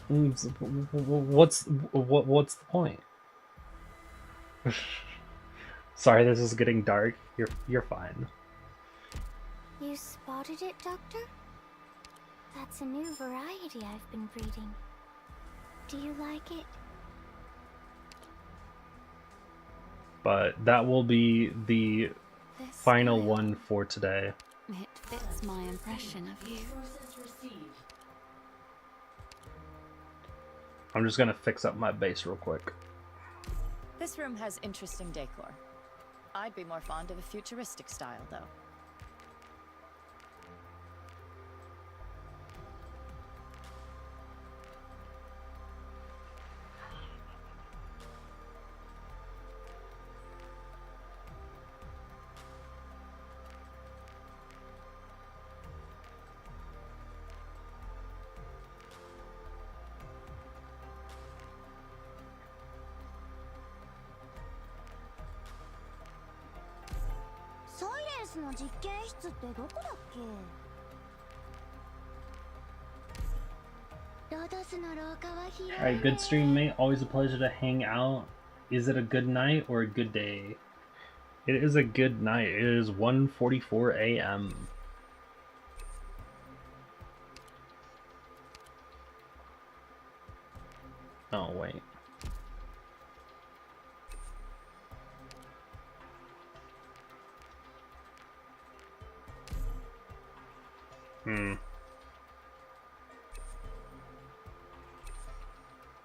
What's the point? Sorry, this is getting dark. You're fine. You spotted it, Doctor? That's a new variety I've been breeding. Do you like it? But that will be the This final style, one for today. It fits my impression of you. I'm just gonna fix up my base real quick. This room has interesting decor. I'd be more fond of a futuristic style, though. Alright, good stream, mate. Always a pleasure to hang out. Is it a good night or a good day? It is a good night. It is 1:44 a.m. Oh, wait.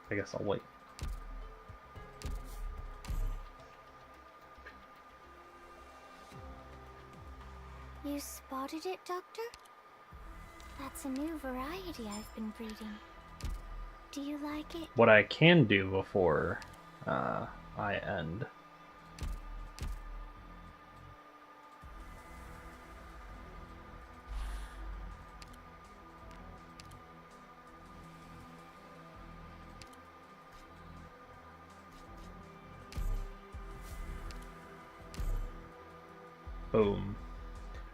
I guess I'll wait. You spotted it, Doctor? That's a new variety I've been breeding. Do you like it? What I can do before I end. Boom.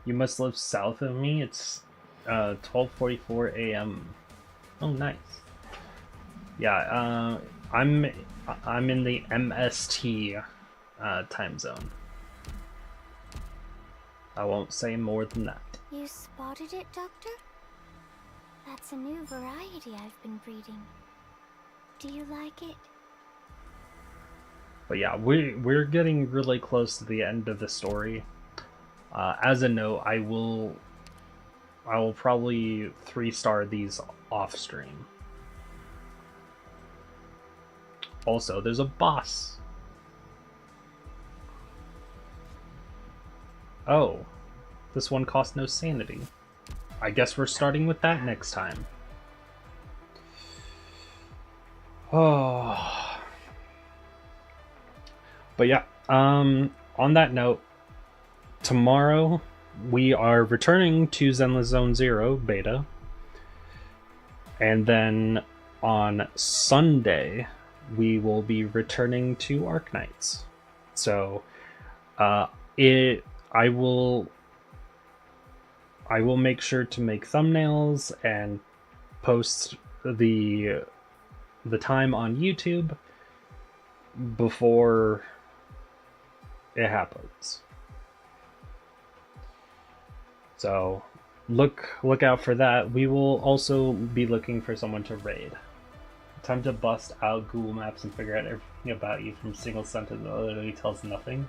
You must live south of me. It's 12:44 a.m. Oh, nice. Yeah, I'm in the MST time zone. I won't say more than that. You spotted it, Doctor? That's a new variety I've been breeding. Do you like it? But yeah, we're getting really close to the end of the story. As a note, I will probably 3-star these off stream. Also, there's a boss. Oh, this one costs no sanity. I guess we're starting with that next time. Oh. But yeah, on that note, tomorrow we are returning to Zenless Zone Zero beta. And then on Sunday, we will be returning to Arknights. So, I will make sure to make thumbnails and post the time on YouTube. before it happens. So look out for that. We will also be looking for someone to raid. Time to bust out Google Maps and figure out everything about you from a single sentence that literally tells nothing.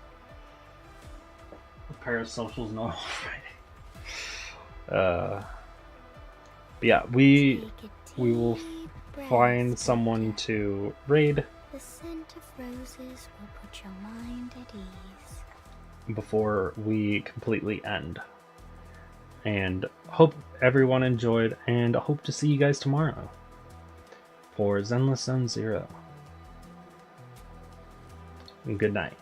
Parasocial's normal Friday. But yeah, we will find someone to raid The scent of roses will put your mind at ease. before we completely end. And hope everyone enjoyed, and hope to see you guys tomorrow for Zenless Zone 0. Good night.